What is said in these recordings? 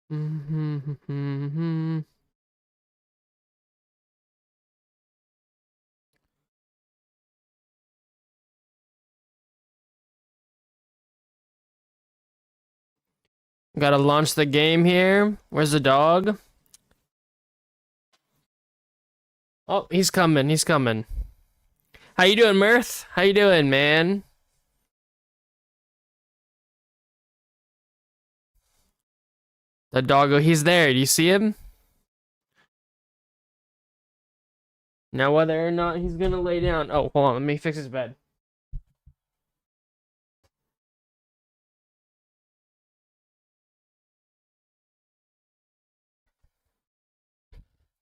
Gotta launch the game here. Where's the dog? Oh, he's coming. He's coming. How you doing, Mirth? How you doing, man? The doggo, he's there. Do you see him? Now whether or not he's gonna lay down. Oh, hold on. Let me fix his bed.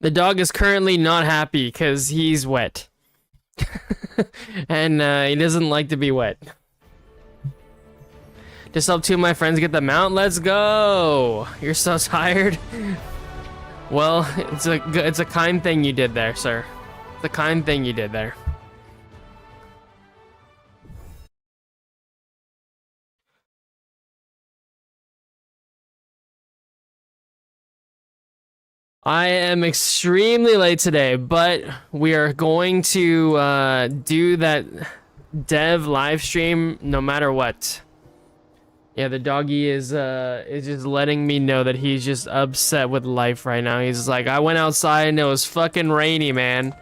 The dog is currently not happy because he's wet. And he doesn't like to be wet. Just help two of my friends get the mount. Let's go. You're so tired. Well, it's a kind thing you did there, sir. It's a kind thing you did there. I am extremely late today, but we are going to do that dev live stream no matter what. Yeah, the doggy is just letting me know that he's just upset with life right now. He's like, I went outside and it was fucking rainy, man.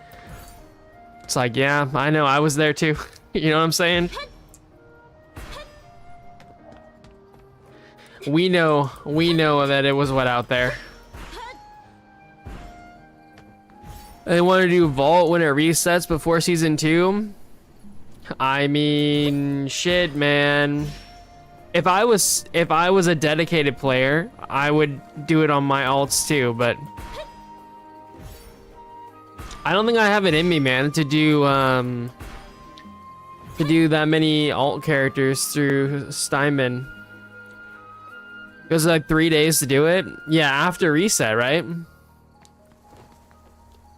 It's like, yeah, I know, I was there too. You know what I'm saying? We know that it was wet out there. They want to do Vault when it resets before Season 2. I mean, shit, man. If I was a dedicated player, I would do it on my alts too, but I don't think I have it in me, man, to do that many alt characters through Steinman. It was like 3 days to do it. Yeah, after reset, right?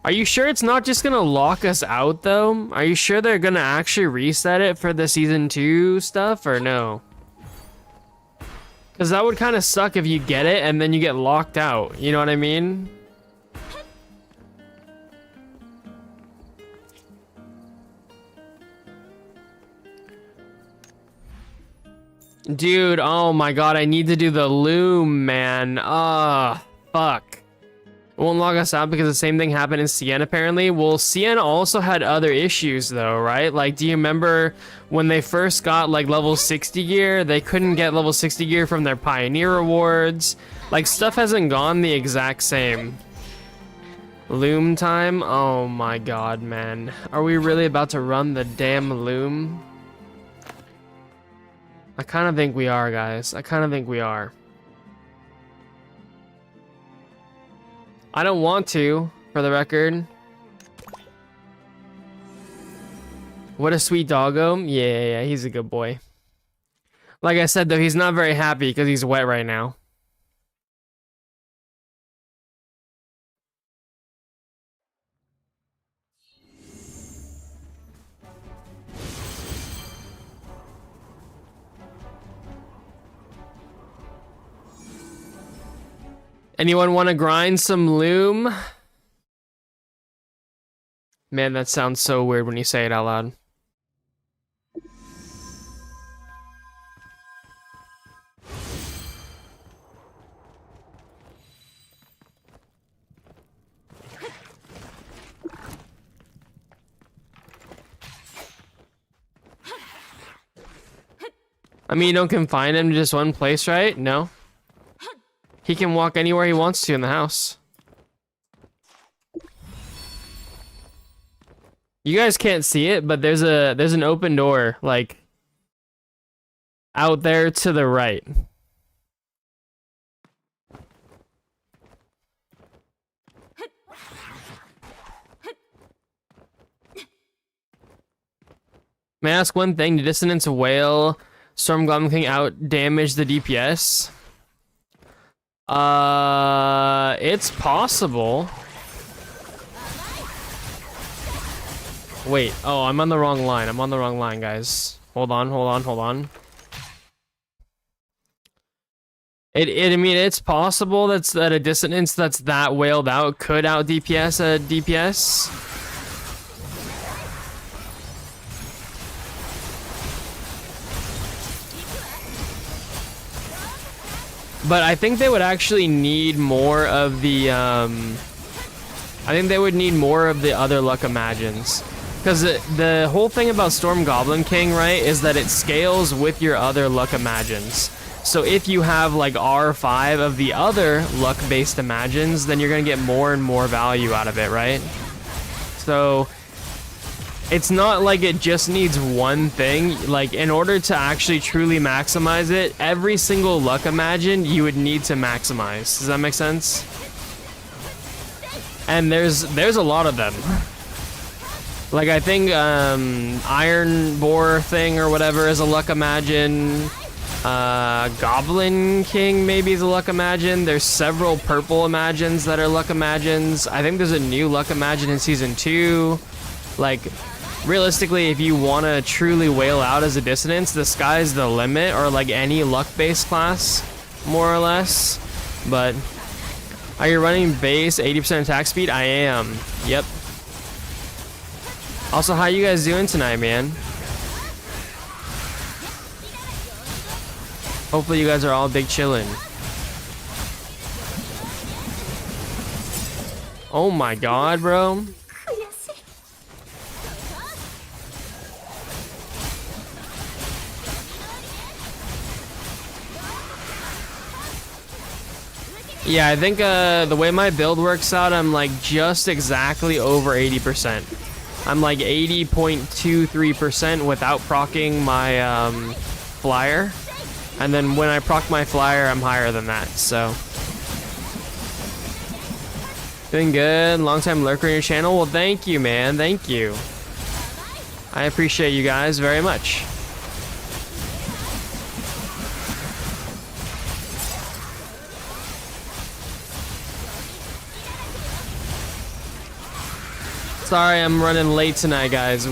Are you sure it's not just gonna lock us out though? Are you sure they're gonna actually reset it for the Season 2 stuff or no? Because that would kind of suck if you get it and then you get locked out. You know what I mean? Dude, oh my god, I need to do the loom, man. Ah, fuck. It won't log us out because the same thing happened in CN apparently. Well, CN also had other issues though, right? Like, do you remember when they first got like level 60 gear? They couldn't get level 60 gear from their Pioneer rewards. Like, stuff hasn't gone the exact same. Loom time? Oh my god, man. Are we really about to run the damn loom? I kind of think we are, guys. I kind of think we are. I don't want to, for the record. What a sweet doggo. Yeah, he's a good boy. Like I said, though, he's not very happy because he's wet right now. Anyone want to grind some loom? Man, that sounds so weird when you say it out loud. I mean, you don't confine him to just one place, right? No. He can walk anywhere he wants to in the house. You guys can't see it, but there's an open door, like, out there to the right. May I ask one thing? Did Dissonance Whale Storm Goblin King out damage the DPS? It's possible. Wait, oh, I'm on the wrong line. I'm on the wrong line, guys. Hold on. I mean, it's possible that a dissonance that's that whaled out could out DPS a DPS. But I think they would actually need more of the, I think they would need more of the other Luck Imagines. Because the whole thing about Storm Goblin King, right, is that it scales with your other Luck Imagines. So if you have like R5 of the other luck-based imagines, then you're gonna get more and more value out of it, right? So it's not like it just needs one thing. Like, in order to actually truly maximize it, every single luck imagine you would need to maximize. Does that make sense? And there's a lot of them. Like, I think Iron Boar thing or whatever is a luck imagine. Goblin King maybe is a luck imagine. There's several purple imagines that are luck imagines. I think there's a new luck imagine in season 2. Like, realistically, if you want to truly whale out as a dissonance, the sky's the limit, or like any luck-based class, more or less. But are you running base 80% attack speed? I am. Yep. Also, how you guys doing tonight, man? Hopefully you guys are all big chillin'. Oh my god, bro. Yeah, I think the way my build works out, I'm like just exactly over 80%. I'm like 80.23% without proccing my flyer. And then when I proc my flyer, I'm higher than that, so. Doing good. Long time lurker in your channel. Well, thank you, man. Thank you. I appreciate you guys very much. Sorry, I'm running late tonight, guys.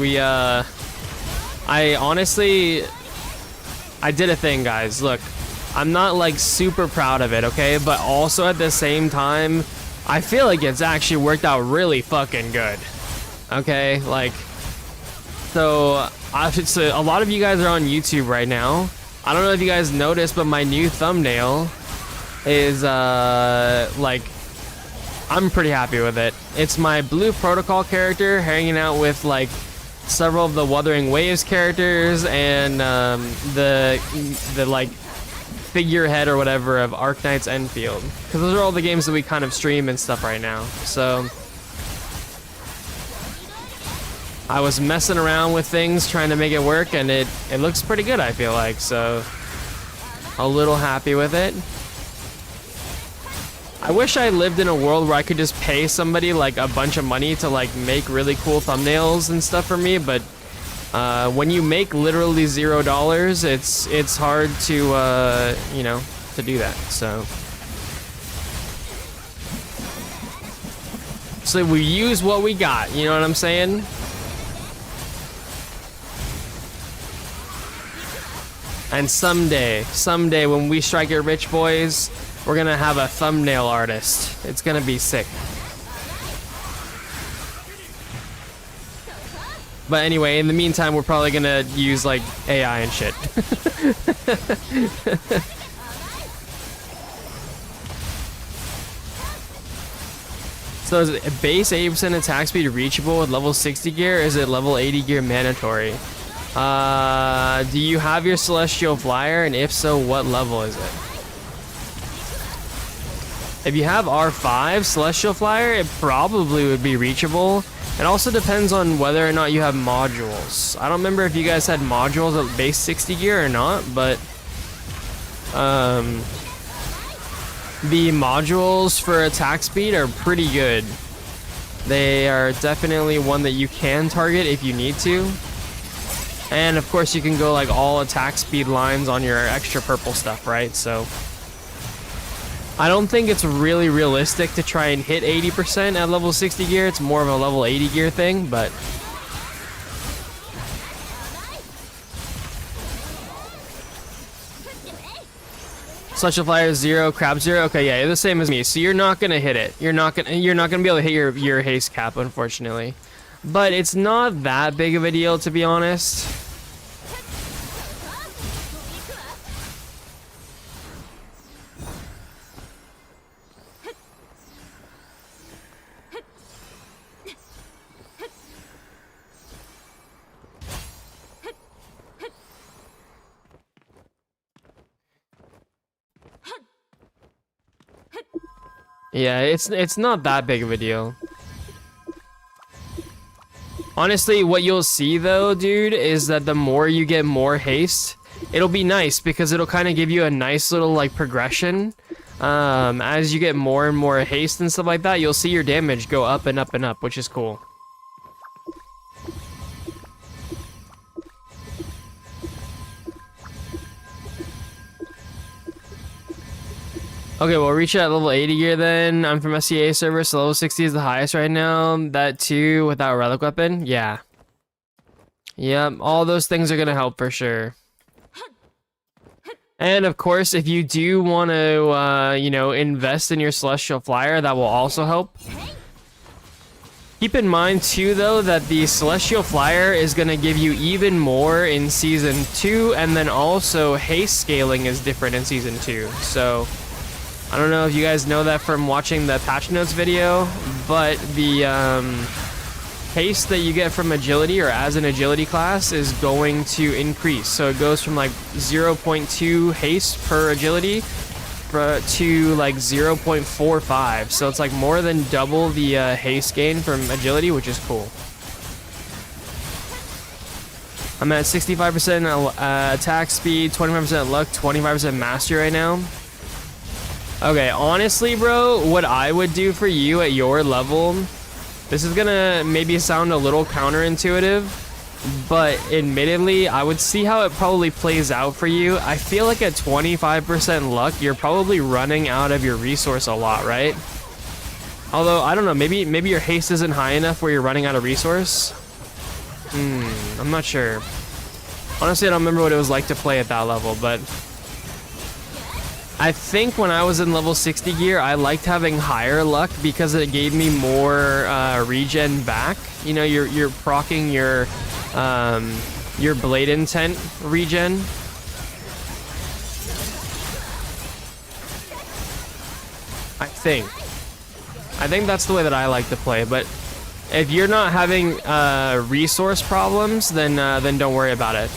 I did a thing, guys. Look, I'm not like super proud of it, okay? But also at the same time, I feel like it's actually worked out really fucking good. Okay, like, so a lot of you guys are on YouTube right now. I don't know if you guys noticed, but my new thumbnail is like, I'm pretty happy with it. It's my Blue Protocol character hanging out with like several of the Wuthering Waves characters and the like figurehead or whatever of Arknight's Enfield, because those are all the games that we kind of stream and stuff right now. So I was messing around with things trying to make it work, and it looks pretty good, I feel like. So a little happy with it. I wish I lived in a world where I could just pay somebody like a bunch of money to like make really cool thumbnails and stuff for me, but when you make literally $0, it's hard to you know, to do that. So we use what we got, you know what I'm saying? And someday when we strike it rich, boys, we're gonna have a thumbnail artist. It's gonna be sick. But anyway, in the meantime, we're probably gonna use like AI and shit. So is it base 80% attack speed reachable with level 60 gear? Or is it level 80 gear mandatory? Do you have your Celestial Flyer? And if so, what level is it? If you have R5 Celestial Flyer, it probably would be reachable. It also depends on whether or not you have modules. I don't remember if you guys had modules at base 60 gear or not, but the modules for attack speed are pretty good. They are definitely one that you can target if you need to. And of course you can go like all attack speed lines on your extra purple stuff, right? So I don't think it's really realistic to try and hit 80% at level 60 gear. It's more of a level 80 gear thing, but Celestial Flyer 0, Crab 0. Okay, yeah, you're the same as me. So you're not gonna hit it. You're not gonna be able to hit your haste cap, unfortunately. But it's not that big of a deal, to be honest. Yeah, it's not that big of a deal. Honestly, what you'll see though, dude, is that the more you get more haste, it'll be nice because it'll kind of give you a nice little like progression. As you get more and more haste and stuff like that, you'll see your damage go up and up and up, which is cool. Okay, we'll reach at level 80 gear then. I'm from SCA server, so level 60 is the highest right now. That too, without relic weapon? Yeah. Yep, all those things are gonna help for sure. And of course, if you do want to, you know, invest in your Celestial Flyer, that will also help. Keep in mind too, though, that the Celestial Flyer is gonna give you even more in Season 2, and then also haste scaling is different in Season 2, so... I don't know if you guys know that from watching the patch notes video, but the haste that you get from agility or as an agility class is going to increase. So it goes from like 0.2 haste per agility to like 0.45. So it's like more than double the haste gain from agility, which is cool. I'm at 65% attack speed, 25% luck, 25% mastery right now. Okay, honestly, bro, what I would do for you at your level, this is gonna maybe sound a little counterintuitive, but admittedly, I would see how it probably plays out for you. I feel like at 25% luck, you're probably running out of your resource a lot, right? Although, I don't know, maybe your haste isn't high enough where you're running out of resource? I'm not sure. Honestly, I don't remember what it was like to play at that level, but... I think when I was in level 60 gear, I liked having higher luck because it gave me more regen back. You know, you're proccing your blade intent regen. I think that's the way that I like to play. But if you're not having resource problems, then don't worry about it.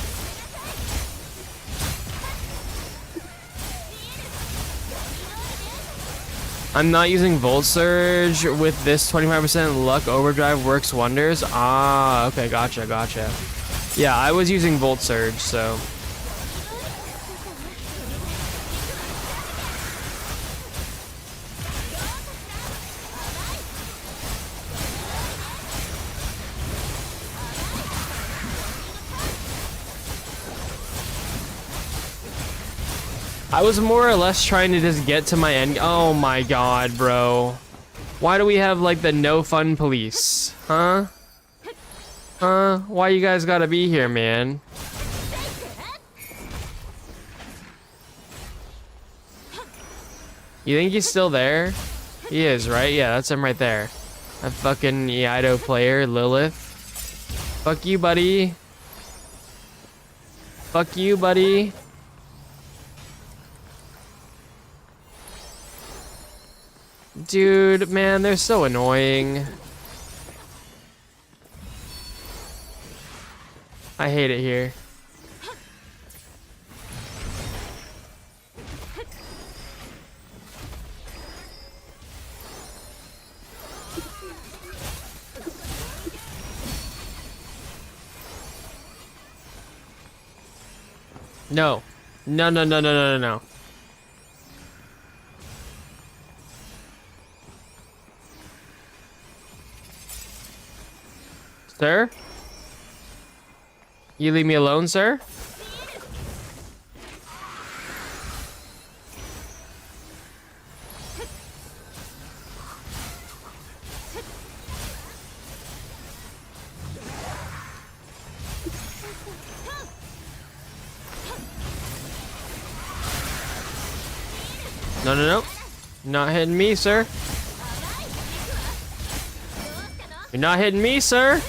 I'm not using Volt Surge with this 25% luck overdrive works wonders. Ah, okay, gotcha. Yeah, I was using Volt Surge, so... I was more or less trying to just get to my end. Oh my god, bro. Why do we have like the no fun police? Huh? Why you guys gotta be here, man? You think he's still there? He is, right? Yeah, that's him right there. That fucking Iaido player, Lilith. Fuck you, buddy. Fuck you, buddy. Dude, man, they're so annoying. I hate it here. No. No. Sir? You leave me alone, sir? No, no, no. Not hitting me, sir. You're not hitting me, sir.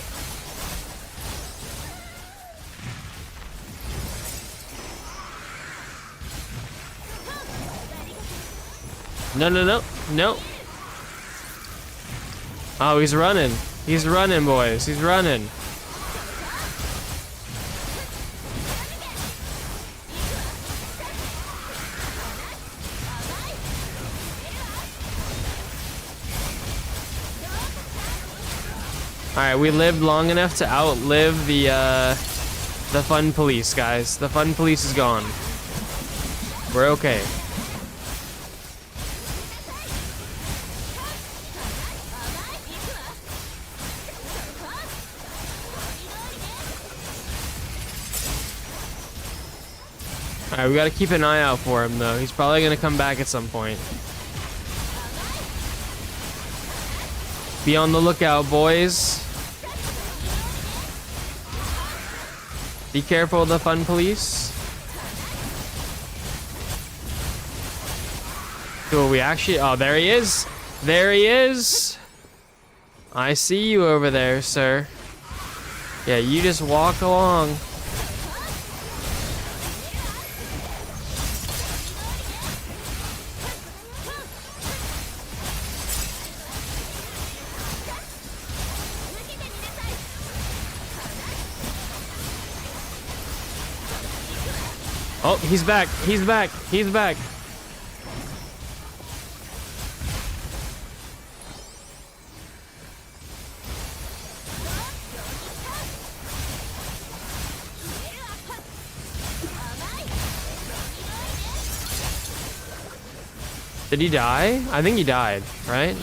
No, no, no. No. Oh, he's running. He's running, boys. He's running. Alright, we lived long enough to outlive the fun police, guys. The fun police is gone. We're okay. Alright, we gotta keep an eye out for him, though. He's probably gonna come back at some point. Be on the lookout, boys. Be careful of the fun police. Do we actually... Oh, there he is. There he is. I see you over there, sir. Yeah, you just walk along. Oh, he's back. He's back. He's back. Did he die? I think he died, right?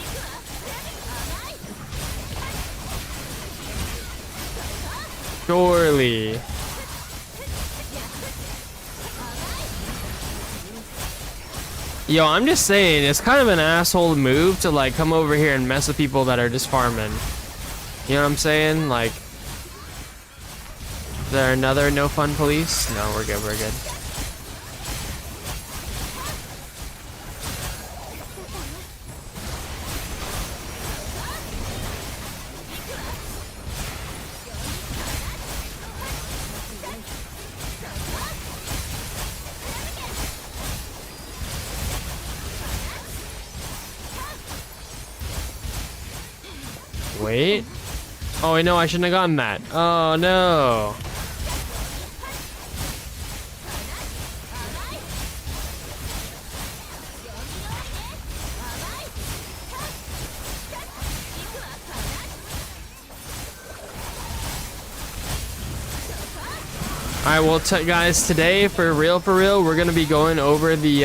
Surely. Yo, I'm just saying, it's kind of an asshole move to like come over here and mess with people that are just farming. You know what I'm saying? Like, is there another no fun police? No, we're good, we're good. Wait. Oh, wait, no, I shouldn't have gotten that. Oh, no. Alright, well, guys, today, for real, we're gonna be going over the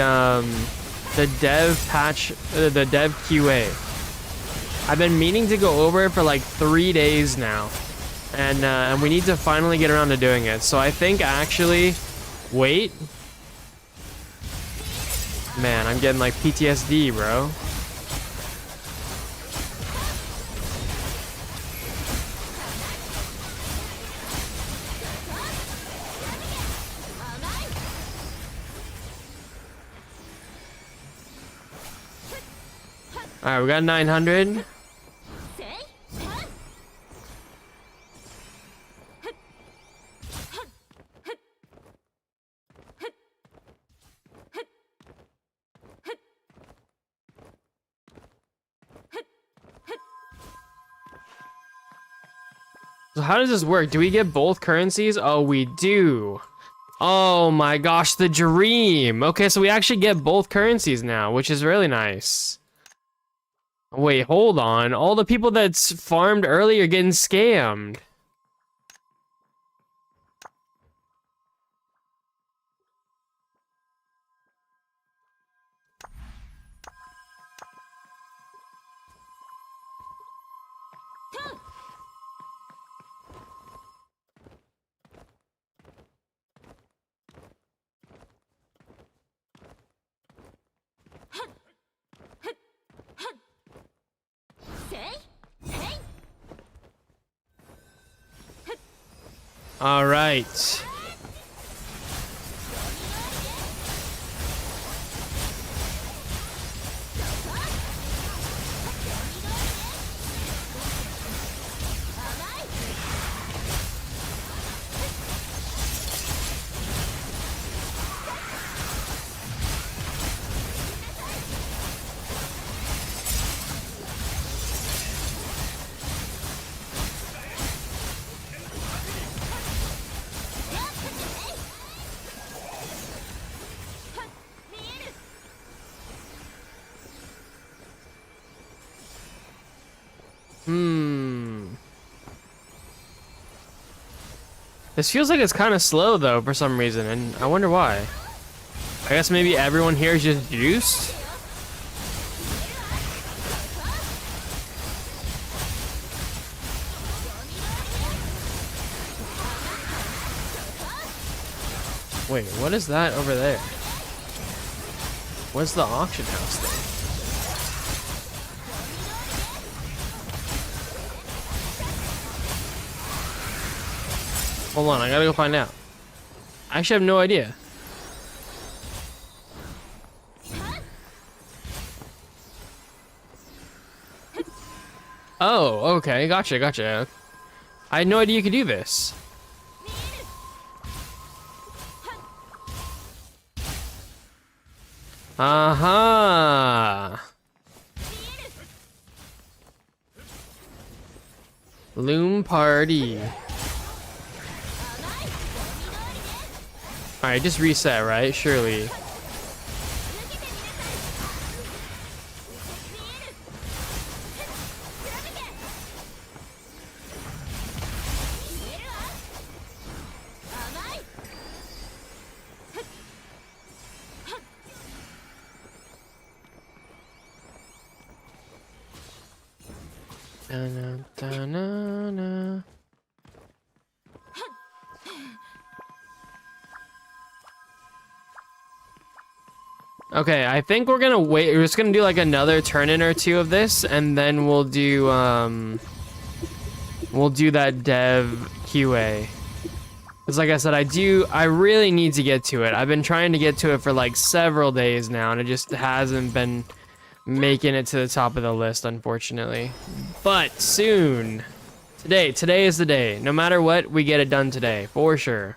dev patch, the dev QA. I've been meaning to go over it for like 3 days now, and we need to finally get around to doing it. So I think actually, wait, man, I'm getting like PTSD, bro. All right, we got 900. So how does this work? Do we get both currencies? Oh, we do. Oh my gosh, the dream. Okay, so we actually get both currencies now, which is really nice. Wait, hold on. All the people that's farmed early are getting scammed. All right. This feels like it's kind of slow though for some reason, and I wonder why. I guess maybe everyone here is just juiced. Wait, what is that over there? What's the auction house thing? Hold on, I gotta go find out. I actually have no idea. Oh, okay, gotcha, gotcha. I had no idea you could do this. Uh-huh. Loom party. Alright, just reset, right? Surely. Da-na-da-na-na. Okay, I think we're gonna wait. We're just gonna do like another turn-in or two of this, and then we'll do that dev QA. Because like I said, I really need to get to it. I've been trying to get to it for like several days now, and it just hasn't been making it to the top of the list, unfortunately. But soon. Today is the day. No matter what, we get it done today, for sure.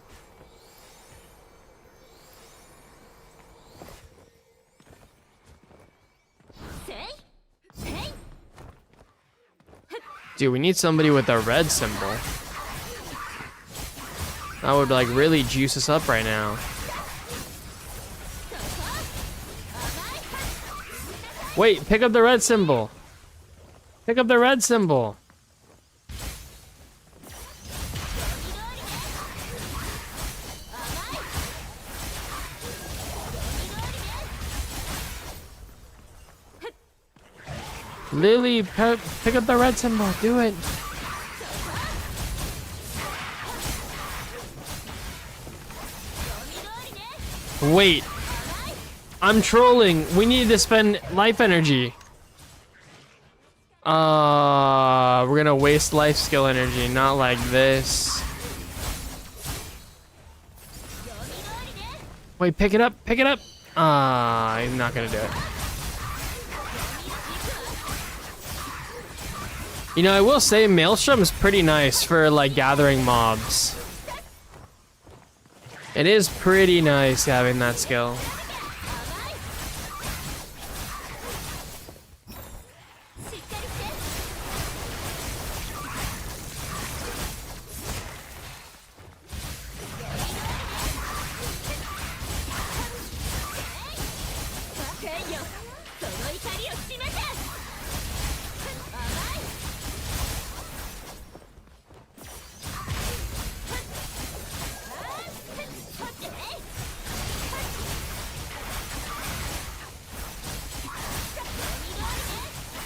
Dude, we need somebody with a red symbol. That would like really juice us up right now. Wait, pick up the red symbol. Pick up the red symbol. Lily, pick up the red symbol. Do it. Wait. I'm trolling. We need to spend life energy. We're gonna waste life skill energy, not like this. Wait, pick it up, pick it up. I'm not gonna do it. You know, I will say Maelstrom is pretty nice for like gathering mobs. It is pretty nice having that skill.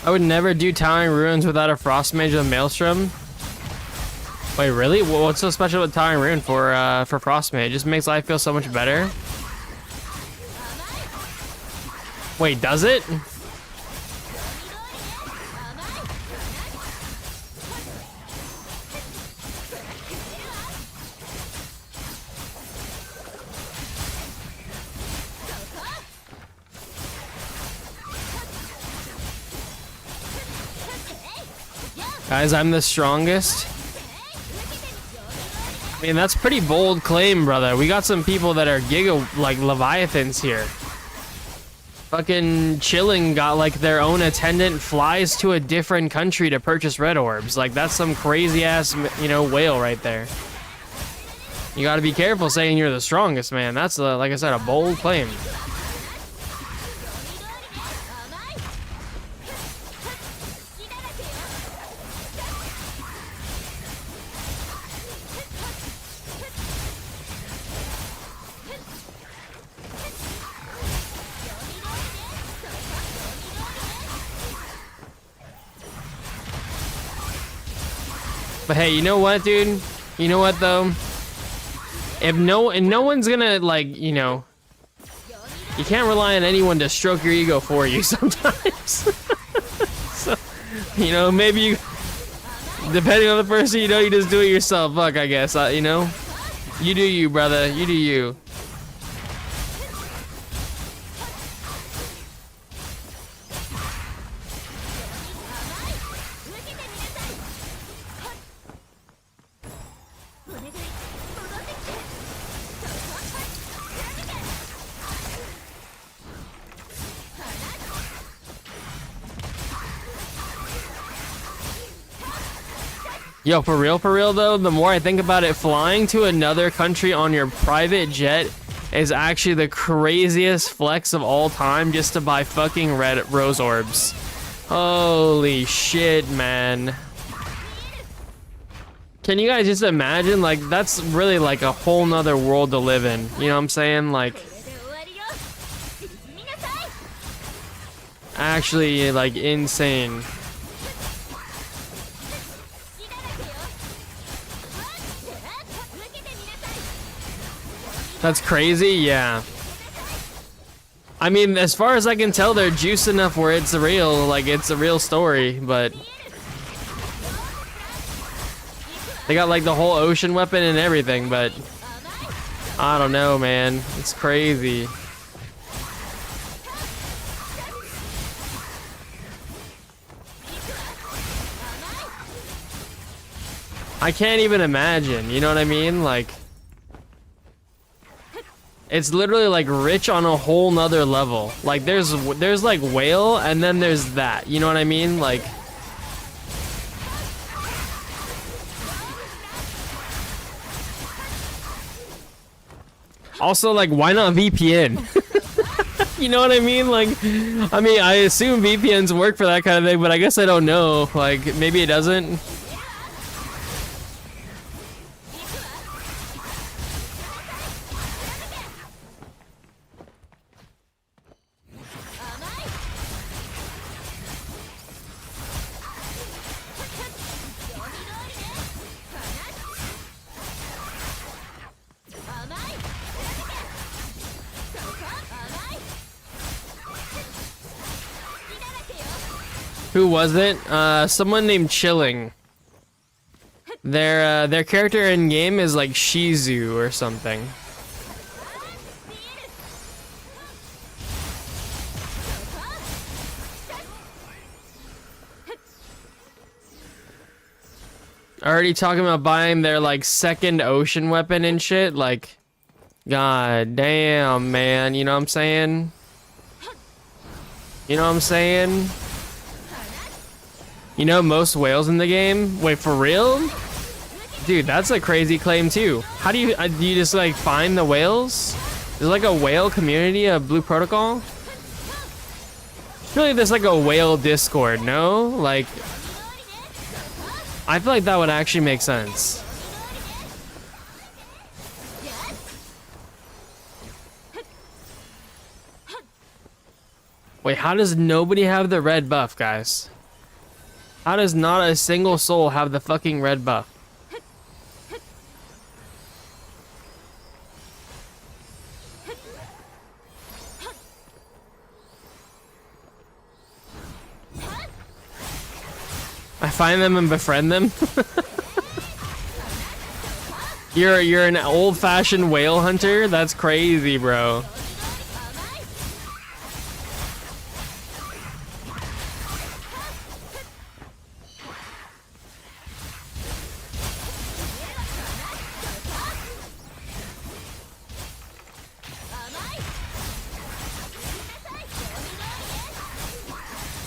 I would never do Towering Ruins without a Frost Mage with Maelstrom. Wait, really? What's so special with Towering Ruin for Frost Mage? It just makes life feel so much better. Wait, does it? Guys, I'm the strongest. I mean, that's pretty bold claim, brother. We got some people that are like Leviathans here. Fucking Chilling got like their own attendant flies to a different country to purchase red orbs. Like that's some crazy ass, you know, whale right there. You gotta be careful saying you're the strongest, man. That's like I said, a bold claim. But hey, you know what, dude? You know what though? If no one's gonna like, you know, you can't rely on anyone to stroke your ego for you sometimes. So, you know, maybe you, depending on the person, you know, you just do it yourself. Fuck, I guess. You know, you do you, brother. You do you. Yo, for real though, the more I think about it, flying to another country on your private jet is actually the craziest flex of all time just to buy fucking red rose orbs. Holy shit, man. Can you guys just imagine? Like, that's really like a whole nother world to live in. You know what I'm saying? Like, actually, like, insane. That's crazy, yeah. I mean, as far as I can tell, they're juiced enough where it's real, like it's a real story, but they got like the whole ocean weapon and everything, but I don't know, man. It's crazy. I can't even imagine, you know what I mean? Like, it's literally like rich on a whole nother level. Like there's like whale and then there's that. You know what I mean? Like, also like why not VPN? You know what I mean? Like, I mean, I assume VPNs work for that kind of thing, but I guess I don't know. Like maybe it doesn't. Who was it? Someone named Chilling. Their character in game is like Shizu or something. Already talking about buying their like second ocean weapon and shit. Like, god damn, man. You know what I'm saying? You know what I'm saying? You know most whales in the game? Wait, for real? Dude, that's a crazy claim too. How do you just like find the whales? There's like a whale community of Blue Protocol? Surely there's like a whale Discord, no? Like, I feel like that would actually make sense. Wait, how does nobody have the red buff, guys? How does not a single soul have the fucking red buff? I find them and befriend them. You're an old-fashioned whale hunter? That's crazy, bro.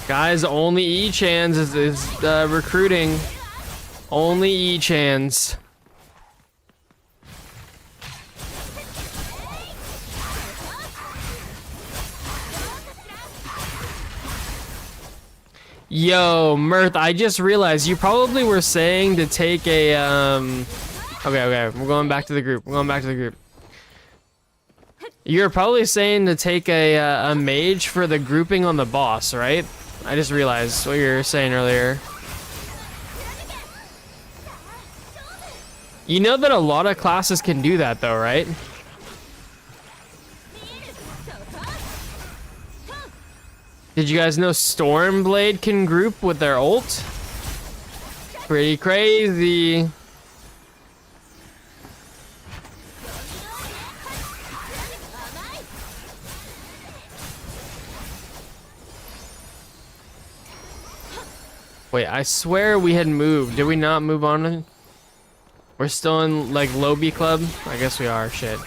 Guys, only E-Chans is recruiting. Only E-Chans. Yo, Mirth, I just realized you probably were saying to take a, Okay, we're going back to the group. You're probably saying to take a mage for the grouping on the boss, right? I just realized what you were saying earlier. You know that a lot of classes can do that though, right? Did you guys know Stormblade can group with their ult? Pretty crazy. Wait, I swear we had moved. Did we not move on? We're still in like Lobby Club? I guess we are, shit.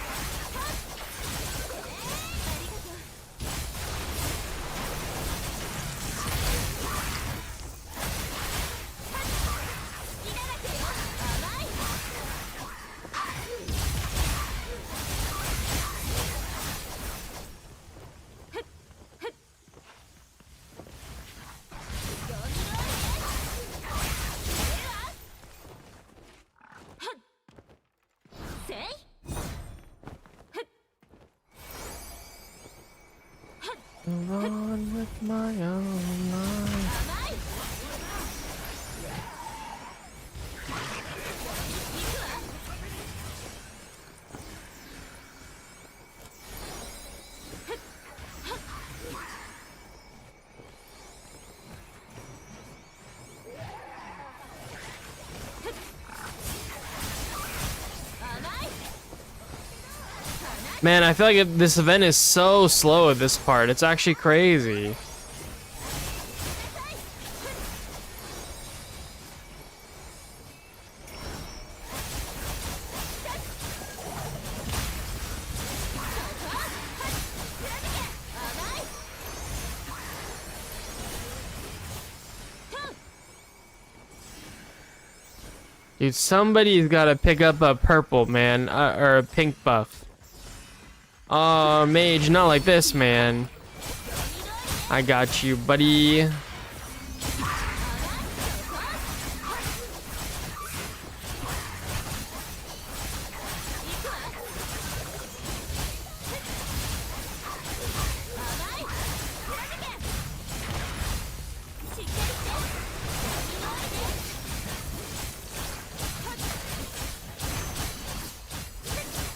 Run with my own life. Man, I feel like this event is so slow at this part. It's actually crazy. Dude, somebody's got to pick up a purple, man, or a pink buff. Oh, mage, not like this, man. I got you, buddy.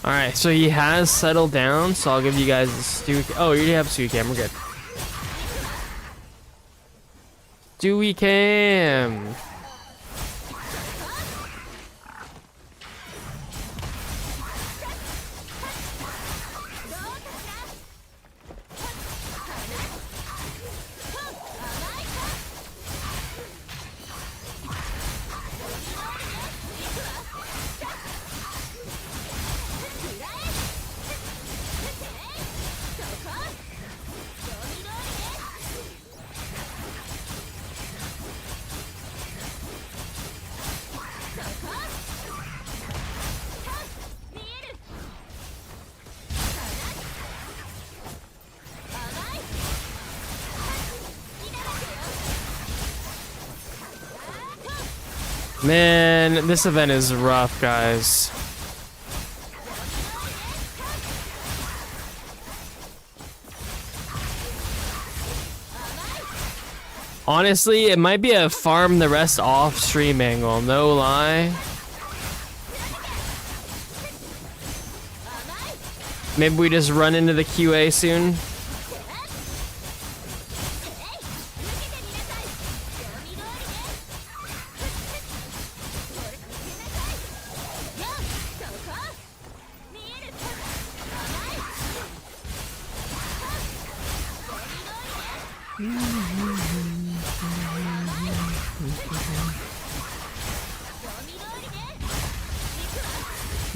Alright, so he has settled down, so I'll give you guys the stew. Oh, you already have stew cam, we're good. Stewie cam. Man, this event is rough, guys. Honestly, it might be a farm the rest off stream angle, no lie. Maybe we just run into the QA soon.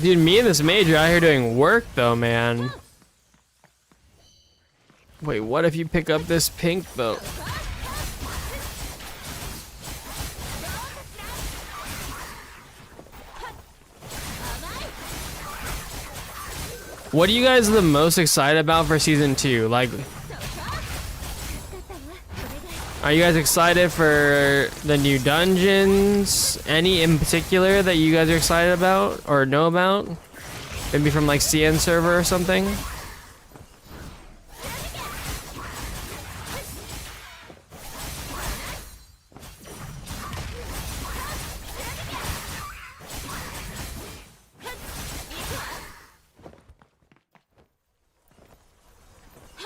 Dude, me and this mage are out here doing work though, man. Wait, what if you pick up this pink though? What are you guys the most excited about for season 2? Like, are you guys excited for the new dungeons? Any in particular that you guys are excited about or know about? Maybe from like CN server or something?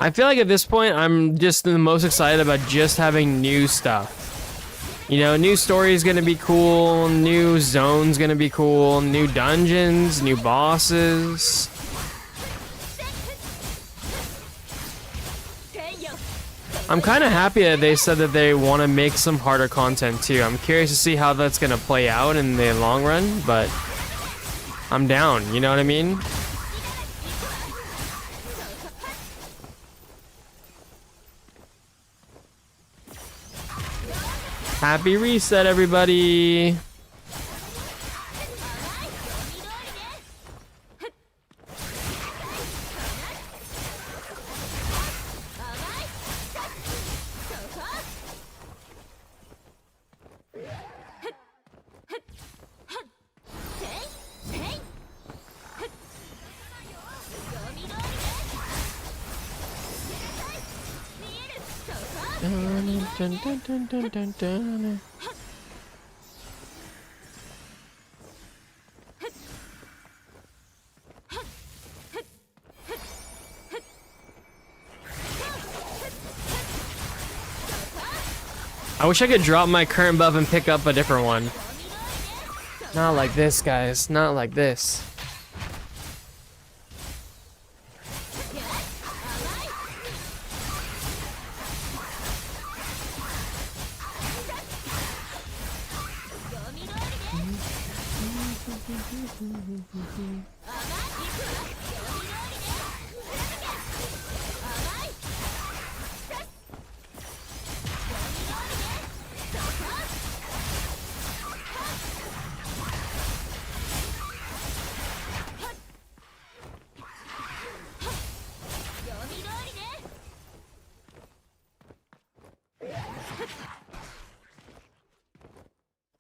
I feel like at this point, I'm just the most excited about just having new stuff. You know, new story is gonna be cool, new zones gonna be cool, new dungeons, new bosses. I'm kind of happy that they said that they want to make some harder content too. I'm curious to see how that's gonna play out in the long run, but I'm down, you know what I mean? Happy reset, everybody. Dun, dun, dun, dun, dun, dun. I wish I could drop my current buff and pick up a different one. Not like this, guys. Not like this.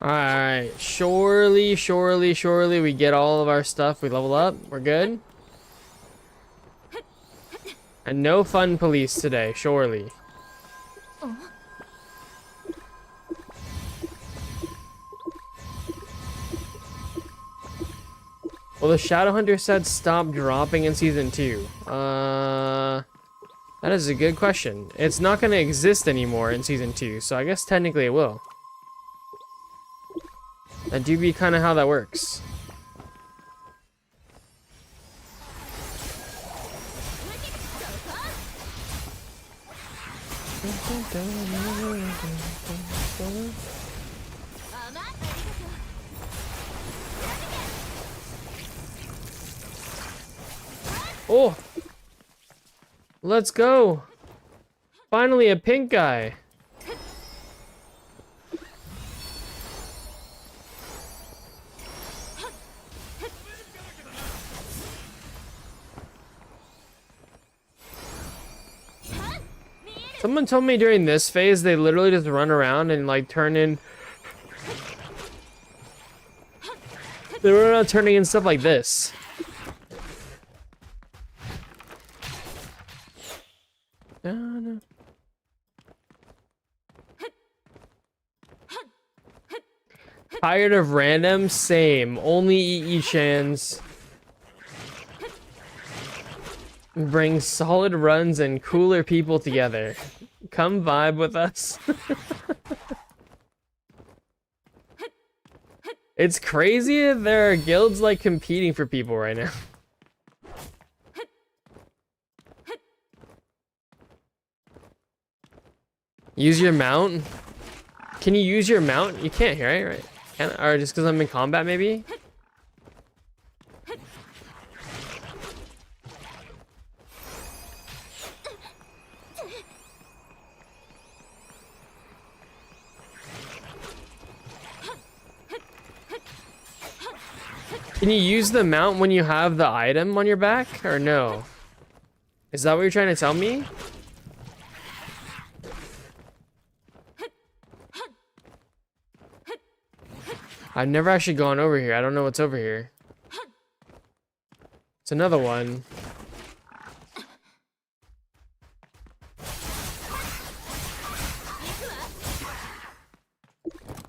Alright, surely we get all of our stuff, we level up, we're good. And no fun police today, surely. Well, the Shadowhunter said stop dropping in Season 2. That is a good question. It's not going to exist anymore in Season 2, so I guess technically it will. That do be kind of how that works. Oh! Let's go! Finally a pink guy! Someone told me during this phase they literally just run around and like turn in. They run around turning in stuff like this. Tired of random? Same. Only EE-chans. Bring solid runs and cooler people together. Come vibe with us. It's crazy that there are guilds like competing for people right now. Use your mount? Can you use your mount? You can't, right? Can, or just because I'm in combat, maybe? Can you use the mount when you have the item on your back, or no? Is that what you're trying to tell me? I've never actually gone over here. I don't know what's over here. It's another one.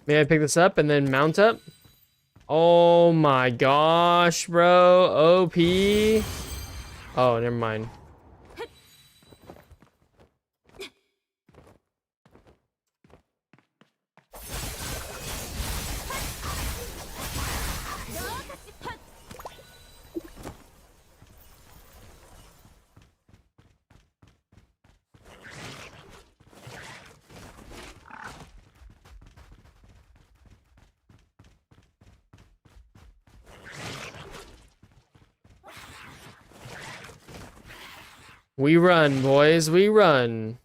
May I pick this up and then mount up? Oh my gosh, bro. OP. Oh, never mind. We run, boys, we run.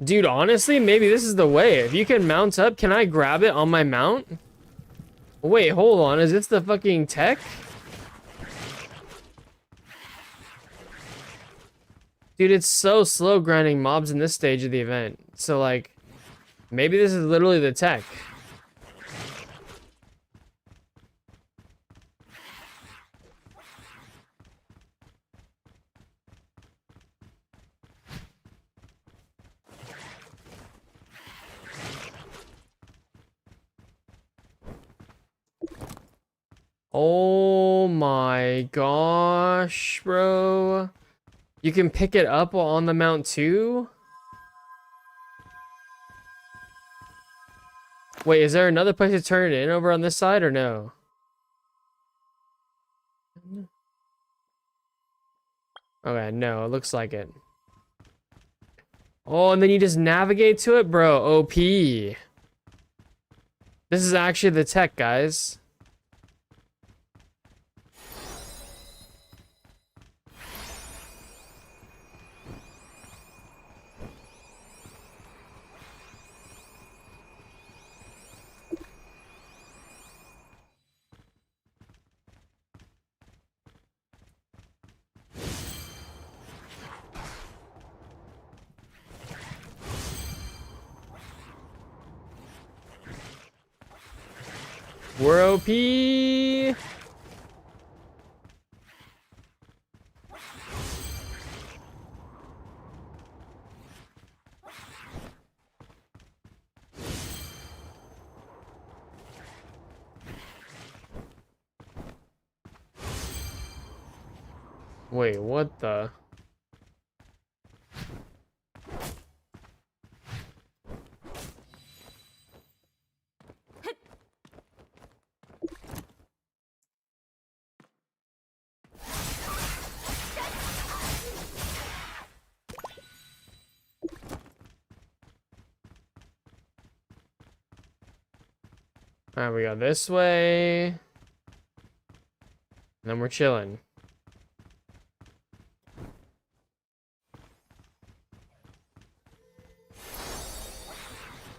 Dude, honestly, maybe this is the way. If you can mount up, can I grab it on my mount? Wait, hold on. Is this the fucking tech? Dude, it's so slow grinding mobs in this stage of the event. So, like, maybe this is literally the tech. Oh my gosh, bro. You can pick it up on the mount too? Wait, is there another place to turn it in over on this side or no? Okay, no, it looks like it. Oh, and then you just navigate to it? Bro, OP. This is actually the tech, guys. We're OP. Wait, what the? Alright, we go this way. And then we're chilling.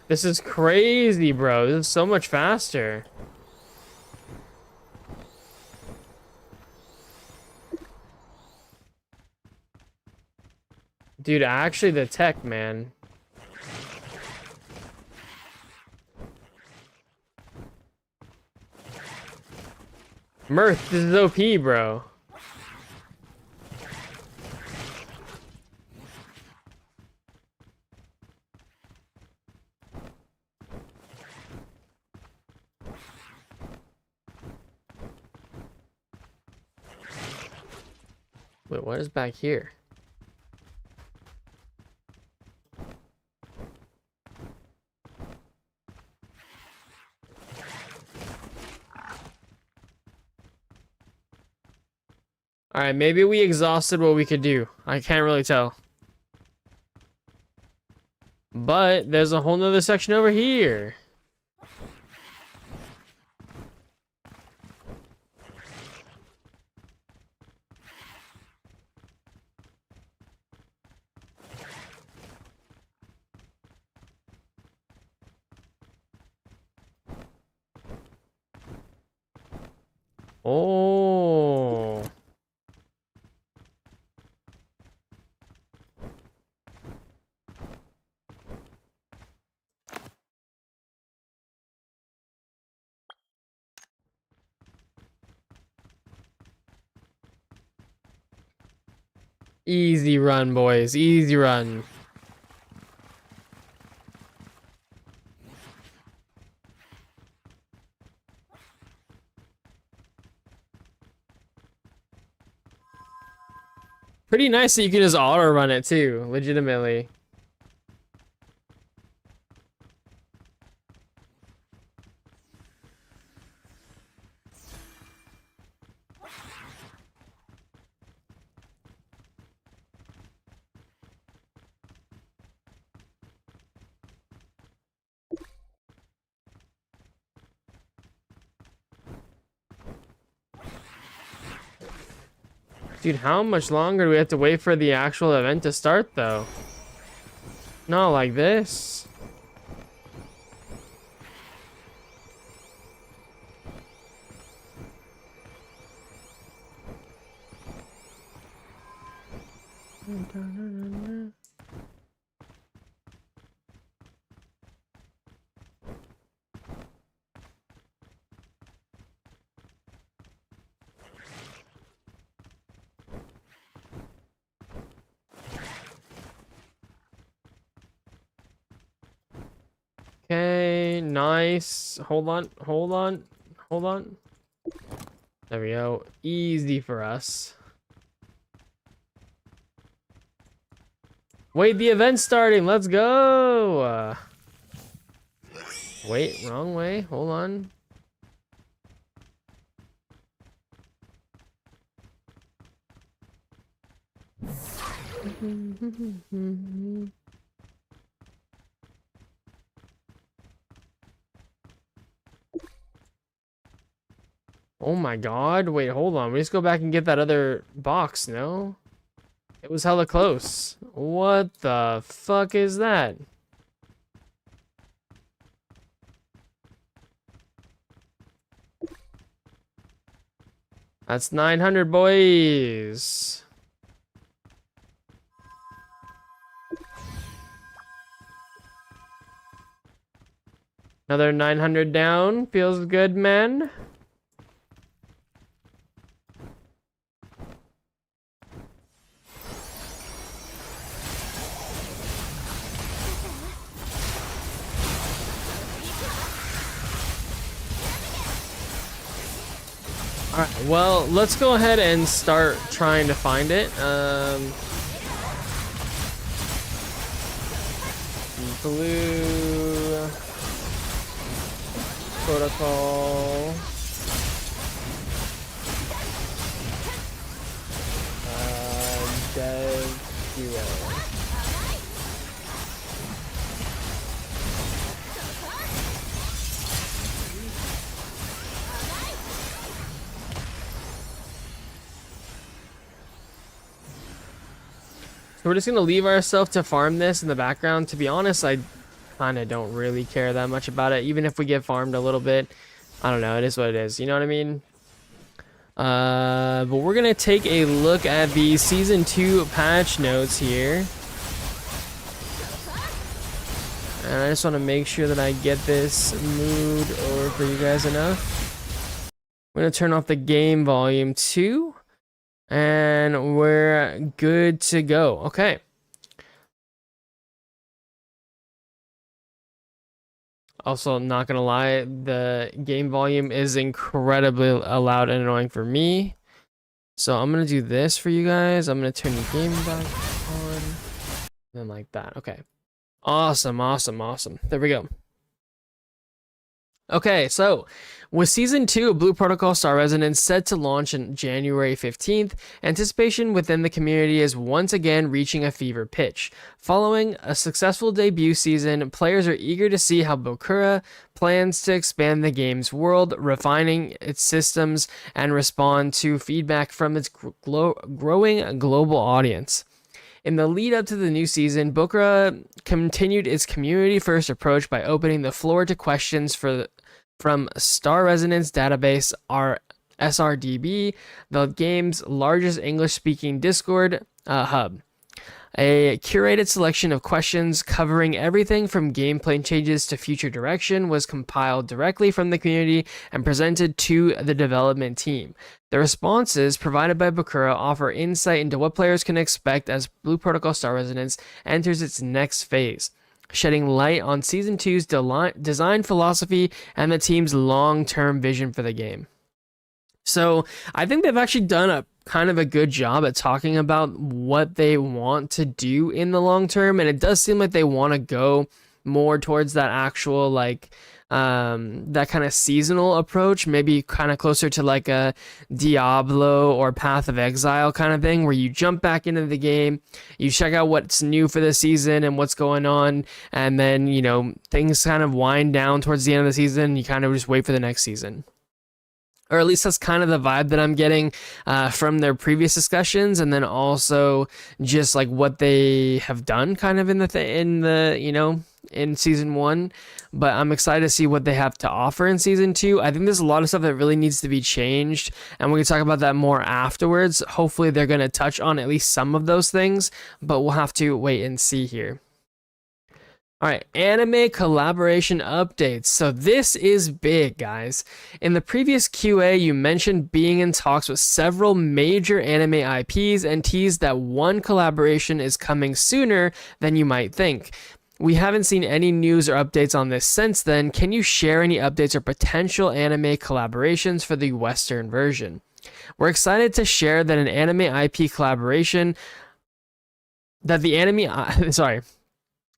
This is crazy, bro. This is so much faster. Dude, actually the tech, man. Mirth, this is OP, bro. Wait, what is back here? Alright, maybe we exhausted what we could do. I can't really tell. But there's a whole nother section over here. Oh. Easy run, boys. Easy run. Pretty nice that you can just auto run it too, legitimately. Dude, how much longer do we have to wait for the actual event to start, though? Not like this. Okay, nice. Hold on, hold on, hold on. There we go. Easy for us. Wait, the event's starting. Let's go. Wait, wrong way. Hold on. Oh my god. Wait, hold on. We just go back and get that other box, no? It was hella close. What the fuck is that? That's 900, boys. Another 900 down. Feels good, man. Alright, well, let's go ahead and start trying to find it. Blue protocol. Dev hero. So we're just gonna leave ourselves to farm this in the background. To be honest, I kind of don't really care that much about it. Even if we get farmed a little bit, I don't know. It is what it is. You know what I mean? But we're gonna take a look at the Season 2 patch notes here. And I just want to make sure that I get this mood over for you guys enough. I'm gonna turn off the game volume 2. And we're good to go. Okay. Also, not gonna lie, the game volume is incredibly loud and annoying for me. So I'm gonna do this for you guys. I'm gonna turn the game back on. And like that. Okay. Awesome, awesome, awesome. There we go. Okay, so with Season 2 of Blue Protocol Star Resonance set to launch on January 15th, anticipation within the community is once again reaching a fever pitch. Following a successful debut season, players are eager to see how Bokura plans to expand the game's world, refining its systems, and respond to feedback from its growing global audience. In the lead up to the new season, Bokura continued its community-first approach by opening the floor to questions from Star Resonance Database, our SRDB, the game's largest English-speaking Discord hub. A curated selection of questions covering everything from gameplay changes to future direction was compiled directly from the community and presented to the development team. The responses provided by Bokura offer insight into what players can expect as Blue Protocol Star Resonance enters its next phase, shedding light on Season 2's design philosophy and the team's long-term vision for the game. So I think they've actually done a kind of a good job at talking about what they want to do in the long term, and it does seem like they want to go more towards that actual that kind of seasonal approach, maybe kind of closer to like a Diablo or Path of Exile kind of thing, where you jump back into the game, you check out what's new for the season and what's going on, and then, you know, things kind of wind down towards the end of the season, and you kind of just wait for the next season. or at least that's kind of the vibe that I'm getting from their previous discussions, and then also just like what they have done, kind of in the in season one. But I'm excited to see what they have to offer in season two. I think there's a lot of stuff that really needs to be changed, and we can talk about that more afterwards. Hopefully, they're going to touch on at least some of those things, but we'll have to wait and see here. All right, anime collaboration updates. So this is big, guys. In the previous QA, you mentioned being in talks with several major anime IPs and teased that one collaboration is coming sooner than you might think. We haven't seen any news or updates on this since then. Can you share any updates or potential anime collaborations for the Western version? We're excited to share that an anime IP collaboration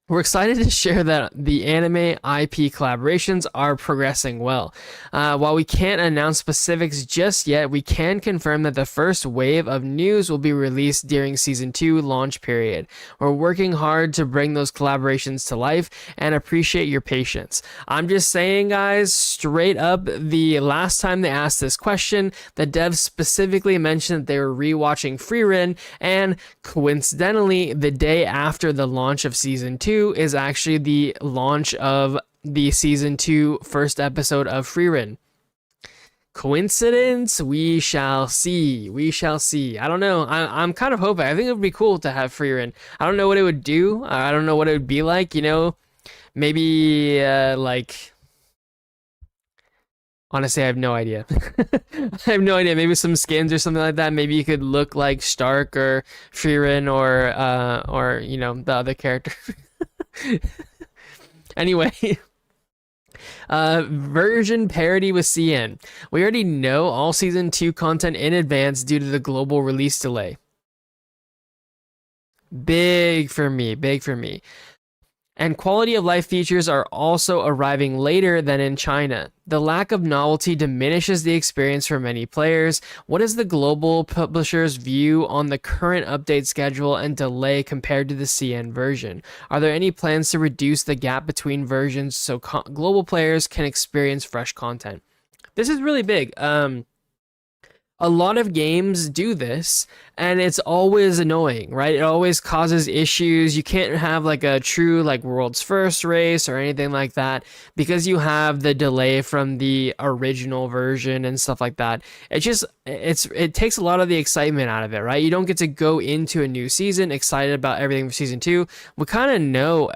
We're excited to share that the anime IP collaborations are progressing well. While we can't announce specifics just yet, we can confirm that the first wave of news will be released during Season 2 launch period. We're working hard to bring those collaborations to life and appreciate your patience. I'm just saying, guys, straight up, the last time they asked this question, the devs specifically mentioned that they were rewatching Frieren, and coincidentally, the day after the launch of Season 2, is actually the launch of the season 2 first episode of Frieren. Coincidence? We shall see. We shall see. I don't know. I'm kind of hoping. I think it would be cool to have Frieren. I don't know what it would do. I don't know what it would be like. Maybe like. Honestly, I have no idea. I have no idea. Maybe some skins or something like that. Maybe you could look like Stark or Frieren or the other character. Anyway, version parity with CN. We already know all season 2 content in advance due to the global release delay. Big for me, big for me. And quality of life features are also arriving later than in China. The lack of novelty diminishes the experience for many players. What is the global publisher's view on the current update schedule and delay compared to the CN version? Are there any plans to reduce the gap between versions so global players can experience fresh content? This is really big. A lot of games do this, and it's always annoying, right? It always causes issues. You can't have like a true like world's first race or anything like that because you have the delay from the original version and stuff like that. It takes a lot of the excitement out of it, right? You don't get to go into a new season excited about everything for season 2. We kind of know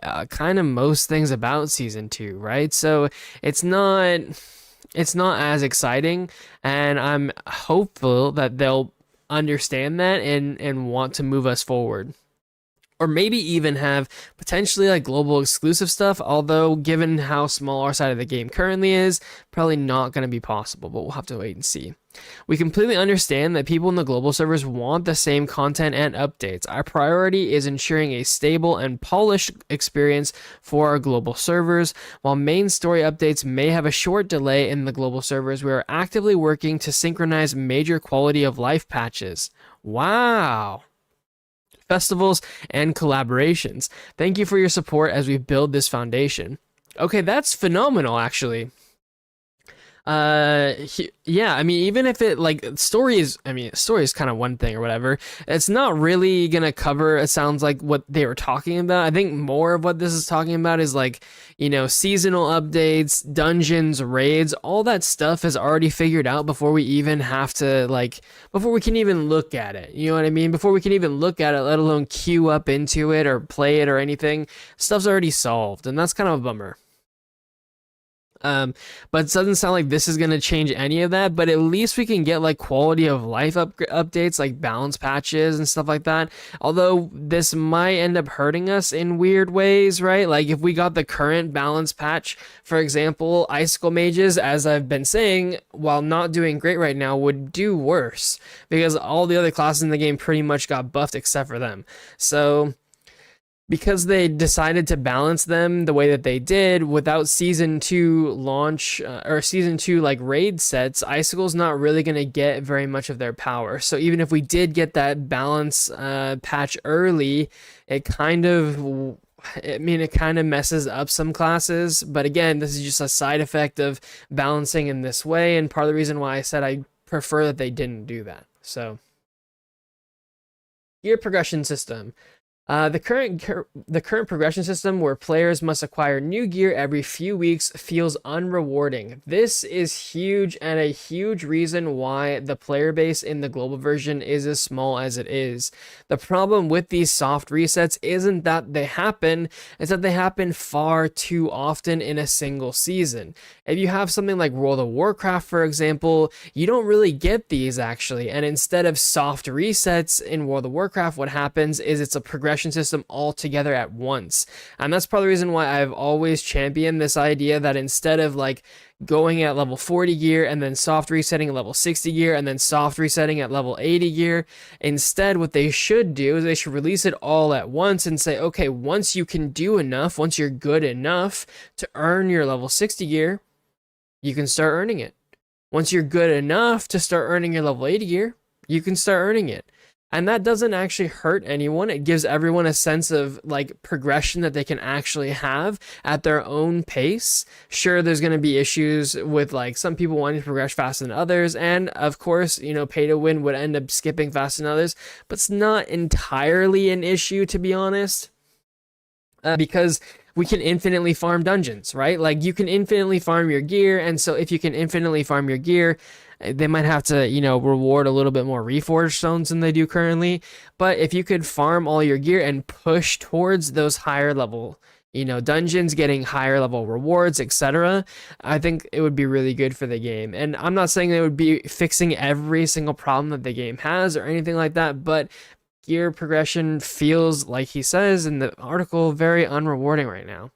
most things about season 2, right? So it's not as exciting, and I'm hopeful that they'll understand that and want to move us forward. Or maybe even have potentially like global exclusive stuff, although given how small our side of the game currently is, probably not going to be possible, but we'll have to wait and see. We completely understand that people in the global servers want the same content and updates. Our priority is ensuring a stable and polished experience for our global servers. While main story updates may have a short delay in the global servers, we are actively working to synchronize major quality of life patches. Wow. Festivals and collaborations. Thank you for your support as we build this foundation. Okay, that's phenomenal, actually. Yeah, I mean, even if it like story is kind of one thing or whatever, it's not really gonna cover, it sounds like, what they were talking about. I think more of what this is talking about is like, seasonal updates, dungeons, raids, all that stuff is already figured out before we even have to before we can even look at it. You know what I mean? Before we can even look at it, let alone queue up into it or play it or anything, stuff's already solved, and that's kind of a bummer. But it doesn't sound like this is going to change any of that, but at least we can get like quality of life updates, like balance patches and stuff like that. Although this might end up hurting us in weird ways, right? Like if we got the current balance patch, for example, Icicle Mages, as I've been saying, while not doing great right now, would do worse because all the other classes in the game pretty much got buffed except for them. So because they decided to balance them the way that they did without season 2 launch or season 2 like raid sets, Icicle's not really going to get very much of their power. So even if we did get that balance patch early, it kind of I mean, it kind of messes up some classes, but again, this is just a side effect of balancing in this way, and part of the reason why I said I prefer that they didn't do that. So, gear progression system. The current progression system where players must acquire new gear every few weeks feels unrewarding. This is huge and a huge reason why the player base in the global version is as small as it is. The problem with these soft resets isn't that they happen, it's that they happen far too often in a single season. If you have something like World of Warcraft, for example, you don't really get these actually, and instead of soft resets in World of Warcraft, what happens is it's a progression system all together at once. And that's part of the reason why I've always championed this idea that instead of like going at level 40 gear and then soft resetting at level 60 gear and then soft resetting at level 80 gear, instead what they should do is they should release it all at once and say, okay, once you can do enough, once you're good enough to earn your level 60 gear, you can start earning it. Once you're good enough to start earning your level 80 gear, you can start earning it. And that doesn't actually hurt anyone. It gives everyone a sense of like progression that they can actually have at their own pace. Sure, there's going to be issues with like some people wanting to progress faster than others. And of course, you know, pay to win would end up skipping faster than others, but it's not entirely an issue, to be honest, because we can infinitely farm dungeons, right? Like you can infinitely farm your gear. And so if you can infinitely farm your gear, they might have to, you know, reward a little bit more reforged stones than they do currently. But if you could farm all your gear and push towards those higher level, you know, dungeons, getting higher level rewards, etc., I think it would be really good for the game. And I'm not saying they would be fixing every single problem that the game has or anything like that, but gear progression feels, like he says in the article, very unrewarding right now.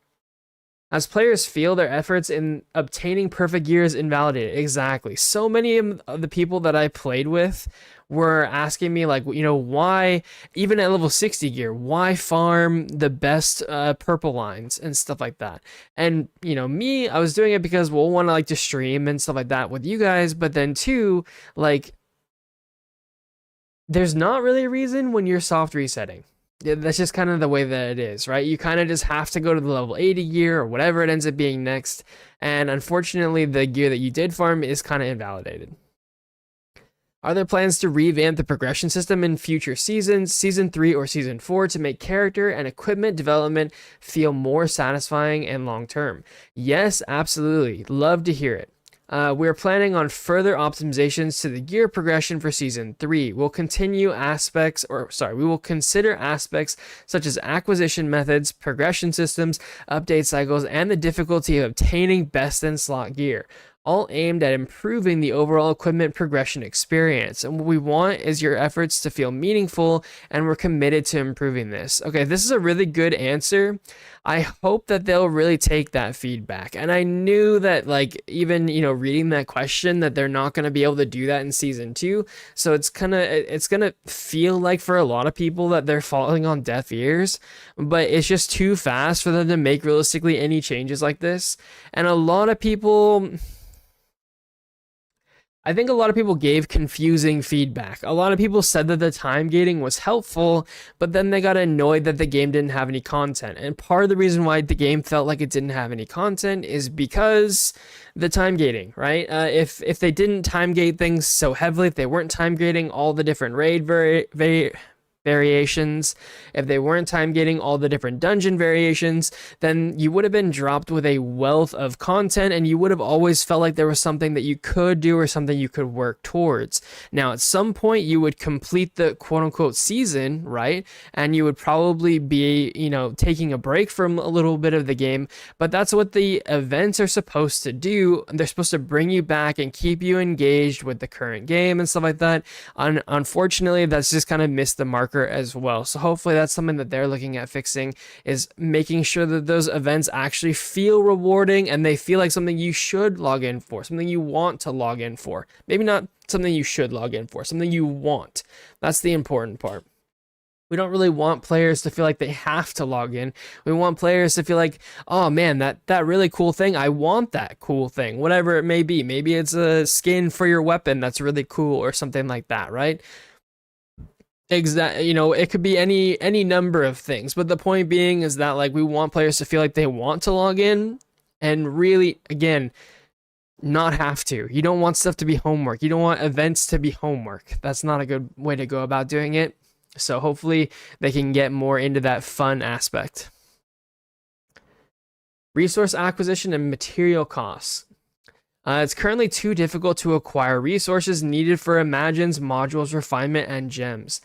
As players feel their efforts in obtaining perfect gear is invalidated. Exactly. So many of the people that I played with were asking me, like, you know, why, even at level 60 gear, why farm the best purple lines and stuff like that? And, you know, me, I was doing it because, well, one, I like to stream and stuff like that with you guys, but then two, like, there's not really a reason when you're soft resetting. That's just kind of the way that it is, right? You kind of just have to go to the level 80 gear or whatever it ends up being next. And unfortunately, the gear that you did farm is kind of invalidated. Are there plans to revamp the progression system in future seasons, season 3 or season 4, to make character and equipment development feel more satisfying and long term? Yes, absolutely. Love to hear it. We're planning on further optimizations to the gear progression for season 3. We will consider aspects such as acquisition methods, progression systems, update cycles, and the difficulty of obtaining best in slot gear, all aimed at improving the overall equipment progression experience. And what we want is your efforts to feel meaningful, and we're committed to improving this. Okay, this is a really good answer. I hope that they'll really take that feedback. And I knew that, like, even, you know, reading that question, that they're not going to be able to do that in season 2. So it's going to feel like for a lot of people that they're falling on deaf ears, but it's just too fast for them to make realistically any changes like this. And a lot of people, I think a lot of people gave confusing feedback. A lot of people said that the time gating was helpful, but then they got annoyed that the game didn't have any content. And part of the reason why the game felt like it didn't have any content is because the time gating, right? If they didn't time gate things so heavily, if they weren't time gating all the different raid variations, if they weren't time gating all the different dungeon variations, then you would have been dropped with a wealth of content, and you would have always felt like there was something that you could do or something you could work towards. Now, at some point, you would complete the quote-unquote season, right? And you would probably be, you know, taking a break from a little bit of the game, but that's what the events are supposed to do. They're supposed to bring you back and keep you engaged with the current game and stuff like that. Unfortunately, that's just kind of missed the mark as well. So hopefully that's something that they're looking at fixing, is making sure that those events actually feel rewarding and they feel like something you should log in for, something you want to log in for. Maybe not something you should log in for, something you want. That's the important part. We don't really want players to feel like they have to log in. We want players to feel like, oh man, that really cool thing, I want that cool thing, whatever it may be. Maybe it's a skin for your weapon that's really cool or something like that, right? Exactly, it could be any number of things, but the point being is that like we want players to feel like they want to log in and really again not have to. You don't want stuff to be homework. You don't want events to be homework. That's not a good way to go about doing it. So hopefully they can get more into that fun aspect. Resource acquisition and material costs. It's currently too difficult to acquire resources needed for Imagine's modules refinement and gems.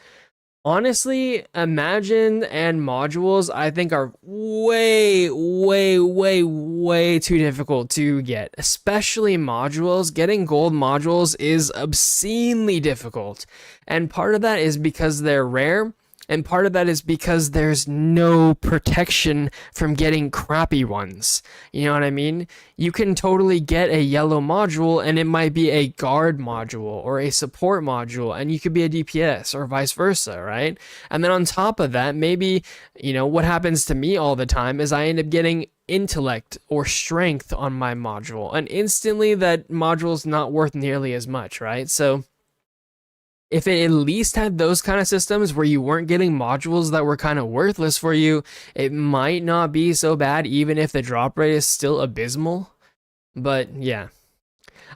Honestly, Imagine and modules I think are way, way, way, way too difficult to get. Especially modules. Getting gold modules is obscenely difficult. And part of that is because they're rare. And part of that is because there's no protection from getting crappy ones. You know what I mean? You can totally get a yellow module and it might be a guard module or a support module and you could be a DPS or vice versa, right? And then on top of that, maybe, what happens to me all the time is I end up getting intellect or strength on my module and instantly that module's not worth nearly as much, right? So if it at least had those kind of systems where you weren't getting modules that were kind of worthless for you, it might not be so bad, even if the drop rate is still abysmal. But yeah,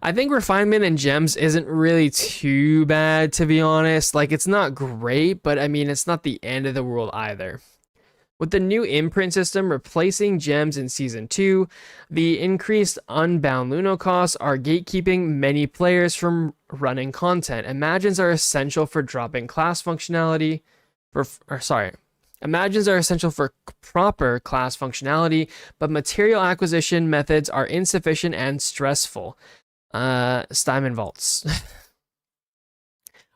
I think refinement and gems isn't really too bad, to be honest. Like, it's not great, but I mean, it's not the end of the world either. With the new imprint system replacing gems in Season 2, the increased Unbound Luno costs are gatekeeping many players from running content. Imagines are essential for dropping class functionality, Imagines are essential for proper class functionality, but material acquisition methods are insufficient and stressful. Steinman Vaults.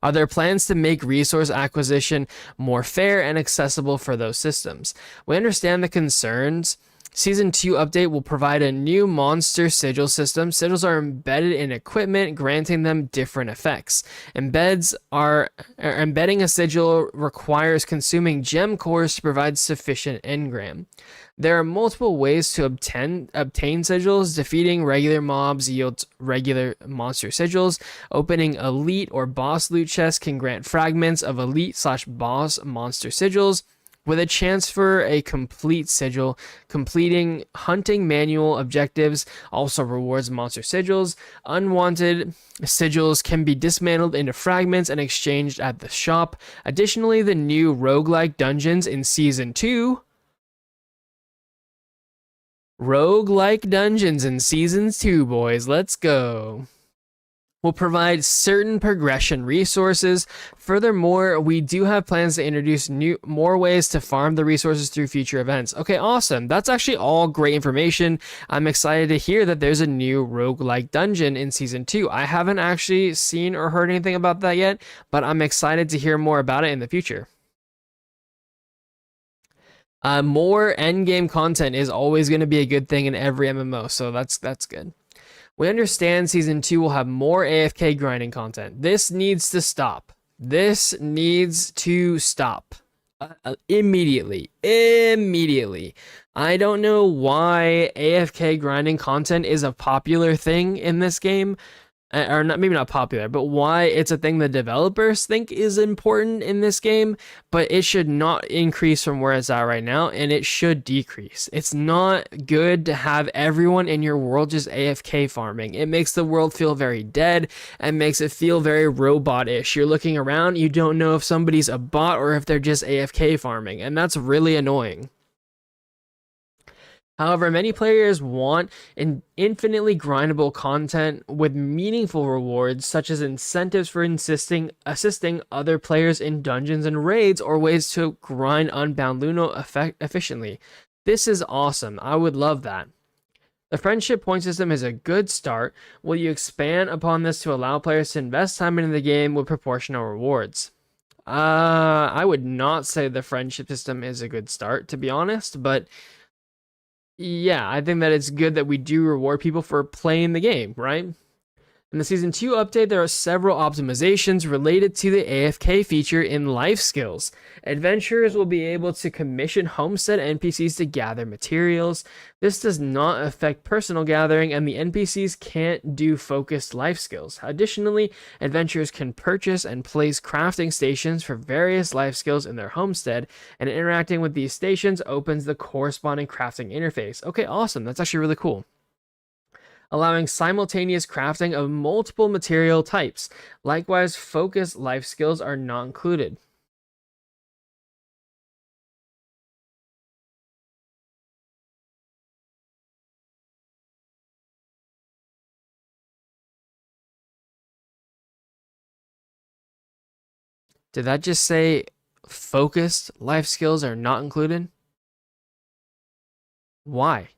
Are there plans to make resource acquisition more fair and accessible for those systems? We understand the concerns. Season 2 update will provide a new monster sigil system. Sigils are embedded in equipment, granting them different effects. Embedding a sigil requires consuming gem cores to provide sufficient engram. There are multiple ways to obtain sigils. Defeating regular mobs yields regular monster sigils. Opening elite or boss loot chests can grant fragments of elite/boss monster sigils, with a chance for a complete sigil. Completing hunting manual objectives also rewards monster sigils. Unwanted sigils can be dismantled into fragments and exchanged at the shop. Additionally, the new roguelike dungeons in Season 2 Roguelike dungeons in Season 2, boys. Let's go. Will provide certain progression resources. Furthermore, we do have plans to introduce more ways to farm the resources through future events. Okay, awesome. That's actually all great information. I'm excited to hear that there's a new roguelike dungeon in Season 2. I haven't actually seen or heard anything about that yet, but I'm excited to hear more about it in the future. More endgame content is always going to be a good thing in every MMO, so that's good. We understand Season 2 will have more AFK grinding content. This needs to stop. This needs to stop. Immediately. Immediately. I don't know why AFK grinding content is a popular thing in this game. Or not, maybe not popular, but why it's a thing the developers think is important in this game, but it should not increase from where it's at right now, and it should decrease. It's not good to have everyone in your world just AFK farming. It makes the world feel very dead and makes it feel very robot-ish. You're looking around, you don't know if somebody's a bot or if they're just AFK farming, and that's really annoying. However, many players want an infinitely grindable content with meaningful rewards, such as incentives for assisting other players in dungeons and raids, or ways to grind Unbound Luno efficiently. This is awesome. I would love that. The friendship point system is a good start. Will you expand upon this to allow players to invest time into the game with proportional rewards? I would not say the friendship system is a good start, to be honest, but yeah, I think that it's good that we do reward people for playing the game, right? In the Season 2 update, there are several optimizations related to the AFK feature in life skills. Adventurers will be able to commission homestead NPCs to gather materials. This does not affect personal gathering, and the NPCs can't do focused life skills. Additionally, adventurers can purchase and place crafting stations for various life skills in their homestead, and interacting with these stations opens the corresponding crafting interface. Okay, awesome. That's actually really cool. Allowing simultaneous crafting of multiple material types. Likewise, focused life skills are not included. Did that just say focused life skills are not included? Why?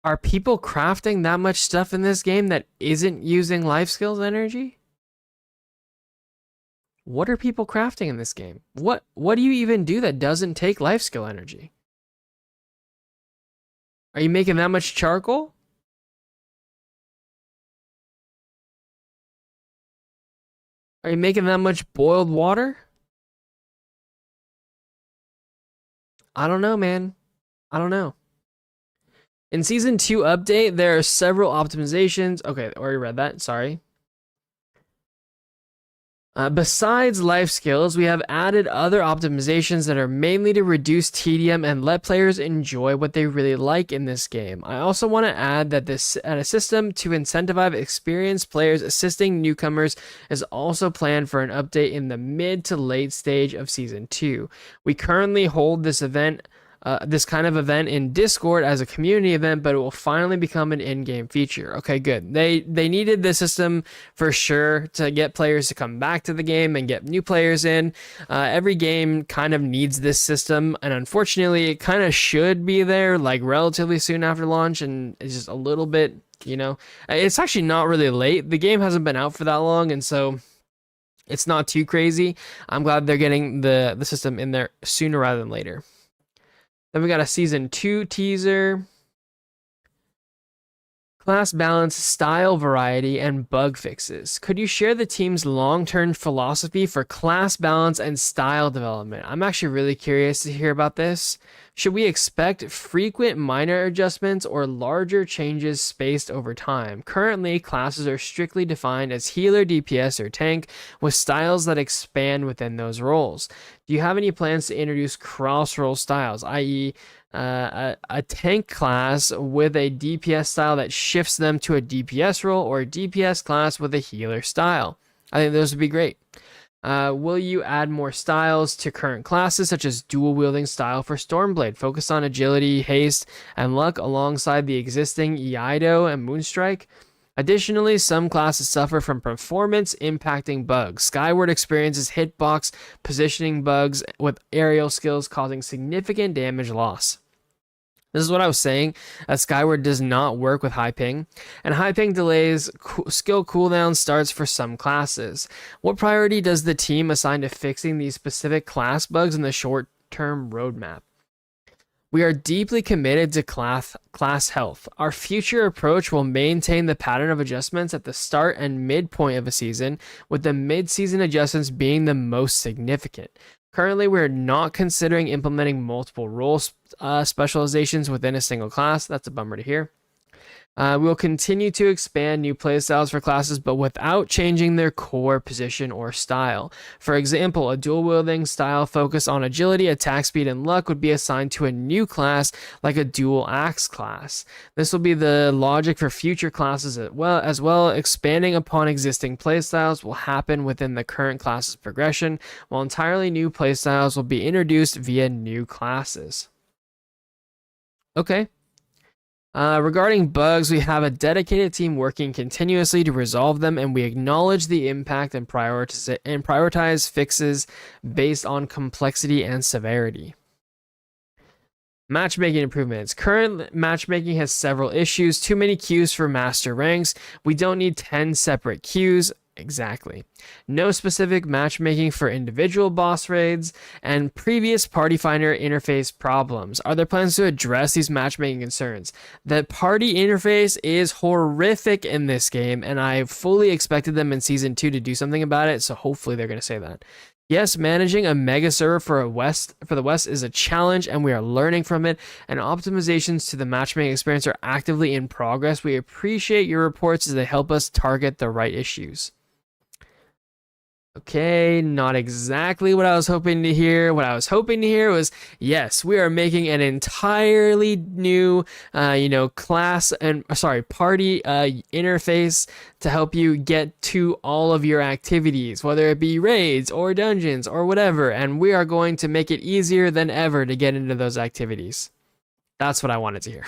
Are people crafting that much stuff in this game that isn't using life skills energy? What are people crafting in this game? What do you even do that doesn't take life skill energy? Are you making that much charcoal? Are you making that much boiled water? I don't know, man. I don't know. In Season 2 update, there are several optimizations. Okay, already read that. Sorry. Besides life skills, we have added other optimizations that are mainly to reduce TDM and let players enjoy what they really like in this game. I also want to add that a system to incentivize experienced players assisting newcomers is also planned for an update in the mid to late stage of Season 2. We currently hold this event this kind of event in Discord as a community event, but it will finally become an in-game feature. Okay, good. They needed this system for sure to get players to come back to the game and get new players in. Every game kind of needs this system, and unfortunately, it kind of should be there like relatively soon after launch, and it's just a little bit, you know, it's actually not really late. The game hasn't been out for that long, and so it's not too crazy. I'm glad they're getting the system in there sooner rather than later. Then we got a Season 2 teaser. Class balance, style variety, and bug fixes. Could you share the team's long-term philosophy for class balance and style development? I'm actually really curious to hear about this. Should we expect frequent minor adjustments or larger changes spaced over time? Currently, classes are strictly defined as healer, DPS, or tank, with styles that expand within those roles. Do you have any plans to introduce cross-role styles, i.e., a tank class with a DPS style that shifts them to a DPS role, or a DPS class with a healer style? I think those would be great. Will you add more styles to current classes, such as dual wielding style for Stormblade, focus on agility, haste, and luck alongside the existing Iaido and Moonstrike? Additionally, some classes suffer from performance impacting bugs. Skyward experiences hitbox positioning bugs with aerial skills, causing significant damage loss. This is what I was saying. Skyward does not work with high ping, and high ping delays skill cooldown starts for some classes. What priority does the team assign to fixing these specific class bugs in the short-term roadmap? We are deeply committed to class health. Our future approach will maintain the pattern of adjustments at the start and midpoint of a season, with the mid-season adjustments being the most significant. Currently, we're not considering implementing multiple role specializations within a single class. That's a bummer to hear. We'll continue to expand new playstyles for classes, but without changing their core position or style. For example, a dual wielding style focused on agility, attack speed, and luck would be assigned to a new class like a dual axe class. This will be the logic for future classes as well. Expanding upon existing playstyles will happen within the current class's progression, while entirely new playstyles will be introduced via new classes. Okay. Regarding bugs, we have a dedicated team working continuously to resolve them, and we acknowledge the impact and prioritize fixes based on complexity and severity. Matchmaking improvements. Current matchmaking has several issues. Too many queues for master ranks. We don't need 10 separate queues. Exactly. No specific matchmaking for individual boss raids, and previous Party Finder interface problems. Are there plans to address these matchmaking concerns? The party interface is horrific in this game, and I fully expected them in Season 2 to do something about it, so hopefully they're going to say that. Yes, managing a mega server for the West is a challenge, and we are learning from it, and optimizations to the matchmaking experience are actively in progress. We appreciate your reports as they help us target the right issues. Okay, not exactly what I was hoping to hear. What I was hoping to hear was, yes, we are making an entirely new, class and party interface to help you get to all of your activities, whether it be raids or dungeons or whatever. And we are going to make it easier than ever to get into those activities. That's what I wanted to hear.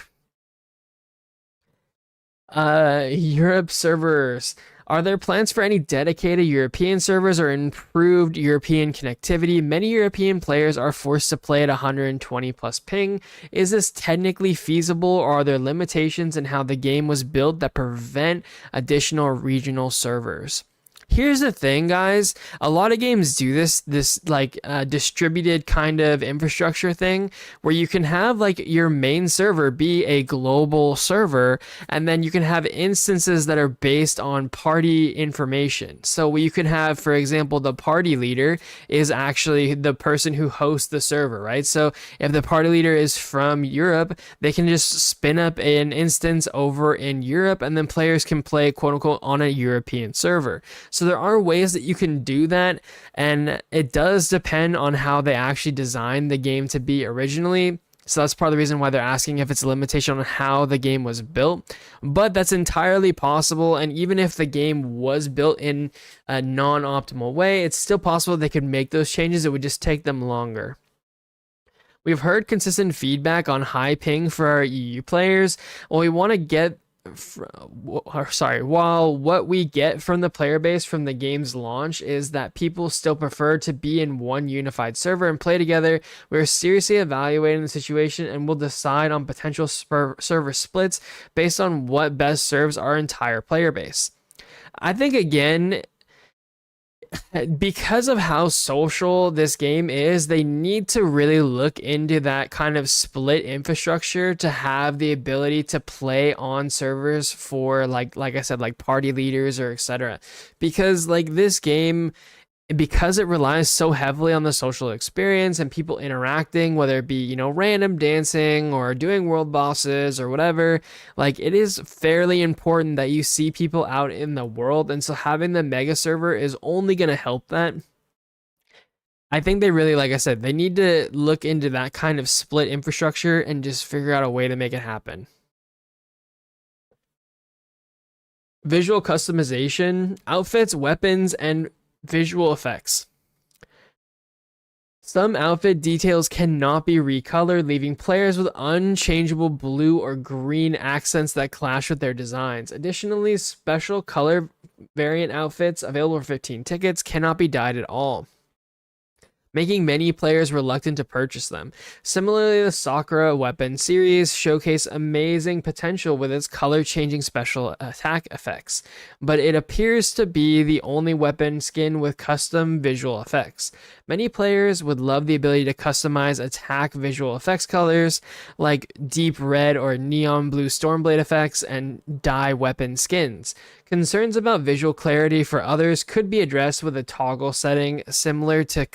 Europe servers. Are there plans for any dedicated European servers or improved European connectivity? Many European players are forced to play at 120 plus ping. Is this technically feasible, or are there limitations in how the game was built that prevent additional regional servers? Here's the thing, guys. A lot of games do this distributed kind of infrastructure thing where you can have like your main server be a global server, and then you can have instances that are based on party information. So you can have, for example, the party leader is actually the person who hosts the server, right? So if the party leader is from Europe, they can just spin up an instance over in Europe, and then players can play quote unquote on a European server. So there are ways that you can do that, and it does depend on how they actually designed the game to be originally. So that's part of the reason why they're asking if it's a limitation on how the game was built. But that's entirely possible, and even if the game was built in a non-optimal way, it's still possible they could make those changes. It would just take them longer. We've heard consistent feedback on high ping for our EU players. Well, we want to get while what we get from the player base from the game's launch is that people still prefer to be in one unified server and play together, we're seriously evaluating the situation and will decide on potential server splits based on what best serves our entire player base. I think, again, because of how social this game is, they need to really look into that kind of split infrastructure to have the ability to play on servers for like I said, like party leaders or etc. Because like this game, because it relies so heavily on the social experience and people interacting, whether it be, random dancing or doing world bosses or whatever, like it is fairly important that you see people out in the world. And so having the mega server is only going to help that. I think they really, like I said, they need to look into that kind of split infrastructure and just figure out a way to make it happen. Visual customization, outfits, weapons, and visual effects. Some outfit details cannot be recolored, leaving players with unchangeable blue or green accents that clash with their designs. Additionally, special color variant outfits available for 15 tickets cannot be dyed at all, making many players reluctant to purchase them. Similarly, the Sakura weapon series showcase amazing potential with its color-changing special attack effects, but it appears to be the only weapon skin with custom visual effects. Many players would love the ability to customize attack visual effects colors, like deep red or neon blue Stormblade effects, and dye weapon skins. Concerns about visual clarity for others could be addressed with a toggle setting similar to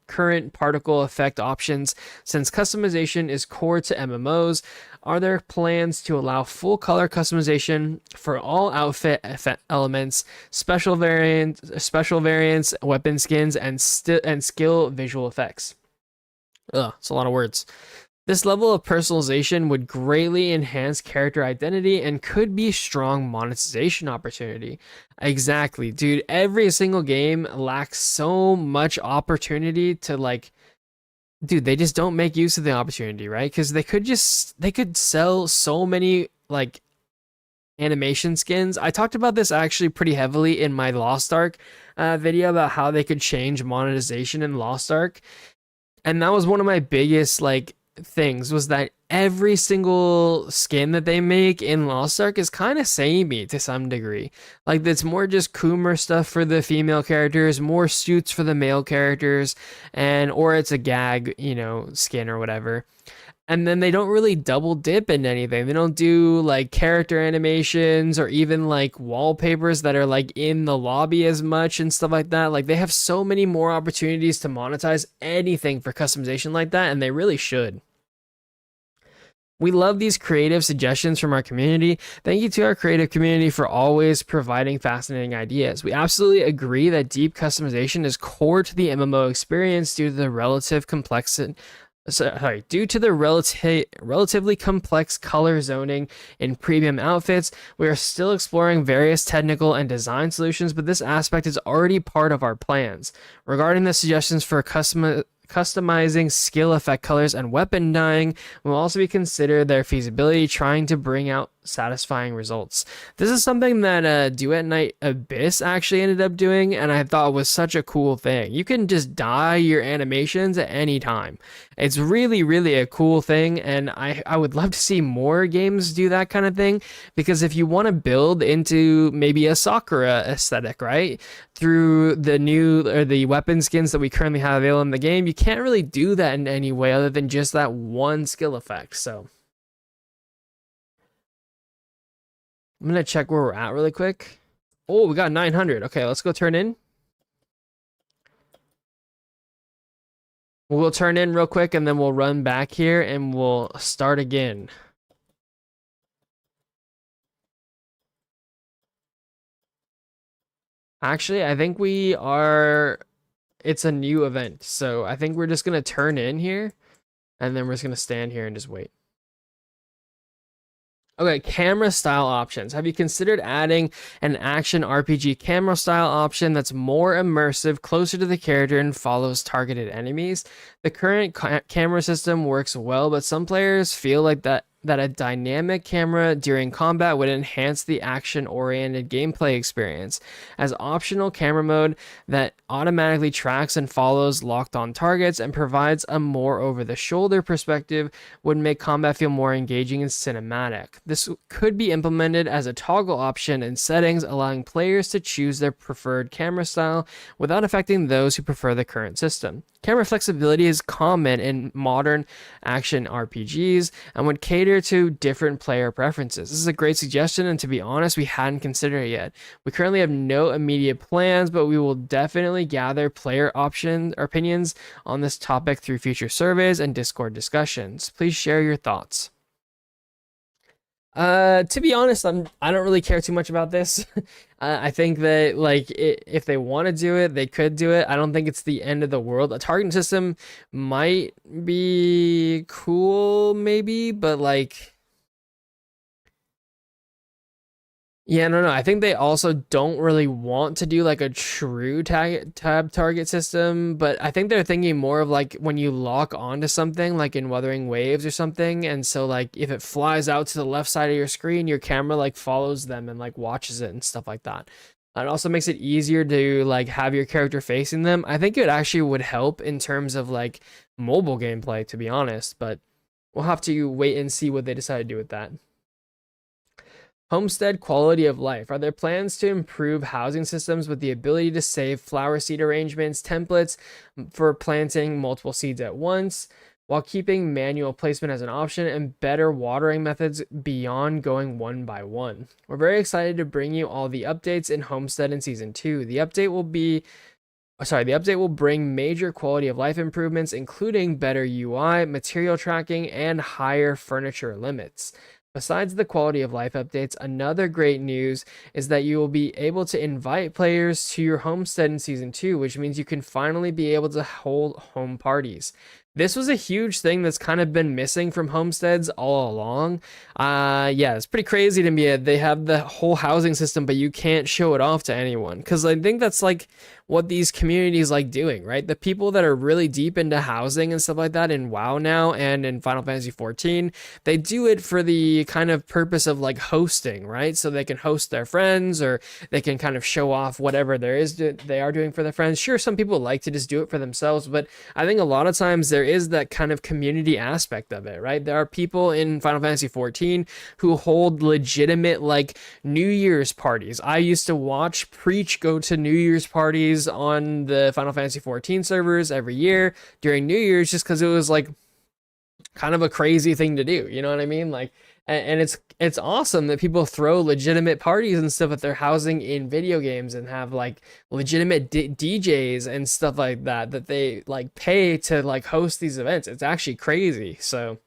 current particle effect options. Since customization is core to MMOs, are there plans to allow full color customization for all outfit elements, special variants, weapon skins, and skill visual effects? Ugh, it's a lot of words. This level of personalization would greatly enhance character identity and could be a strong monetization opportunity. Exactly, dude. Every single game lacks so much opportunity to dude, they just don't make use of the opportunity, right? Because they could sell so many animation skins. I talked about this actually pretty heavily in my Lost Ark video about how they could change monetization in Lost Ark. And that was one of my biggest things was that every single skin that they make in Lost Ark is kind of samey to some degree. Like it's more just Coomer stuff for the female characters, more suits for the male characters, and or it's a gag, skin or whatever. And then they don't really double dip in anything. They don't do like character animations or even like wallpapers that are like in the lobby as much and stuff like that. Like they have so many more opportunities to monetize anything for customization like that, and they really should. We love these creative suggestions from our community. Thank you to our creative community for always providing fascinating ideas. We absolutely agree that deep customization is core to the MMO experience due to the relatively complex color zoning in premium outfits. We are still exploring various technical and design solutions, but this aspect is already part of our plans. Regarding the suggestions for customizing skill effect colors and weapon dyeing will also be considered their feasibility, trying to bring out satisfying results. This is something that Duet Night Abyss actually ended up doing, and I thought was such a cool thing. You can just dye your animations at any time. It's really, really a cool thing, and I would love to see more games do that kind of thing, because if you want to build into maybe a Sakura aesthetic, right, through the weapon skins that we currently have available in the game, you can't really do that in any way other than just that one skill effect. So I'm gonna check where we're at really quick. Oh, we got 900. Okay, let's go turn in. We'll turn in real quick and then we'll run back here and we'll start again. Actually, I think it's a new event. So I think we're just going to turn in here and then we're just going to stand here and just wait. Okay, camera style options. Have you considered adding an action RPG camera style option that's more immersive, closer to the character, and follows targeted enemies? The current camera system works well, but some players feel like that a dynamic camera during combat would enhance the action-oriented gameplay experience. As optional camera mode that automatically tracks and follows locked-on targets and provides a more over-the-shoulder perspective would make combat feel more engaging and cinematic. This could be implemented as a toggle option in settings, allowing players to choose their preferred camera style without affecting those who prefer the current system. Camera flexibility is common in modern action RPGs and would cater to different player preferences. This is a great suggestion, and to be honest, we hadn't considered it yet. We currently have no immediate plans, but we will definitely gather player options or opinions on this topic through future surveys and Discord discussions. Please share your thoughts. To be honest, I don't really care too much about this. I think that if they want to do it, they could do it. I don't think it's the end of the world. A targeting system might be cool, maybe, but yeah, no. I think they also don't really want to do like a true tab target system, but I think they're thinking more of like when you lock onto something, like in Wuthering Waves or something, and so like if it flies out to the left side of your screen, your camera like follows them and like watches it and stuff like that. It also makes it easier to like have your character facing them. I think it actually would help in terms of like mobile gameplay, to be honest, but we'll have to wait and see what they decide to do with that. Homestead quality of life. Are there plans to improve housing systems with the ability to save flower seed arrangements, templates for planting multiple seeds at once, while keeping manual placement as an option, and better watering methods beyond going one by one? We're very excited to bring you all the updates in Homestead in Season 2. The update will bring major quality of life improvements, including better UI, material tracking, and higher furniture limits. Besides the quality of life updates, another great news is that you will be able to invite players to your homestead in Season 2, which means you can finally be able to hold home parties. This was a huge thing that's kind of been missing from homesteads all along. Yeah, it's pretty crazy to me. They have the whole housing system, but you can't show it off to anyone. Because I think that's like what these communities like doing, right? The people that are really deep into housing and stuff like that in WoW now and in Final Fantasy XIV, they do it for the kind of purpose of like hosting, right? So they can host their friends, or they can kind of show off whatever they are doing for their friends. Sure, some people like to just do it for themselves, but I think a lot of times there is that kind of community aspect of it, right? There are people in Final Fantasy 14 who hold legitimate like New Year's parties. I used to watch Preach go to New Year's parties on the Final Fantasy 14 servers every year during New Year's, just because it was like kind of a crazy thing to do. You know what I mean? Like, and it's awesome that people throw legitimate parties and stuff at their housing in video games and have like legitimate DJs and stuff like that that they like pay to like host these events. It's actually crazy. So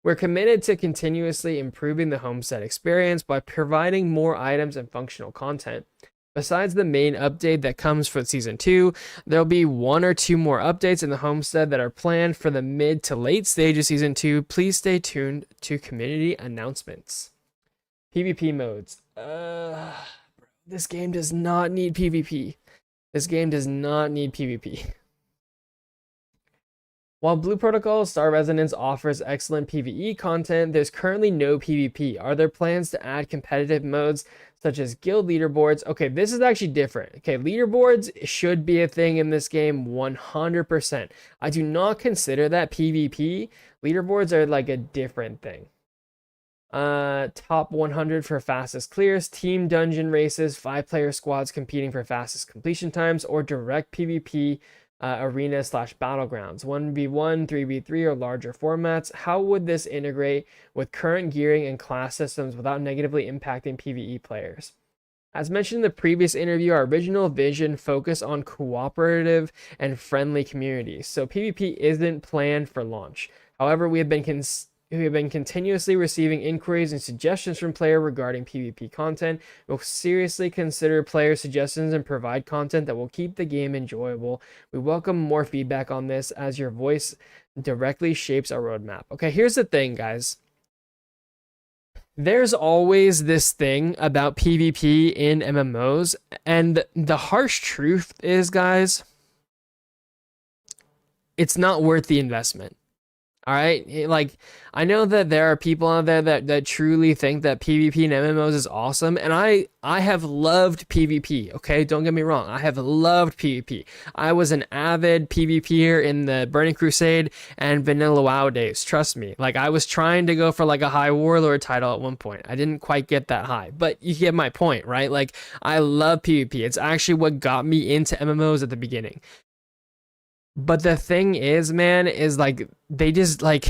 we're committed to continuously improving the homestead experience by providing more items and functional content. Besides the main update that comes for Season 2, there'll be 1 or 2 more updates in the homestead that are planned for the mid to late stage of Season 2. Please stay tuned to community announcements. PvP modes. This game does not need PvP. This game does not need PvP. While Blue Protocol Star Resonance offers excellent PvE content, there's currently no PvP. Are there plans to add competitive modes such as guild leaderboards? Okay, this is actually different. Okay, leaderboards should be a thing in this game 100%. I do not consider that PvP. Leaderboards are like a different thing. Top 100 for fastest clears, team dungeon races, 5-player squads competing for fastest completion times, or direct PvP arena/battlegrounds, 1v1, 3v3, or larger formats. How would this integrate with current gearing and class systems without negatively impacting PvE players? As mentioned in the previous interview, our original vision focused on cooperative and friendly communities, so PvP isn't planned for launch. However, we have been continuously receiving inquiries and suggestions from players regarding PvP content. We'll seriously consider player suggestions and provide content that will keep the game enjoyable. We welcome more feedback on this as your voice directly shapes our roadmap. Okay, here's the thing, guys. There's always this thing about PvP in MMOs, and the harsh truth is, guys, it's not worth the investment. All right, like I know that there are people out there that truly think that PvP in MMOs is awesome, and I have loved PvP. Okay, don't get me wrong, I have loved PvP. I was an avid PvPer in the Burning Crusade and Vanilla WoW days. Trust me, like I was trying to go for like a high warlord title at one point. I didn't quite get that high, but you get my point, right? Like I love PvP. It's actually what got me into MMOs at the beginning. But the thing is, man, is like they just like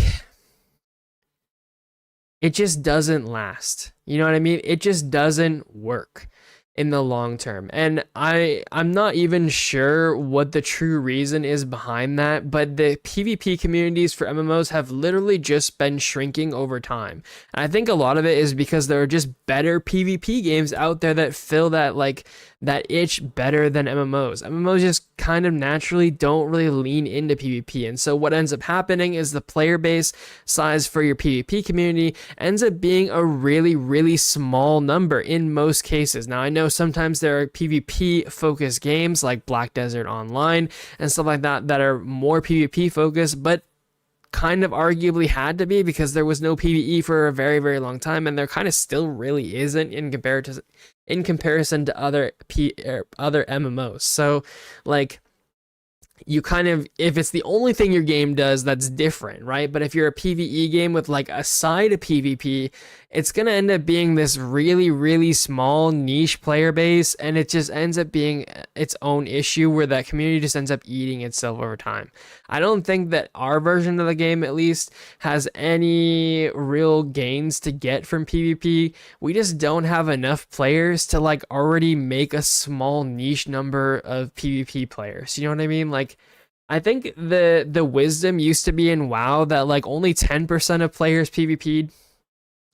it just doesn't last. You know what I mean? It just doesn't work in the long term. And I'm not even sure what the true reason is behind that, but the PvP communities for MMOs have literally just been shrinking over time. And I think a lot of it is because there are just better PvP games out there that fill that like that itch better than MMOs. MMOs just kind of naturally don't really lean into PvP. And so what ends up happening is the player base size for your PvP community ends up being a really, really small number in most cases. Now, I know sometimes there are PvP focused games like Black Desert Online and stuff like that that are more PvP focused, but kind of arguably had to be because there was no PvE for a very, very long time, and there kind of still really isn't in comparison to other MMOs. So like you kind of, if it's the only thing your game does, that's different, right? But if you're a PvE game with like a side of PvP, it's going to end up being this really, really small niche player base, and it just ends up being its own issue where that community just ends up eating itself over time. I don't think that our version of the game, at least, has any real gains to get from PvP. We just don't have enough players to like already make a small niche number of PvP players. You know what I mean? Like, I think the wisdom used to be in WoW that like only 10% of players PvP'd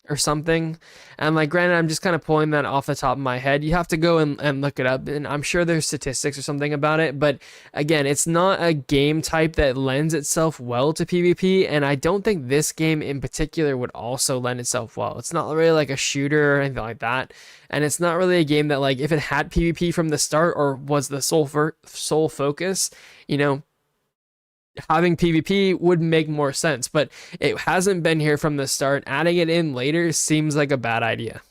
or something. And like, granted, I'm just kind of pulling that off the top of my head. You have to go and look it up, and I'm sure there's statistics or something about it. But again, it's not a game type that lends itself well to PvP, and I don't think this game in particular would also lend itself well. It's not really like a shooter or anything like that, and it's not really a game that like if it had PvP from the start or was the sole focus, you know, having PvP would make more sense, but it hasn't been here from the start. Adding it in later seems like a bad idea.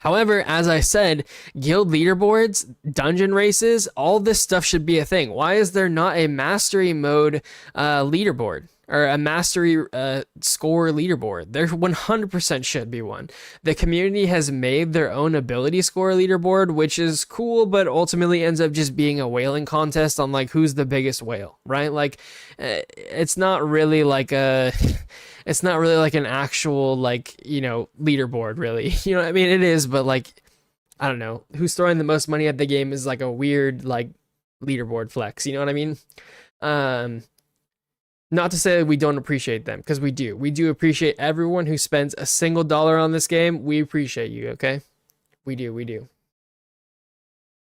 However, as I said, guild leaderboards, dungeon races, all this stuff should be a thing. Why is there not a mastery mode leaderboard? Or a mastery score leaderboard? There 100% should be one. The community has made their own ability score leaderboard, which is cool, but ultimately ends up just being a whaling contest on like who's the biggest whale, right? Like, it's not really like a, it's not really like an actual like leaderboard, really. You know what I mean? It is, but like, I don't know, who's throwing the most money at the game is like a weird like leaderboard flex. You know what I mean? Um, Not to say that we don't appreciate them, because we do. We do appreciate everyone who spends a single dollar on this game. We appreciate you, okay? We do, we do.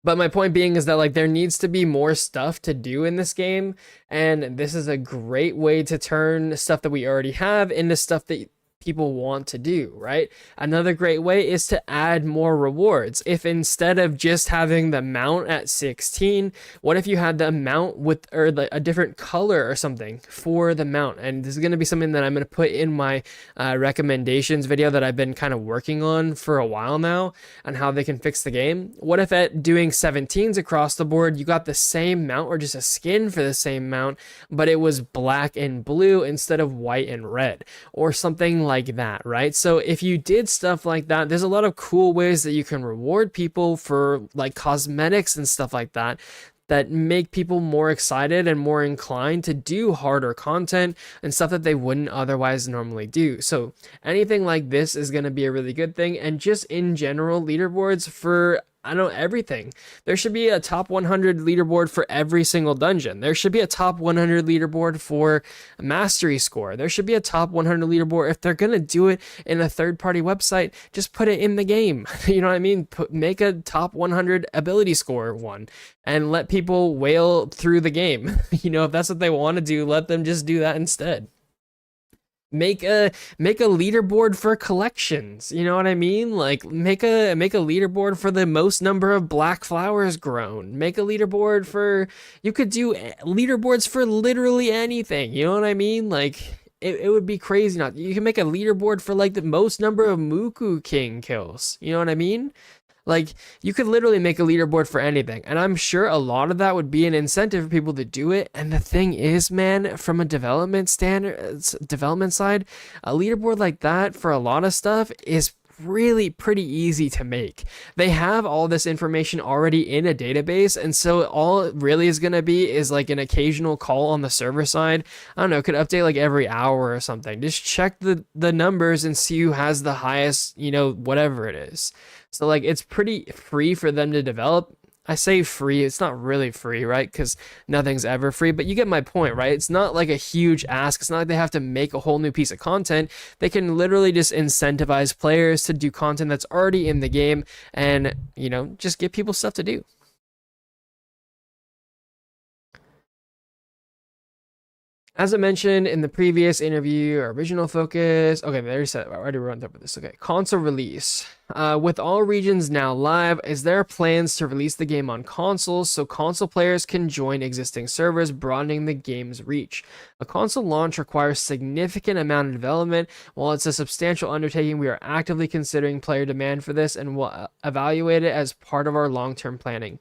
But my point being is that like there needs to be more stuff to do in this game, and this is a great way to turn stuff that we already have into stuff that people want to do, right? Another great way is to add more rewards. If instead of just having the mount at 16, what if you had the mount with or a different color or something for the mount? And this is going to be something that I'm going to put in my recommendations video that I've been kind of working on for a while now on how they can fix the game. What if at doing 17s across the board, you got the same mount or just a skin for the same mount, but it was black and blue instead of white and red, or something like that, right? So if you did stuff like that, there's a lot of cool ways that you can reward people for like cosmetics and stuff like that that make people more excited and more inclined to do harder content and stuff that they wouldn't otherwise normally do. So anything like this is going to be a really good thing. And just in general, leaderboards for everything. There should be a top 100 leaderboard for every single dungeon. There should be a top 100 leaderboard for a mastery score. There should be a top 100 leaderboard. If they're going to do it in a third-party website, just put it in the game. You know what I mean? Make a top 100 ability score one and let people whale through the game. If that's what they want to do, let them just do that instead. Make a leaderboard for collections. You know what I mean? Like make a leaderboard for the most number of black flowers grown. Make a leaderboard for, you could do leaderboards for literally anything. You know what I mean? Like it would be crazy. Not, you can make a leaderboard for like the most number of Muku King kills. You know what I mean? Like, you could literally make a leaderboard for anything. And I'm sure a lot of that would be an incentive for people to do it. And the thing is, man, from a development side, a leaderboard like that for a lot of stuff is really pretty easy to make. They have all this information already in a database, and so all it really is going to be is like an occasional call on the server side. I don't know, it could update like every hour or something. Just check the numbers and see who has the highest, whatever it is. So like it's pretty free for them to develop. I say free, it's not really free, right? Because nothing's ever free, but you get my point, right? It's not like a huge ask. It's not like they have to make a whole new piece of content. They can literally just incentivize players to do content that's already in the game and, just give people stuff to do. As I mentioned in the previous interview, our original focus. Okay, there you said. I already run over this. Okay, console release. With all regions now live, is there plans to release the game on consoles so console players can join existing servers, broadening the game's reach? A console launch requires significant amount of development. While it's a substantial undertaking, we are actively considering player demand for this and will evaluate it as part of our long-term planning.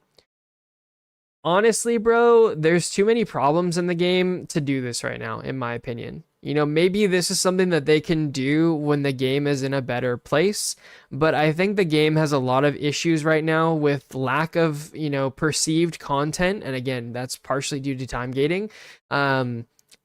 Honestly, bro, there's too many problems in the game to do this right now, in my opinion. Maybe this is something that they can do when the game is in a better place, but I think the game has a lot of issues right now with lack of, perceived content, and again, that's partially due to time gating.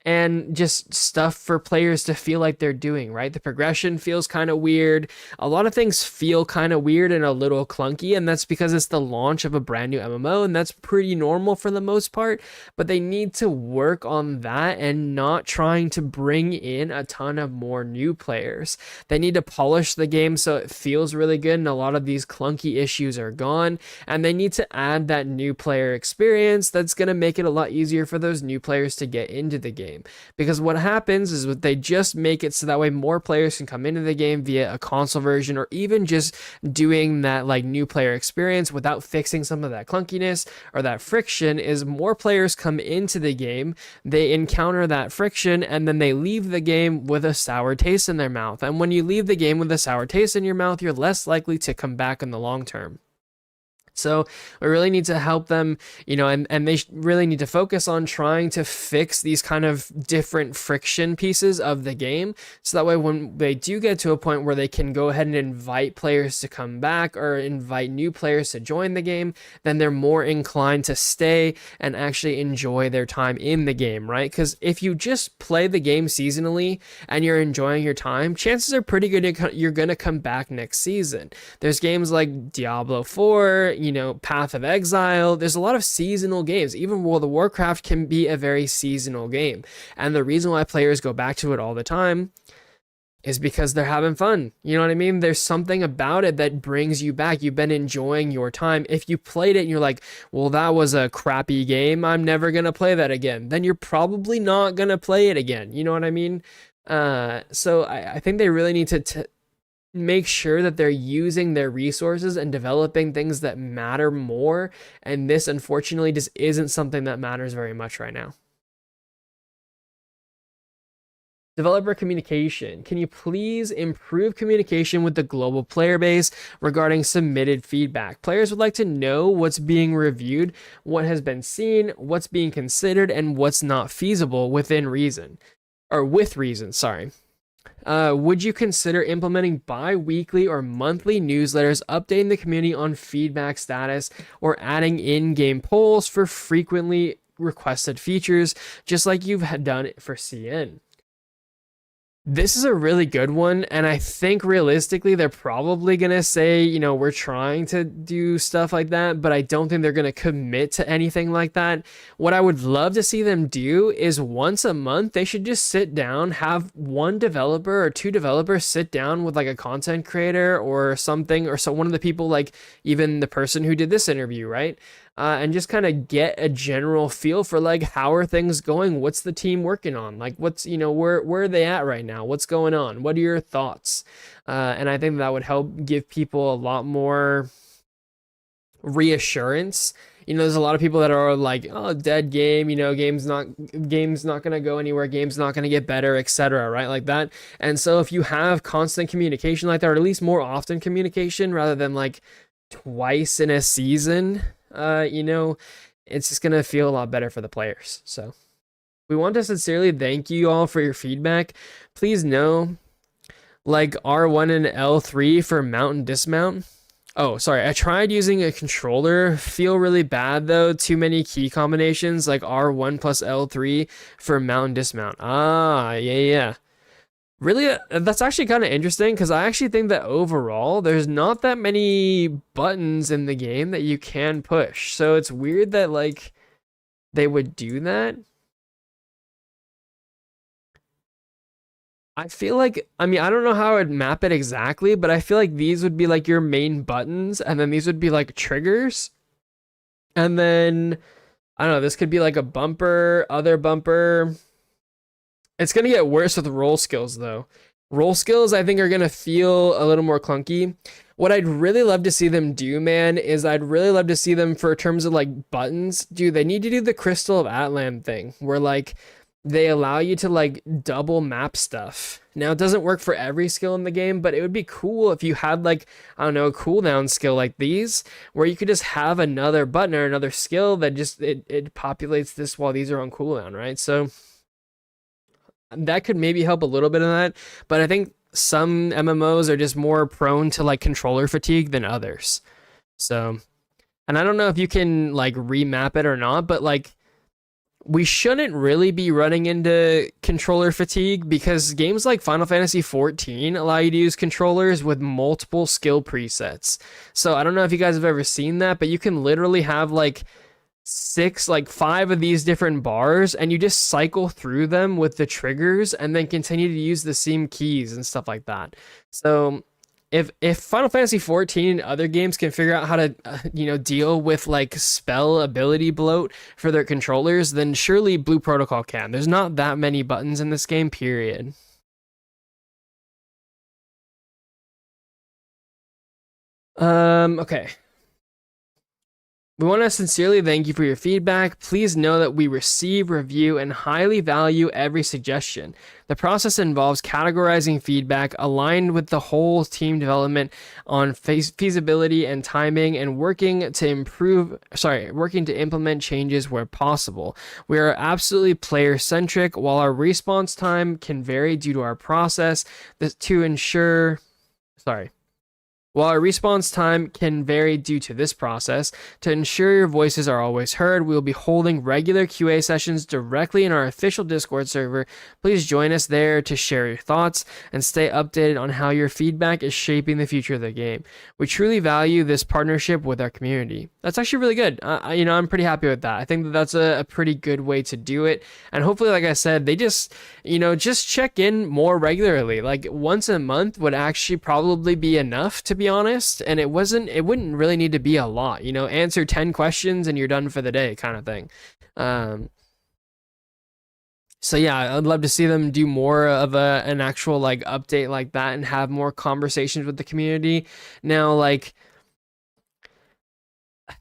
And just stuff for players to feel like they're doing, right? The progression feels kind of weird. A lot of things feel kind of weird and a little clunky, and that's because it's the launch of a brand new MMO, and that's pretty normal for the most part, but they need to work on that and not trying to bring in a ton of more new players. They need to polish the game so it feels really good and a lot of these clunky issues are gone, and they need to add that new player experience that's going to make it a lot easier for those new players to get into the game. game. Because what happens is they just make it so that way more players can come into the game via a console version, or even just doing that like new player experience without fixing some of that clunkiness or that friction. Is more players come into the game, they encounter that friction, and then they leave the game with a sour taste in their mouth. And when you leave the game with a sour taste in your mouth, you're less likely to come back in the long term. So we really need to help them, and they really need to focus on trying to fix these kind of different friction pieces of the game. So that way, when they do get to a point where they can go ahead and invite players to come back or invite new players to join the game, then they're more inclined to stay and actually enjoy their time in the game, right? Because if you just play the game seasonally and you're enjoying your time, chances are pretty good you're going to come back next season. There's games like Diablo 4, Path of Exile. There's a lot of seasonal games. Even World of Warcraft can be a very seasonal game. And the reason why players go back to it all the time is because they're having fun. You know what I mean? There's something about it that brings you back. You've been enjoying your time. If you played it and you're like, well, that was a crappy game, I'm never going to play that again, then you're probably not going to play it again. You know what I mean? So I think they really need to make sure that they're using their resources and developing things that matter more. And this, unfortunately, just isn't something that matters very much right now. Developer communication. Can you please improve communication with the global player base regarding submitted feedback? Players would like to know what's being reviewed, what has been seen, what's being considered, and what's not feasible within reason. Or with reason, sorry. Would you consider implementing bi-weekly or monthly newsletters updating the community on feedback status, or adding in-game polls for frequently requested features, just like you've done for CN? This is a really good one, and I think realistically they're probably going to say, we're trying to do stuff like that, but I don't think they're going to commit to anything like that. What I would love to see them do is once a month, they should just sit down, have one developer or two developers sit down with like a content creator or something, or so one of the people, like even the person who did this interview, right? And just kind of get a general feel for like, how are things going? What's the team working on? Like, what's, where are they at right now? What's going on? What are your thoughts? And I think that would help give people a lot more reassurance. There's a lot of people that are like, oh, dead game, game's not going to go anywhere, game's not going to get better, etc., right? Like that. And so if you have constant communication like that, or at least more often communication rather than like twice in a season, it's just going to feel a lot better for the players. So we want to sincerely thank you all for your feedback. Please know, like R1 and L3 for mount and dismount. Oh, sorry. I tried using a controller. Feel really bad though. Too many key combinations, like R1 plus L3 for mount and dismount. Yeah. Really, that's actually kind of interesting, because I actually think that overall, there's not that many buttons in the game that you can push. So it's weird that, like, they would do that. I feel like, I don't know how I would map it exactly, but I feel like these would be, like, your main buttons, and then these would be, like, triggers. And then, I don't know, this could be, like, a bumper, other bumper. It's going to get worse with roll skills, though. Roll skills, I think, are going to feel a little more clunky. What I'd really love to see them do, man, is I'd really love to see them, for terms of, like, buttons, they need to do the Crystal of Atlan thing, where, like, they allow you to, like, double map stuff. Now, it doesn't work for every skill in the game, but it would be cool if you had, like, I don't know, a cooldown skill like these, where you could just have another button or another skill that just, it populates this while these are on cooldown, right? So that could maybe help a little bit of that, but I think some MMOs are just more prone to like controller fatigue than others. So, and I don't know if you can like remap it or not, but like we shouldn't really be running into controller fatigue, because games like Final Fantasy XIV allow you to use controllers with multiple skill presets. So I don't know if you guys have ever seen that, but you can literally have like 5 of these different bars, and you just cycle through them with the triggers and then continue to use the same keys and stuff like that. So if Final Fantasy 14 and other games can figure out how to deal with like spell ability bloat for their controllers, then surely Blue Protocol can. There's not that many buttons in this game, period. Okay. We want to sincerely thank you for your feedback. Please know that we receive, review, and highly value every suggestion. The process involves categorizing feedback aligned with the whole team development on feasibility and timing, and working to implement changes where possible. We are absolutely player centric. While our response time can vary due to our process, while our response time can vary due to this process, to ensure your voices are always heard, we will be holding regular QA sessions directly in our official Discord server. Please join us there to share your thoughts and stay updated on how your feedback is shaping the future of the game. We truly value this partnership with our community. That's actually really good. I'm pretty happy with that. I think that that's a pretty good way to do it. And hopefully, like I said, they just check in more regularly. Like once a month would actually probably be enough, to be honest. And it wouldn't really need to be a lot. Answer 10 questions and you're done for the day, kind of thing. So yeah, I'd love to see them do more of an actual like update like that and have more conversations with the community. Now, like,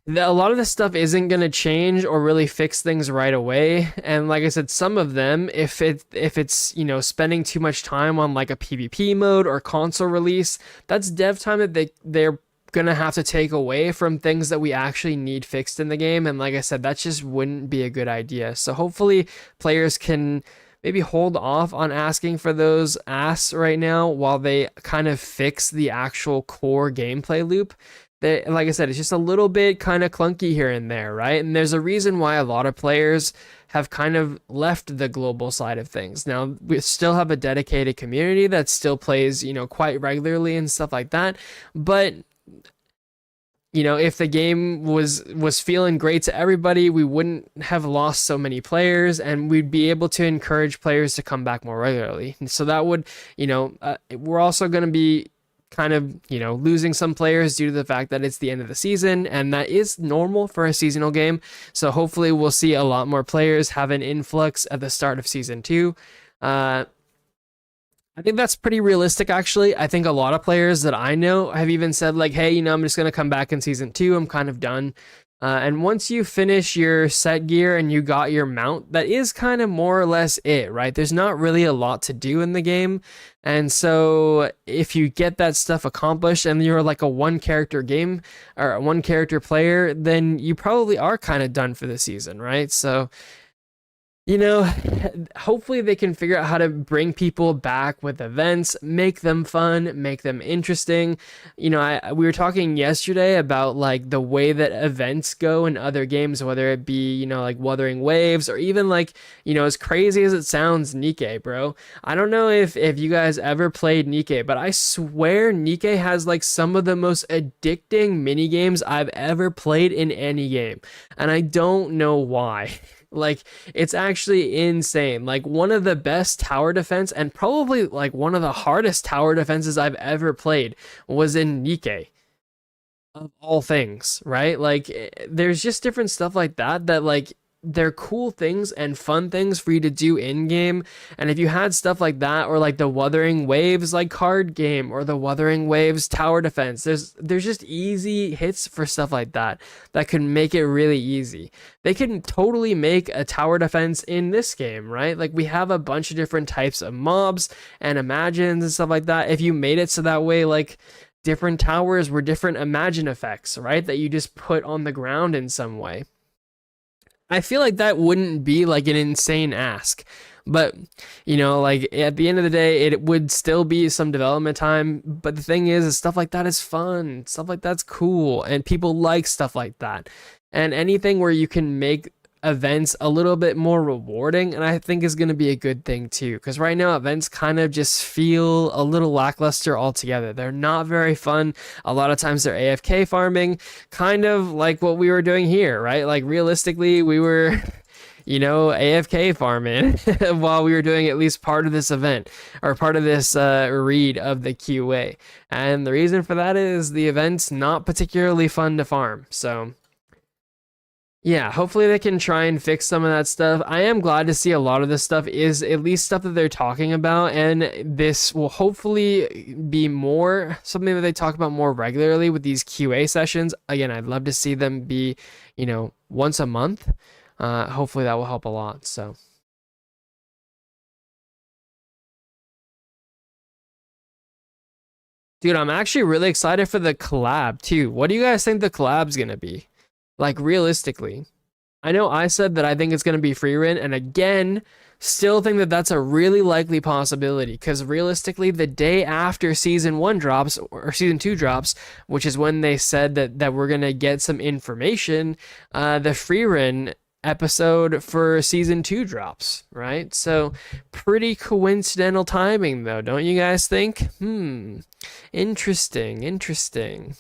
a lot of this stuff isn't going to change or really fix things right away. And like I said, some of them, if it's spending too much time on like a PvP mode or console release, that's dev time that they're gonna have to take away from things that we actually need fixed in the game. And like I said, that just wouldn't be a good idea. So hopefully players can maybe hold off on asking for those asks right now while they kind of fix the actual core gameplay loop. Like I said, it's just a little bit kind of clunky here and there, right? And there's a reason why a lot of players have kind of left the global side of things. Now, we still have a dedicated community that still plays, quite regularly and stuff like that. But if the game was feeling great to everybody, we wouldn't have lost so many players, and we'd be able to encourage players to come back more regularly. And so that would, we're also going to be kind of, losing some players due to the fact that it's the end of the season, and that is normal for a seasonal game. So hopefully we'll see a lot more players have an influx at the start of season 2. I think that's pretty realistic, actually. I think a lot of players that I know have even said like, hey, I'm just going to come back in season 2. I'm kind of done. And once you finish your set gear and you got your mount, that is kind of more or less it, right? There's not really a lot to do in the game. And so if you get that stuff accomplished and you're like a one character game or a one character player, then you probably are kind of done for the season, right? So, hopefully they can figure out how to bring people back with events, make them fun, make them interesting. We were talking yesterday about like the way that events go in other games, whether it be, like Wuthering Waves or even like, as crazy as it sounds, Nikke, bro. I don't know if you guys ever played Nikke, but I swear Nikke has like some of the most addicting mini games I've ever played in any game. And I don't know why. Like, it's actually insane. Like, one of the best tower defense and probably like one of the hardest tower defenses I've ever played was in Nikke, of all things, right? Like, there's just different stuff like that like they're cool things and fun things for you to do in game. And if you had stuff like that, or like the Wuthering Waves like card game, or the Wuthering Waves tower defense, there's just easy hits for stuff like that can make it really easy. They can totally make a tower defense in this game, right? Like, we have a bunch of different types of mobs and imagines and stuff like that. If you made it so that way, like, different towers were different imagine effects, right? That you just put on the ground in some way. I feel like that wouldn't be like an insane ask, but like at the end of the day, it would still be some development time. But the thing is stuff like that is fun. Stuff like that's cool, and people like stuff like that. And anything where you can make events a little bit more rewarding, and I think is going to be a good thing too, because right now events kind of just feel a little lackluster altogether. They're not very fun. A lot of times they're AFK farming, kind of like what we were doing here, right? Like, realistically, we were you know, AFK farming while we were doing at least part of this event or part of this read of the QA. And the reason for that is the event's not particularly fun to farm. So yeah, hopefully they can try and fix some of that stuff. I am glad to see a lot of this stuff is at least stuff that they're talking about, and this will hopefully be more something that they talk about more regularly with these QA sessions. Again, I'd love to see them be, you know, once a month. Hopefully that will help a lot. So. Dude, I'm actually really excited for the collab too. What do you guys think the collab's gonna be? Like realistically. I know I said that I think it's going to be Frieren, and again, still think that that's a really likely possibility because realistically, the day after season 1 drops or season 2 drops, which is when they said that we're going to get some information, the Frieren episode for season 2 drops, right? So pretty coincidental timing though, don't you guys think? Interesting.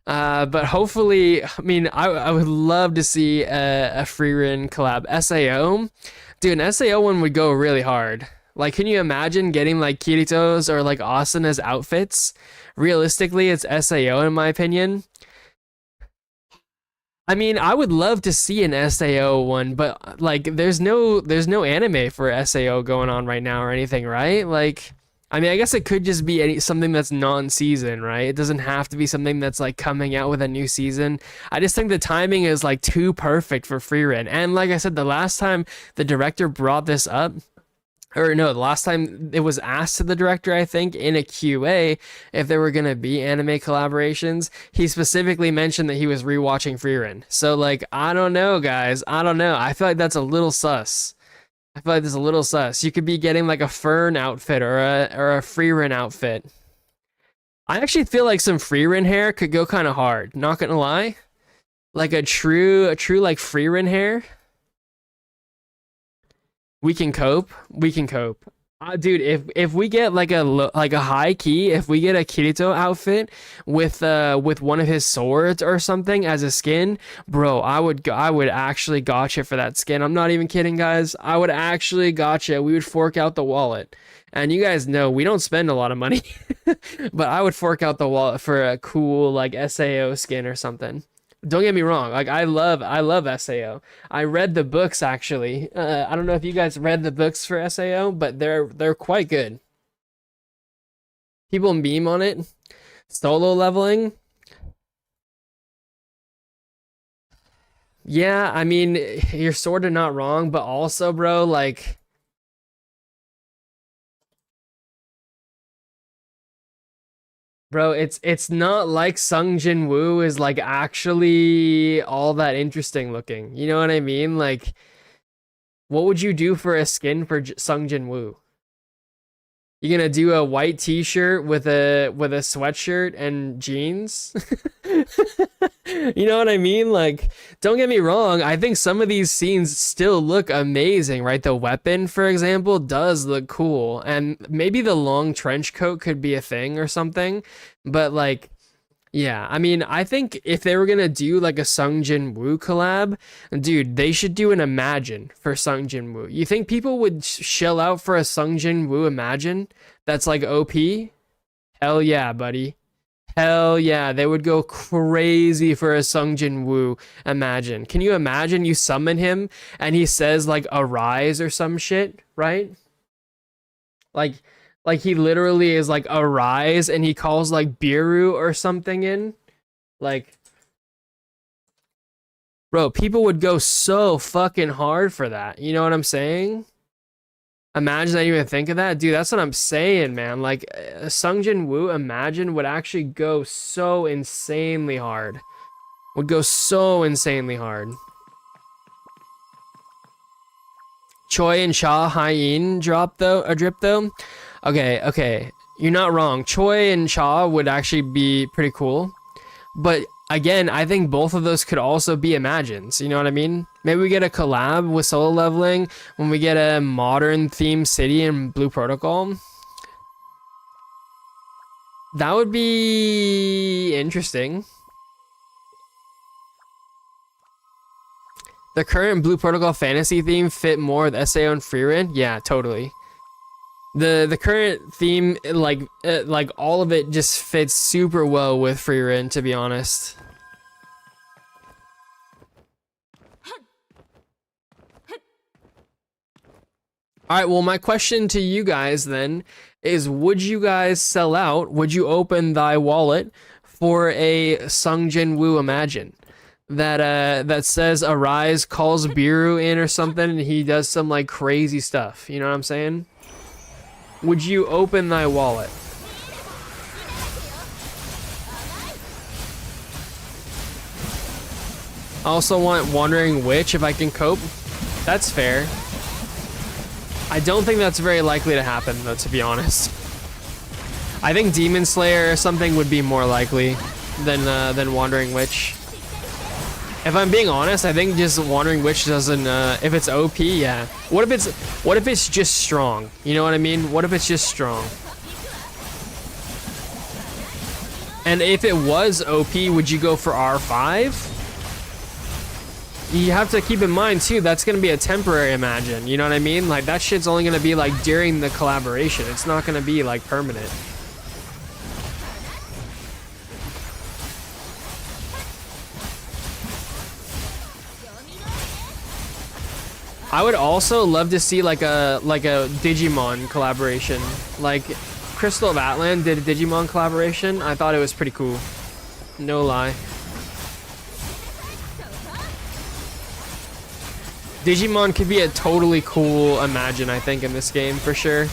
But hopefully, I mean, I would love to see a Frieren collab. SAO, dude, an SAO one would go really hard. Like, can you imagine getting like Kirito's or like Asuna's outfits? Realistically, it's SAO in my opinion. I mean, I would love to see an SAO one, but like, there's no anime for SAO going on right now or anything, right? Like. I mean, I guess it could just be something that's non-season, right? It doesn't have to be something that's like coming out with a new season. I just think the timing is like too perfect for Frieren. And like I said, the last time the director brought this up, or no, the last time it was asked to the director, I think, in a QA, if there were going to be anime collaborations, he specifically mentioned that he was rewatching Frieren. So like, I don't know, guys. I don't know. I feel like that's a little sus. I feel like there's a little sus. You could be getting like a Fern outfit or a Frieren outfit. I actually feel like some Frieren hair could go kind of hard. Not gonna lie, like a true like Frieren hair. We can cope. We can cope. Dude, if we get like a high key, if we get a Kirito outfit with one of his swords or something as a skin, bro, I would actually gotcha for that skin. I'm not even kidding, guys. I would actually gotcha. We would fork out the wallet. And you guys know we don't spend a lot of money, but I would fork out the wallet for a cool like SAO skin or something. Don't get me wrong, like I love SAO. I read the books actually. I don't know if you guys read the books for SAO, but they're quite good. People meme on it. Solo leveling. Yeah, I mean, you're sort of not wrong, but also, bro, like bro, it's not like Sung Jin Woo is like actually all that interesting looking. You know what I mean? Like what would you do for a skin for Sung Jin Woo? You gonna do a white t-shirt with a sweatshirt and jeans? You know what I mean? Like, don't get me wrong, I think some of these scenes still look amazing, right? The weapon, for example, does look cool, and maybe the long trench coat could be a thing or something, but like yeah, I mean, I think if they were gonna do like a Sung Jin Woo collab, dude, they should do an Imagine for Sung Jin Woo. You think people would shell out for a Sung Jin Woo Imagine that's like OP? Hell yeah, buddy. Hell yeah, they would go crazy for a Sung Jin Woo Imagine. Can you imagine you summon him and he says like arise or some shit, right? Like like he literally is like arise and he calls like Biru or something in. Like, bro, people would go so fucking hard for that. You know what I'm saying? Imagine I even think of that. Dude, that's what I'm saying, man. Like Sung Jin Woo Imagine would actually go so insanely hard. Would go so insanely hard. Choi and Cha Hyein drop though, a drip though. Okay. You're not wrong. Choi and Cha would actually be pretty cool. But again, I think both of those could also be Imagines. You know what I mean? Maybe we get a collab with Solo Leveling when we get a modern theme city in Blue Protocol. That would be interesting. The current Blue Protocol fantasy theme fit more with SAO and Frieren? Yeah, totally. The current theme, like all of it just fits super well with Frieren, to be honest. Alright, well, my question to you guys then is, would you guys sell out? Would you open thy wallet for a Sung Jin Woo Imagine? That says Arise calls Biru in or something and he does some like crazy stuff. You know what I'm saying? Would you open thy wallet? I also want Wandering Witch if I can cope. That's fair. I don't think that's very likely to happen though, to be honest. I think Demon Slayer or something would be more likely than Wandering Witch. If I'm being honest, I think just Wandering Witch doesn't, if it's OP, yeah. What if it's just strong? You know what I mean? What if it's just strong? And if it was OP, would you go for R5? You have to keep in mind too, that's gonna be a temporary Imagine, you know what I mean? Like that shit's only gonna be like during the collaboration. It's not gonna be like permanent. I would also love to see like a Digimon collaboration. Like Crystal of Atlan did a Digimon collaboration. I thought it was pretty cool. No lie. Digimon could be a totally cool Imagine, I think, in this game for sure.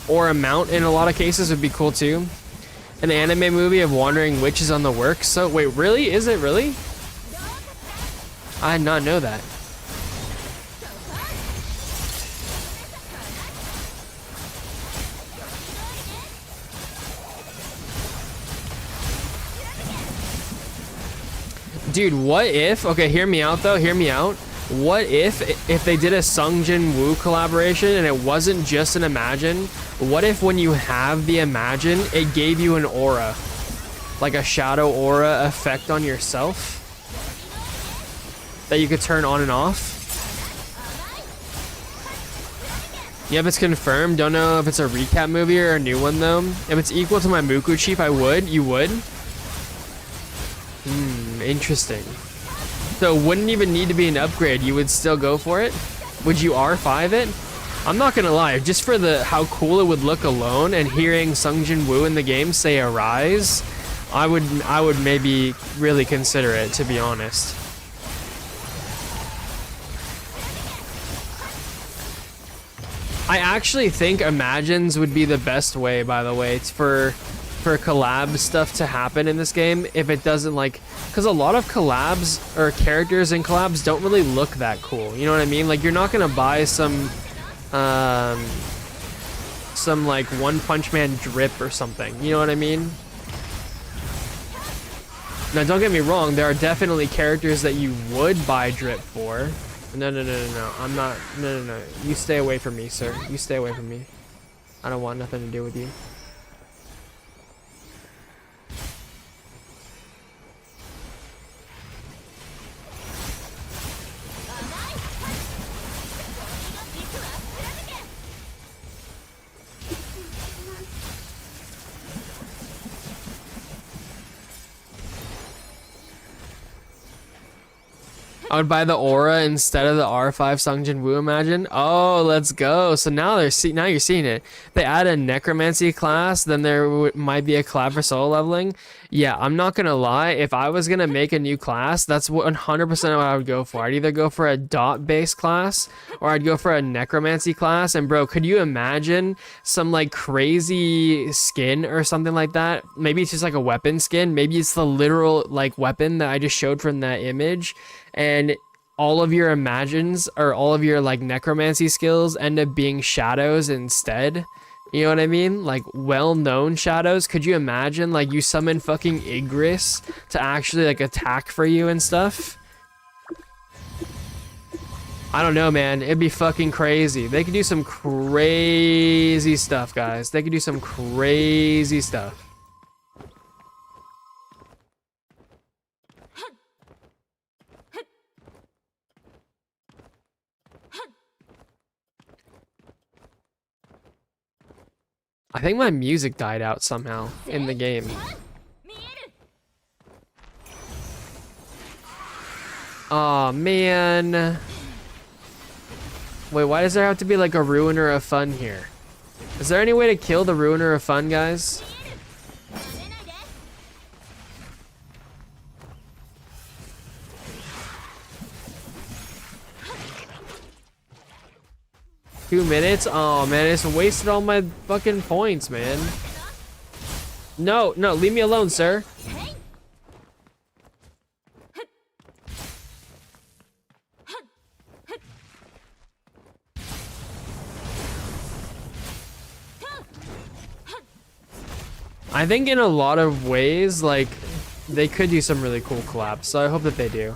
Or a mount in a lot of cases would be cool too. An anime movie of Wandering Witch is on the works. So wait, really? Is it really? I did not know that. Dude, what if, okay, hear me out though, hear me out. What if they did a Sung Jin Woo collaboration and it wasn't just an Imagine? What if when you have the Imagine, it gave you an aura? Like a shadow aura effect on yourself? That you could turn on and off? Yep, it's confirmed. Don't know if it's a recap movie or a new one though. If it's equal to my Muku Chief, I would. You would? Interesting. So it wouldn't even need to be an upgrade. You would still go for it? Would you R5 it? I'm not gonna lie, just for the how cool it would look alone and hearing Sung Jin Woo in the game say Arise, I would maybe really consider it, to be honest. I actually think Imagines would be the best way, by the way, for collab stuff to happen in this game if it doesn't like, because a lot of collabs or characters in collabs don't really look that cool, you know what I mean? Like you're not gonna buy some like One Punch Man drip or something, you know what I mean? Now don't get me wrong, there are definitely characters that you would buy drip for. No, I'm not, no, you stay away from me, sir. You stay away from me. I don't want nothing to do with you. I would buy the aura instead of the R5 Sung Jin Woo Imagine. Oh, let's go. So now now you're seeing it. They add a necromancy class, then there might be a collab for solo leveling. Yeah, I'm not gonna lie. If I was gonna make a new class, that's 100% what I would go for. I'd either go for a dot-based class or I'd go for a necromancy class. And bro, could you imagine some like crazy skin or something like that? Maybe it's just like a weapon skin. Maybe it's the literal like weapon that I just showed from that image. And all of your Imagines or all of your like necromancy skills end up being shadows instead. You know what I mean? Like well-known shadows. Could you imagine like you summon fucking Igris to actually like attack for you and stuff? I don't know, man. It'd be fucking crazy. They could do some crazy stuff, guys. They could do some crazy stuff. I think my music died out somehow in the game. Oh man. Wait, why does there have to be like a ruiner of fun here? Is there any way to kill the ruiner of fun, guys? $2 minutes? Oh man, it's wasted all my fucking points, man. No, no, leave me alone, sir. I think in a lot of ways, like, they could do some really cool collabs, so I hope that they do.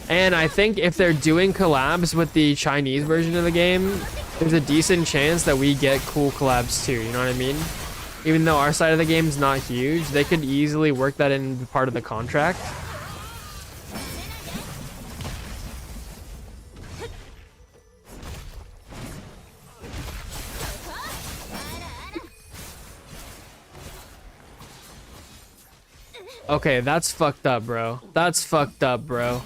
And I think if they're doing collabs with the Chinese version of the game, there's a decent chance that we get cool collabs too, you know what I mean? Even though our side of the game is not huge, they could easily work that in part of the contract. Okay, that's fucked up, bro. That's fucked up, bro.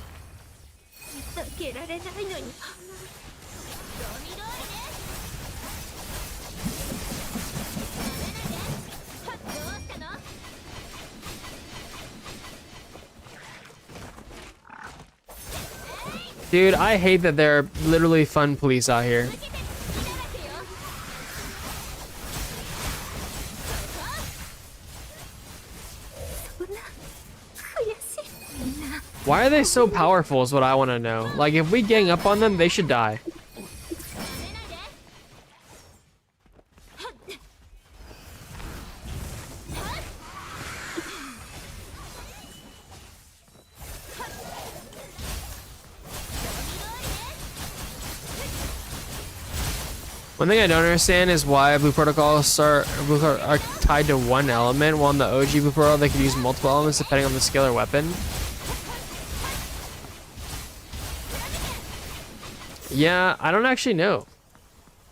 Dude, I hate that there are literally fun police out here. Why are they so powerful is what I want to know. Like, if we gang up on them, they should die. One thing I don't understand is why Blue Protocols are tied to one element, while in the OG Blue Protocol they could use multiple elements depending on the skill or weapon. Yeah, I don't actually know.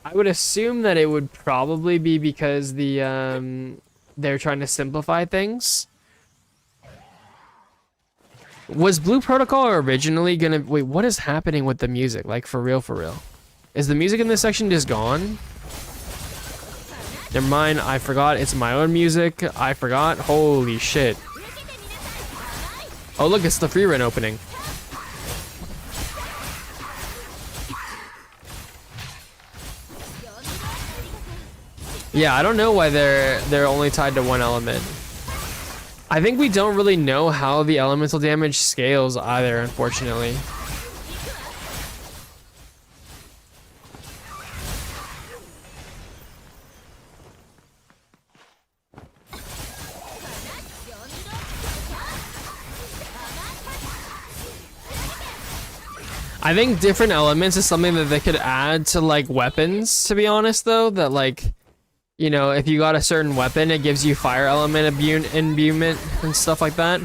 I would assume that it would probably be because they're trying to simplify things. Was Blue Protocol originally gonna... Wait, what is happening with the music? Like, for real, for real. Is the music in this section just gone? Never mind, I forgot. It's my own music. I forgot. Holy shit. Oh, look, it's the free run opening. Yeah, I don't know why they're only tied to one element. I think we don't really know how the elemental damage scales either, unfortunately. I think different elements is something that they could add to like weapons, to be honest though, that like, you know, if you got a certain weapon, it gives you fire element imbuement and stuff like that.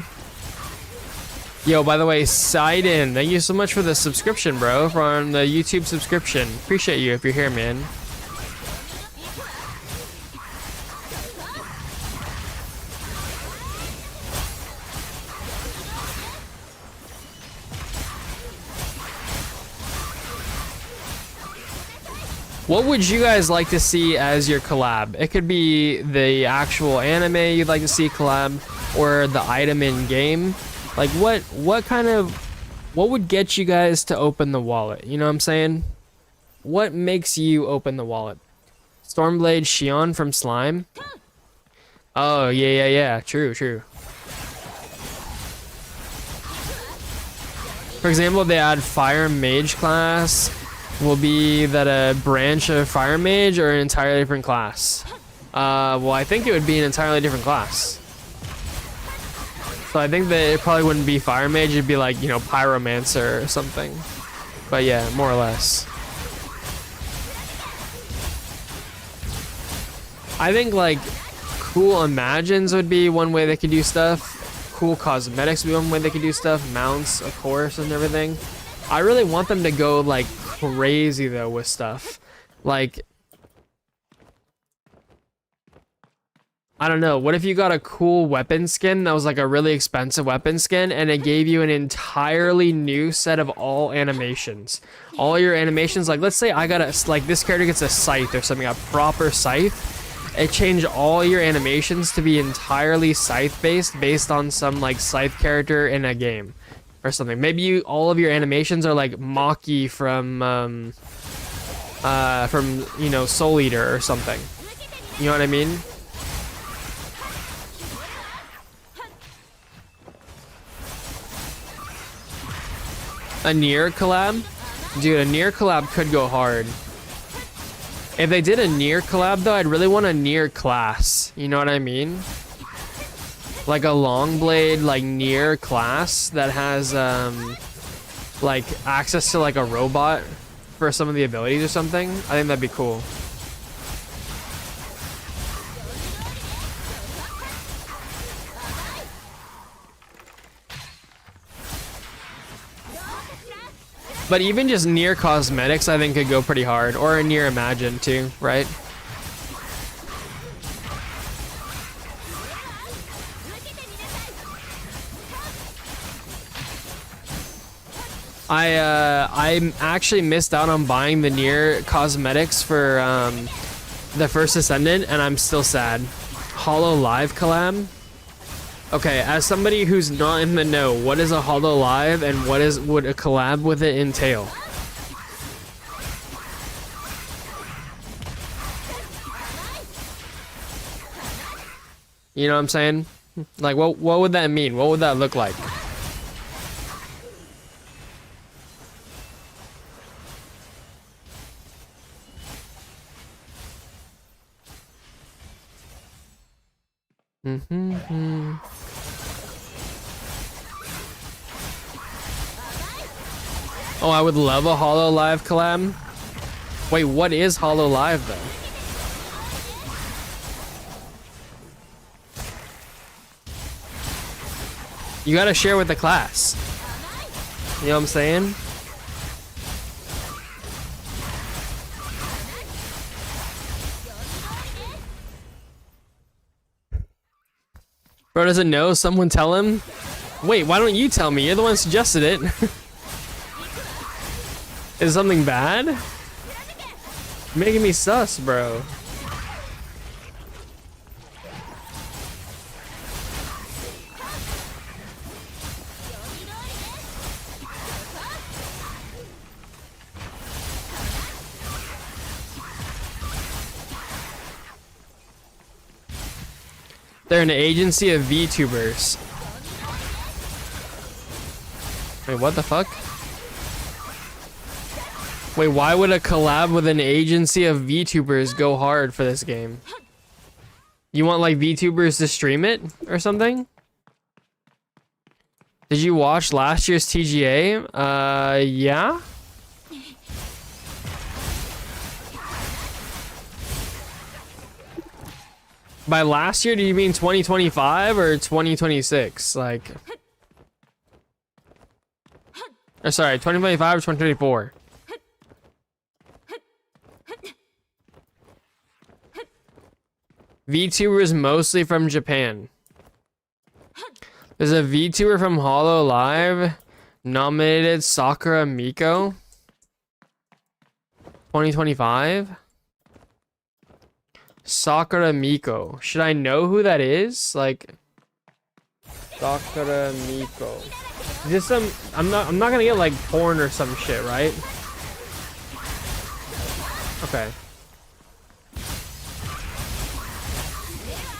Yo, by the way, Sidon, thank you so much for the subscription, bro, from the YouTube subscription. Appreciate you if you're here, man. What would you guys like to see as your collab? It could be the actual anime you'd like to see collab, or the item in game. Like what would get you guys to open the wallet? You know what I'm saying? What makes you open the wallet? Stormblade Shion from Slime? Oh, yeah. True. For example, they add Fire Mage class. Will be that a branch of Fire Mage or an entirely different class? Well, I think it would be an entirely different class. So I think that it probably wouldn't be Fire Mage, it'd be like, you know, Pyromancer or something. But yeah, more or less. I think like cool imagines would be one way they could do stuff. Cool cosmetics would be one way they could do stuff. Mounts, of course, and everything. I really want them to go like crazy though with stuff. Like I don't know. What if you got a cool weapon skin that was like a really expensive weapon skin and it gave you an entirely new set of all animations? All your animations, like let's say I got a, like this character gets a scythe or something, a proper scythe. It changed all your animations to be entirely scythe based on some like scythe character in a game or something. Maybe all of your animations are like Maki from you know, Soul Eater or something. You know what I mean? A Nier collab? Dude, a Nier collab could go hard. If they did a Nier collab though, I'd really want a Nier class. You know what I mean? Like a long blade, like Nier class that has like access to like a robot for some of the abilities or something. I think that'd be cool. But even just Nier cosmetics, I think could go pretty hard. Or a Nier Imagine too, right? I actually missed out on buying the Nier cosmetics for the first Ascendant, and I'm still sad. Hololive collab. Okay, as somebody who's not in the know, what is a Hololive and would a collab with it entail? You know what I'm saying? Like, what would that mean? What would that look like? Oh, I would love a Hololive collab. Wait, what is Hololive though? You gotta share with the class. You know what I'm saying? Bro doesn't know, someone tell him. Wait, why don't you tell me? You're the one who suggested it. Is something bad? You're making me sus, bro. They're an agency of VTubers. Wait, what the fuck? Wait, why would a collab with an agency of VTubers go hard for this game? You want like VTubers to stream it or something? Did you watch last year's TGA? Yeah? By last year, do you mean 2025 or 2026? Like... Or sorry, 2025 or 2024? VTubers mostly from Japan. There's a VTuber from Hololive nominated Sakura Miko. 2025? Sakura Miko. Should I know who that is? Like Sakura Miko. Is this some I'm not gonna get like porn or some shit, right? Okay.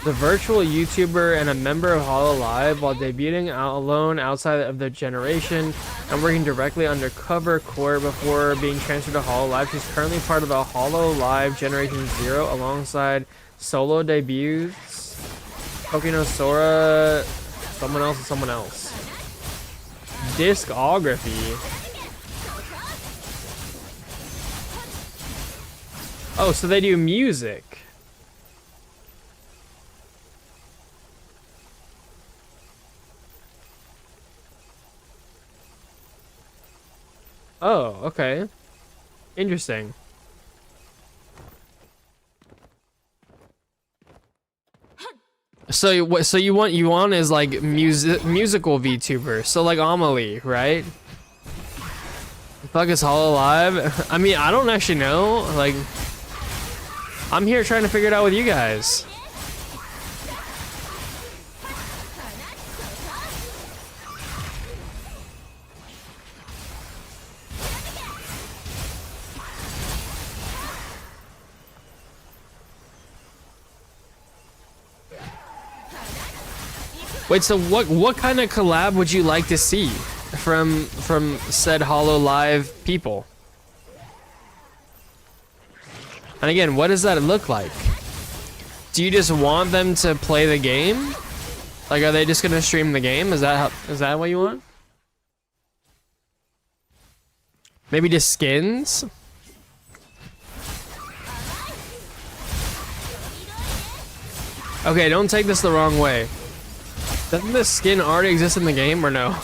The virtual YouTuber and a member of Hololive while debuting alone outside of the generation and working directly under core before being transferred to Hololive. She's currently part of the Hololive Generation Zero alongside solo debuts, Pokino Sora, someone else and someone else. Discography. Oh, so they do music. Oh, okay. Interesting. So what? So you want is like musical VTuber. So like Amelie, right? The fuck is Hollow Live? I mean, I don't actually know. Like, I'm here trying to figure it out with you guys. Wait, so what kind of collab would you like to see from said Hollow Live people? And again, what does that look like? Do you just want them to play the game? Like, are they just gonna stream the game? Is that what you want? Maybe just skins? Okay, don't take this the wrong way. Doesn't this skin already exist in the game or no?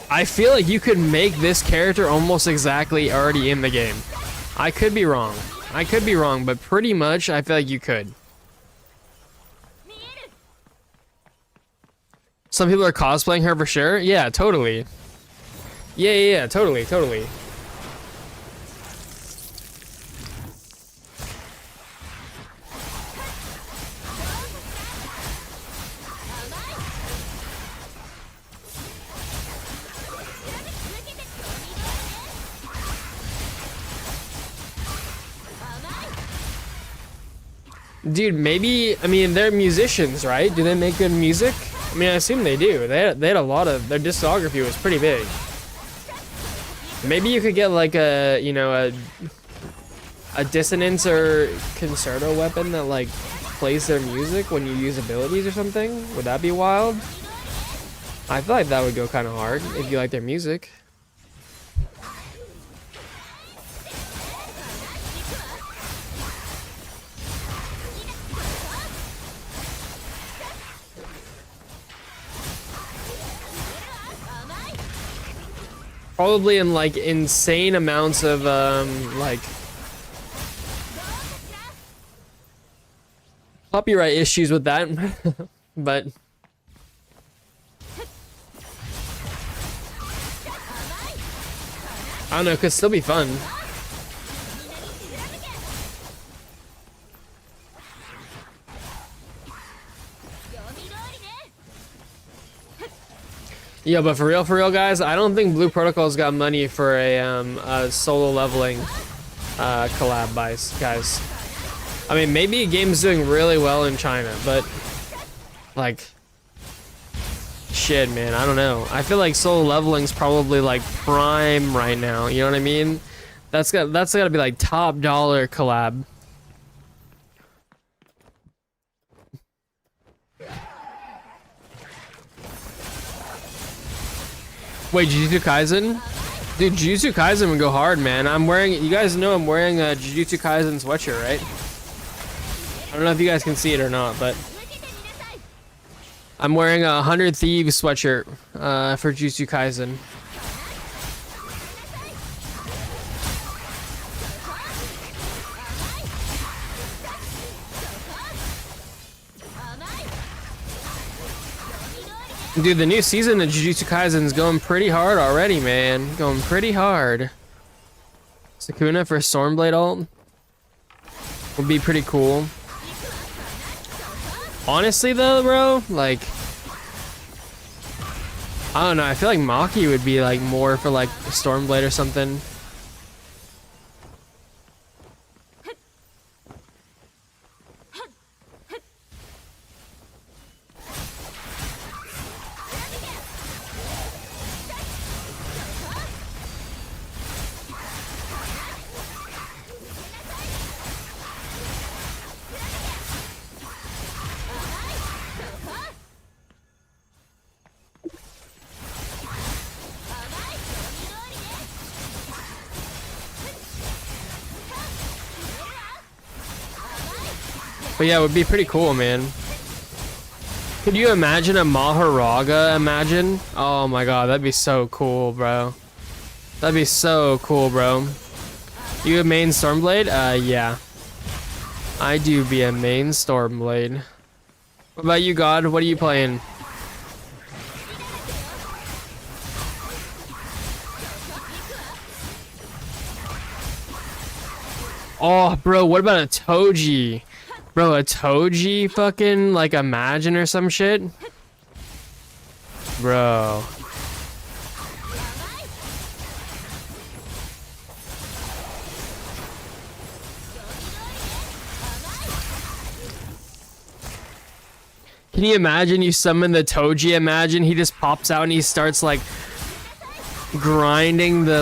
I feel like you could make this character almost exactly already in the game. I could be wrong. I could be wrong, but pretty much I feel like you could. Some people are cosplaying her for sure. Yeah, totally. Yeah, totally. Dude, maybe, I mean, they're musicians, right? Do they make good music? I mean, I assume they do. They had a lot of, their discography was pretty big. Maybe you could get like a, you know, a dissonance or concerto weapon that like plays their music when you use abilities or something. Would that be wild? I feel like that would go kind of hard if you like their music. Probably in like insane amounts of like copyright issues with that, but I don't know, could still be fun. Yeah, but for real, guys, I don't think Blue Protocol's got money for a solo leveling collab, guys. I mean, maybe a game's doing really well in China, but like, shit, man, I don't know. I feel like solo leveling's probably like prime right now. You know what I mean? That's gotta be like top dollar collab. Wait, Jujutsu Kaisen? Dude, Jujutsu Kaisen would go hard, man. I'm wearing, you guys know I'm wearing a Jujutsu Kaisen sweatshirt, right? I don't know if you guys can see it or not, but I'm wearing a 100 Thieves sweatshirt for Jujutsu Kaisen. Dude, the new season of Jujutsu Kaisen is going pretty hard already, man. Going pretty hard. Sukuna for Stormblade ult would be pretty cool. Honestly, though, bro, like, I don't know. I feel like Maki would be like more for like Stormblade or something. But yeah, it would be pretty cool, man. Could you imagine a Maharaga? Imagine? Oh my god, that'd be so cool, bro. That'd be so cool, bro. You a main Stormblade? Yeah. I do be a main Stormblade. What about you, God? What are you playing? Oh, bro, what about a Toji? Bro, a Toji fucking, like, Imagine or some shit? Bro. Can you imagine you summon the Toji Imagine? He just pops out and he starts, like, grinding the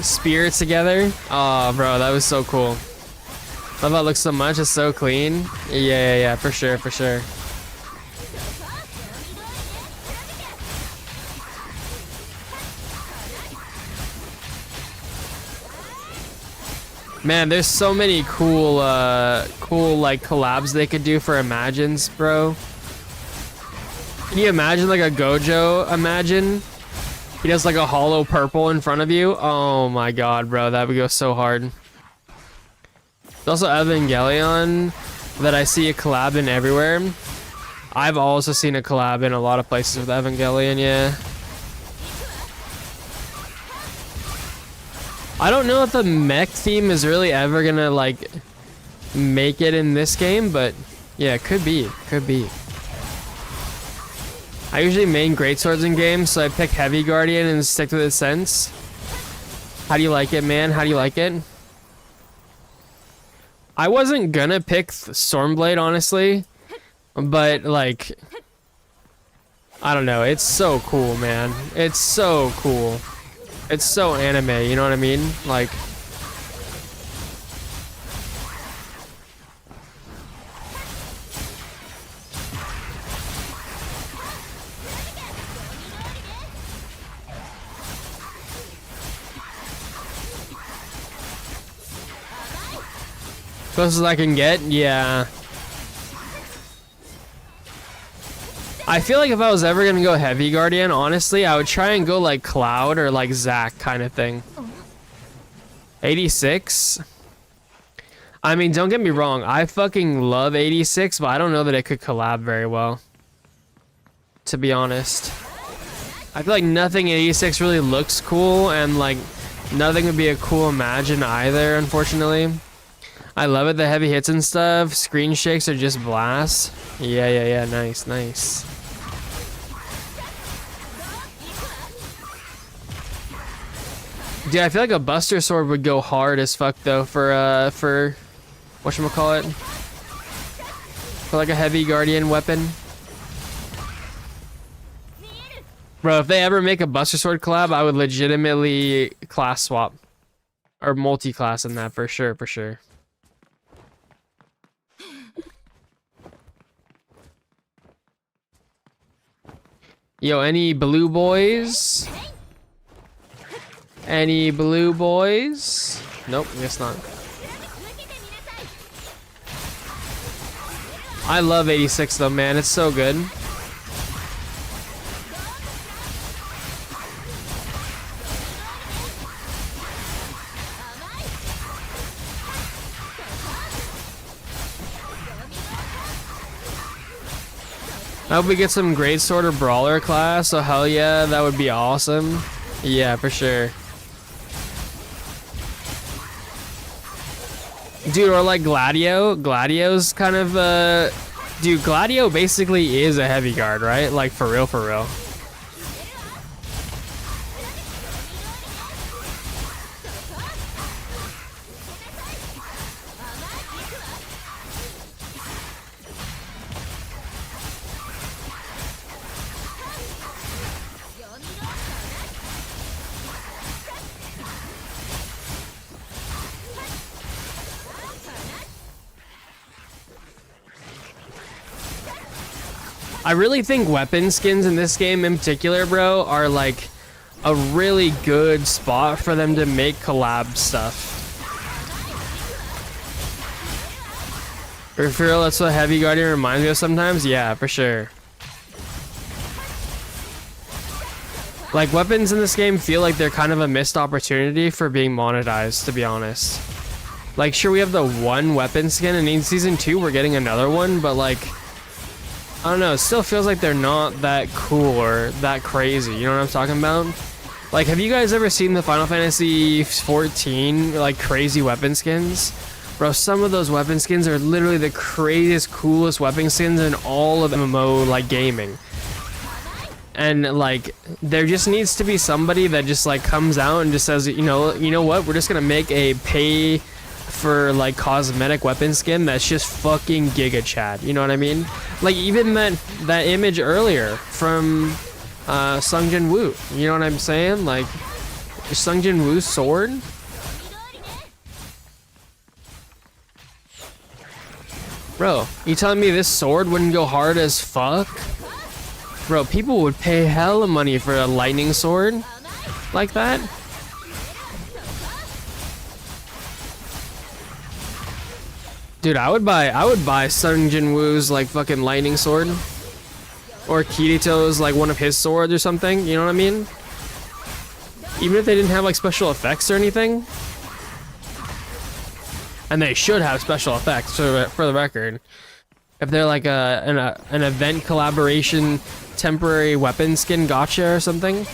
spirits together. Oh, bro, that was so cool. Love how it looks so much. It's so clean. Yeah, for sure, for sure. Man, there's so many cool like collabs they could do for Imagines, bro. Can you imagine like a Gojo Imagine? He does like a hollow purple in front of you. Oh my god, bro, that would go so hard. There's also Evangelion that I see a collab in everywhere. I've also seen a collab in a lot of places with Evangelion, yeah. I don't know if the mech theme is really ever gonna like make it in this game, but yeah, it could be, could be. I usually main greatswords in games, so I pick Heavy Guardian and stick to the sense. How do you like it, man? How do you like it? I wasn't gonna pick Stormblade, honestly, but like, I don't know. It's so cool, man. It's so cool. It's so anime, you know what I mean? Like, close as I can get, yeah. I feel like if I was ever gonna go Heavy Guardian, honestly, I would try and go like Cloud or like Zack kind of thing. 86? I mean, don't get me wrong, I fucking love 86, but I don't know that it could collab very well. To be honest. I feel like nothing in 86 really looks cool, and like, nothing would be a cool Imagine either, unfortunately. I love it, the heavy hits and stuff. Screen shakes are just blasts. Yeah, nice, nice. Dude, I feel like a Buster Sword would go hard as fuck though for whatchamacallit? For like a Heavy Guardian weapon. Bro, if they ever make a Buster Sword collab, I would legitimately class swap. Or multi-class in that, for sure, for sure. Yo, any blue boys? Any blue boys? Nope, guess not. I love 86 though, man. It's so good. I hope we get some Great Sword or Brawler class, so hell yeah, that would be awesome. Yeah, for sure. Dude, or like Gladio. Gladio's kind of, dude, Gladio basically is a heavy guard, right? Like, for real, for real. I really think weapon skins in this game in particular, bro, are like a really good spot for them to make collab stuff. For real, that's what Heavy Guardian reminds me of sometimes. Yeah, for sure. Like, weapons in this game feel like they're kind of a missed opportunity for being monetized, to be honest. Like, sure, we have the one weapon skin, and in Season 2 we're getting another one, but like, I don't know, it still feels like they're not that cool or that crazy, you know what I'm talking about? Like, have you guys ever seen the Final Fantasy 14, like, crazy weapon skins? Bro, some of those weapon skins are literally the craziest, coolest weapon skins in all of MMO, like, gaming. And, like, there just needs to be somebody that just, like, comes out and just says, you know what, we're just gonna make a pay for, like, cosmetic weapon skin that's just fucking Giga Chad, you know what I mean? Like, even that image earlier from Sung Jin Woo, you know what I'm saying? Like, Sung Jin Woo's sword. Bro, you telling me this sword wouldn't go hard as fuck? Bro, people would pay hella money for a lightning sword like that. Dude, I would buy Sung Jin Woo's like fucking lightning sword. Or Kirito's like one of his swords or something, you know what I mean? Even if they didn't have like special effects or anything. And they should have special effects for the record. If they're like an event collaboration temporary weapon skin gotcha or something.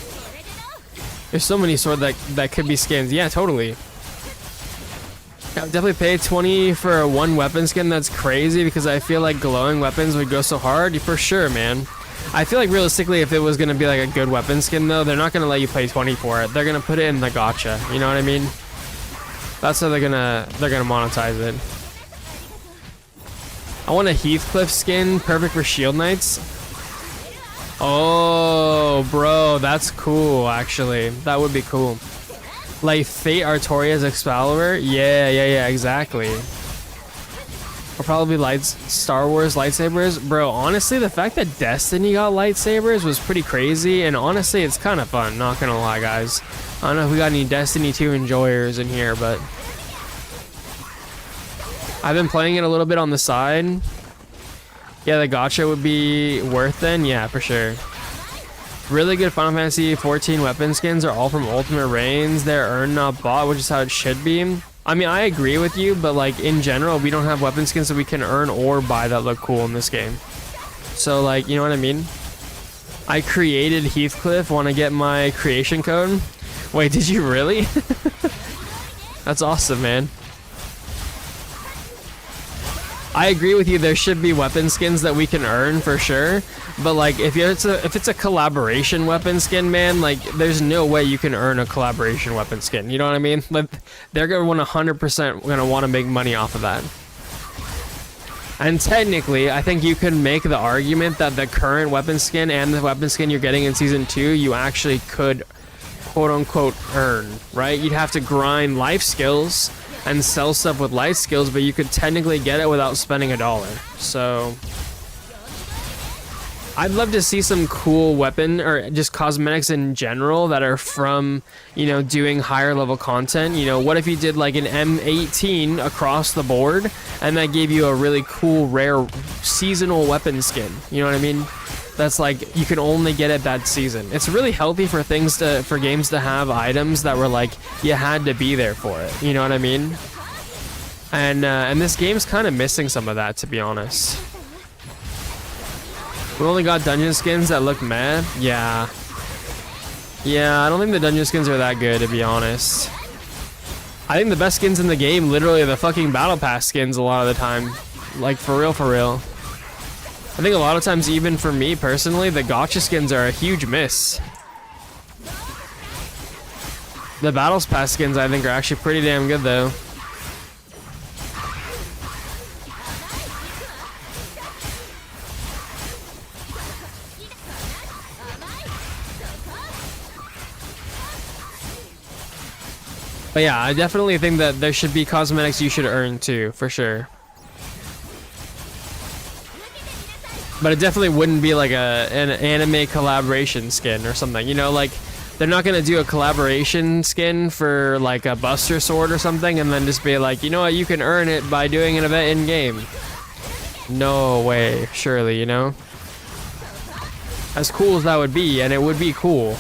There's so many swords that could be skins. Yeah, totally. I would definitely pay 20 for one weapon skin. That's crazy because I feel like glowing weapons would go so hard. For sure, man. I feel like realistically, if it was gonna be like a good weapon skin though, they're not gonna let you pay 20 for it. They're gonna put it in the gotcha. You know what I mean? That's how they're gonna monetize it. I want a Heathcliff skin, perfect for Shield Knights. Oh, bro, that's cool, actually. That would be cool. Like Fate Artorias Excalibur? Yeah, exactly. Or probably Star Wars lightsabers. Bro, honestly, the fact that Destiny got lightsabers was pretty crazy, and honestly, it's kind of fun, not gonna lie, guys. I don't know if we got any Destiny 2 enjoyers in here, but I've been playing it a little bit on the side. Yeah, the gacha would be worth then. Yeah, for sure. Really good Final Fantasy 14 weapon skins are all from Ultimate Reigns. They're earned, not bought, which is how it should be. I mean, I agree with you, but like in general, we don't have weapon skins that we can earn or buy that look cool in this game. So like, you know what I mean? I created Heathcliff. Want to get my creation code? Wait, did you really? That's awesome, man. I agree with you. There should be weapon skins that we can earn for sure, but like if it's a collaboration weapon skin, man, like there's no way you can earn a collaboration weapon skin. You know what I mean? Like they're gonna 100% gonna want to make money off of that. And technically, I think you could make the argument that the current weapon skin and the weapon skin you're getting in Season 2, you actually could quote-unquote earn, right? You'd have to grind life skills and sell stuff with life skills, but you could technically get it without spending $1. So I'd love to see some cool weapon or just cosmetics in general that are from, you know, doing higher level content. You know, what if you did like an M18 across the board and that gave you a really cool rare seasonal weapon skin? You know what I mean? That's like you can only get it that season. It's really healthy for games to have items that were like you had to be there for it. You know what I mean? And this game's kind of missing some of that, to be honest. We only got dungeon skins that look meh. Yeah, I don't think the dungeon skins are that good, to be honest. I think the best skins in the game literally are the fucking battle pass skins a lot of the time. Like for real. I think a lot of times, even for me personally, the gacha skins are a huge miss. The battles pass skins I think are actually pretty damn good though. But yeah, I definitely think that there should be cosmetics you should earn too, for sure. But it definitely wouldn't be like an anime collaboration skin or something, you know, like they're not gonna do a collaboration skin for like a Buster Sword or something and then just be like, you know what, you can earn it by doing an event in game. No way, surely, you know? As cool as that would be, and it would be cool,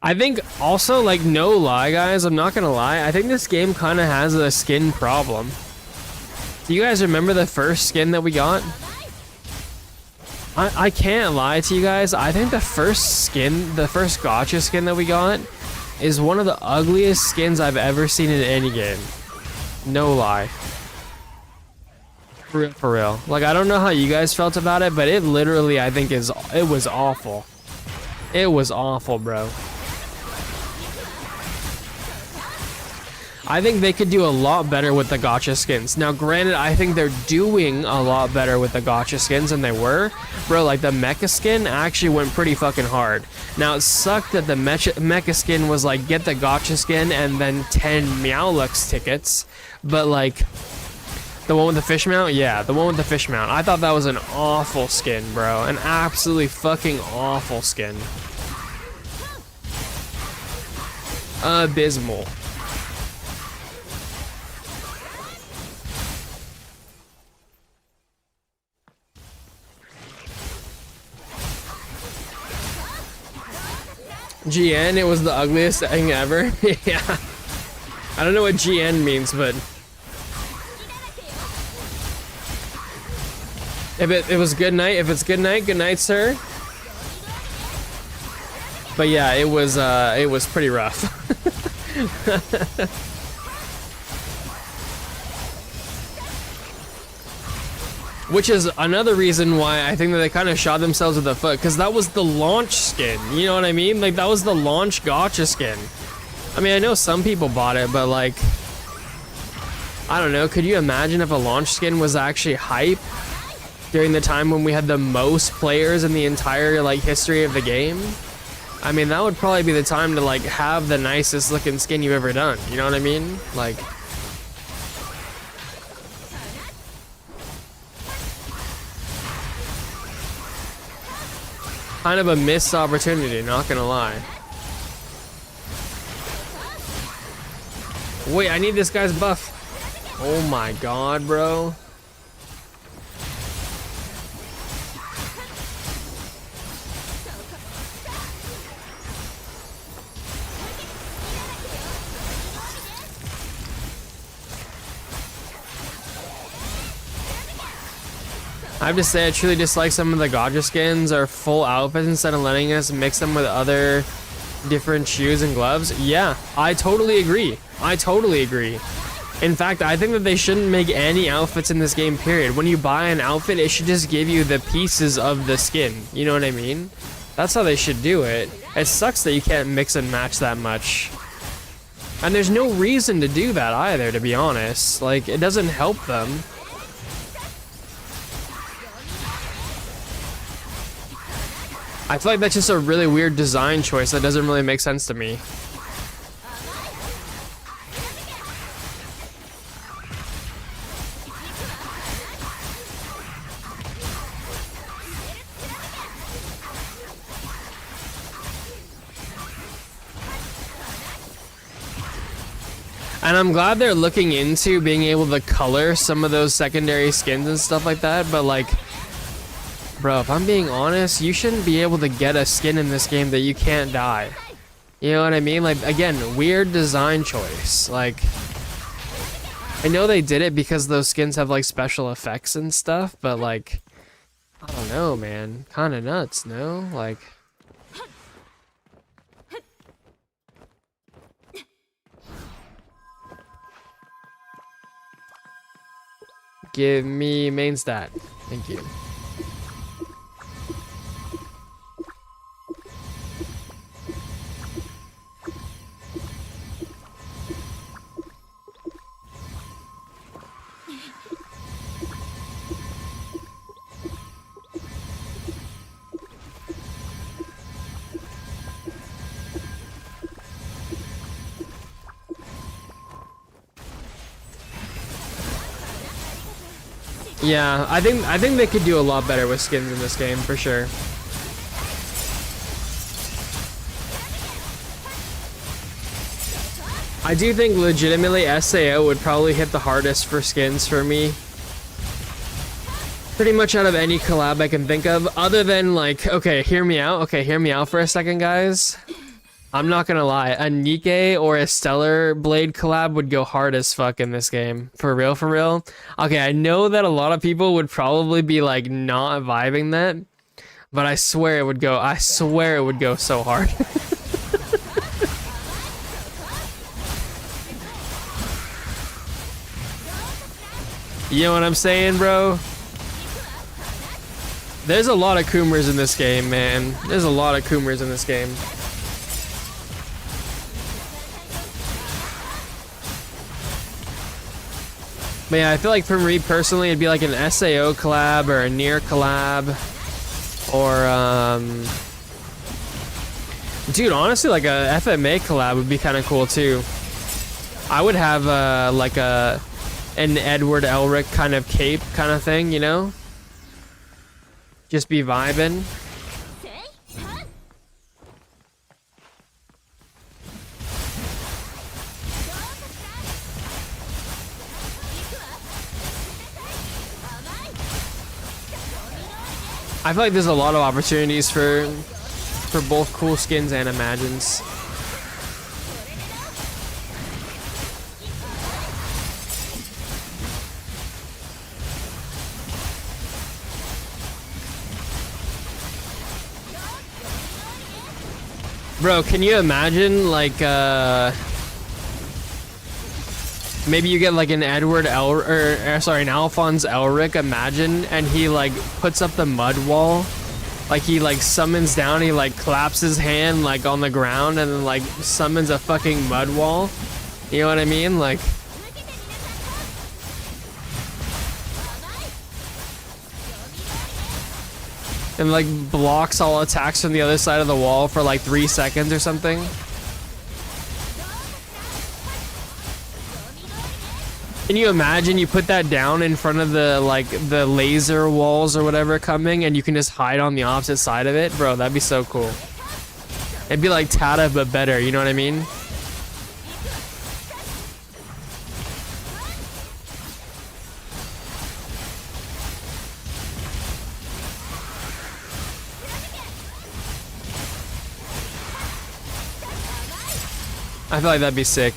I think also, like, no lie, guys, I'm not gonna lie, I think this game kind of has a skin problem. Do you guys remember the first skin that we got? I can't lie to you guys, I think the first gacha skin that we got is one of the ugliest skins I've ever seen in any game. No lie. For real. Like, I don't know how you guys felt about it, but it literally, I think, it was awful. It was awful, bro. I think they could do a lot better with the gacha skins. Now, granted, I think they're doing a lot better with the gacha skins than they were. Bro, like, the mecha skin actually went pretty fucking hard. Now, it sucked that the mecha skin was like, get the gacha skin and then 10 Meowlux tickets. But, like, the one with the fish mount? Yeah, the one with the fish mount. I thought that was an awful skin, bro. An absolutely fucking awful skin. Abysmal. GN, it was the ugliest thing ever. Yeah. I don't know what GN means, but if it was good night, if it's good night, sir. But yeah, it was pretty rough. Which is another reason why I think that they kind of shot themselves in the foot, because that was the launch skin, you know what I mean? Like, that was the launch gacha skin. I mean, I know some people bought it, but like, I don't know, could you imagine if a launch skin was actually hype during the time when we had the most players in the entire, like, history of the game? I mean, that would probably be the time to, like, have the nicest looking skin you've ever done, you know what I mean? Like, kind of a missed opportunity, not gonna lie. Wait, I need this guy's buff. Oh my god, bro. I have to say, I truly dislike some of the gacha skins or full outfits instead of letting us mix them with other different shoes and gloves. Yeah, I totally agree. I totally agree. In fact, I think that they shouldn't make any outfits in this game, period. When you buy an outfit, it should just give you the pieces of the skin. You know what I mean? That's how they should do it. It sucks that you can't mix and match that much. And there's no reason to do that either, to be honest. Like, it doesn't help them. I feel like that's just a really weird design choice that doesn't really make sense to me. And I'm glad they're looking into being able to color some of those secondary skins and stuff like that, but like, bro, if I'm being honest, you shouldn't be able to get a skin in this game that you can't dye. You know what I mean? Like, again, weird design choice. Like, I know they did it because those skins have, like, special effects and stuff, but, like, I don't know, man. Kind of nuts, no? Like, give me main stat. Thank you. Yeah, I think they could do a lot better with skins in this game for sure. I do think legitimately SAO would probably hit the hardest for skins for me. Pretty much out of any collab I can think of, other than like, okay, hear me out. Okay, hear me out for a second, guys. I'm not gonna lie, a Nikke or a Stellar Blade collab would go hard as fuck in this game. For real, for real. Okay, I know that a lot of people would probably be like not vibing that, but I swear it would go, so hard. You know what I'm saying, bro? There's a lot of Kumers in this game, man. There's a lot of Kumers in this game. But yeah, I feel like for me personally, it'd be like an SAO collab or a Nier collab. Or, dude, honestly, like a FMA collab would be kind of cool too. I would have like an Edward Elric kind of cape kind of thing, you know? Just be vibing. I feel like there's a lot of opportunities for both cool skins and imagines. Bro, can you imagine like maybe you get like an an Alphonse Elric, imagine, and he like puts up the mud wall. Like he like summons down, he like claps his hand like on the ground and then like summons a fucking mud wall. You know what I mean? Like and like blocks all attacks from the other side of the wall for like 3 seconds or something. Can you imagine you put that down in front of the like the laser walls or whatever coming and you can just hide on the opposite side of it? Bro, that'd be so cool. It'd be like Tada but better, you know what I mean? I feel like that'd be sick.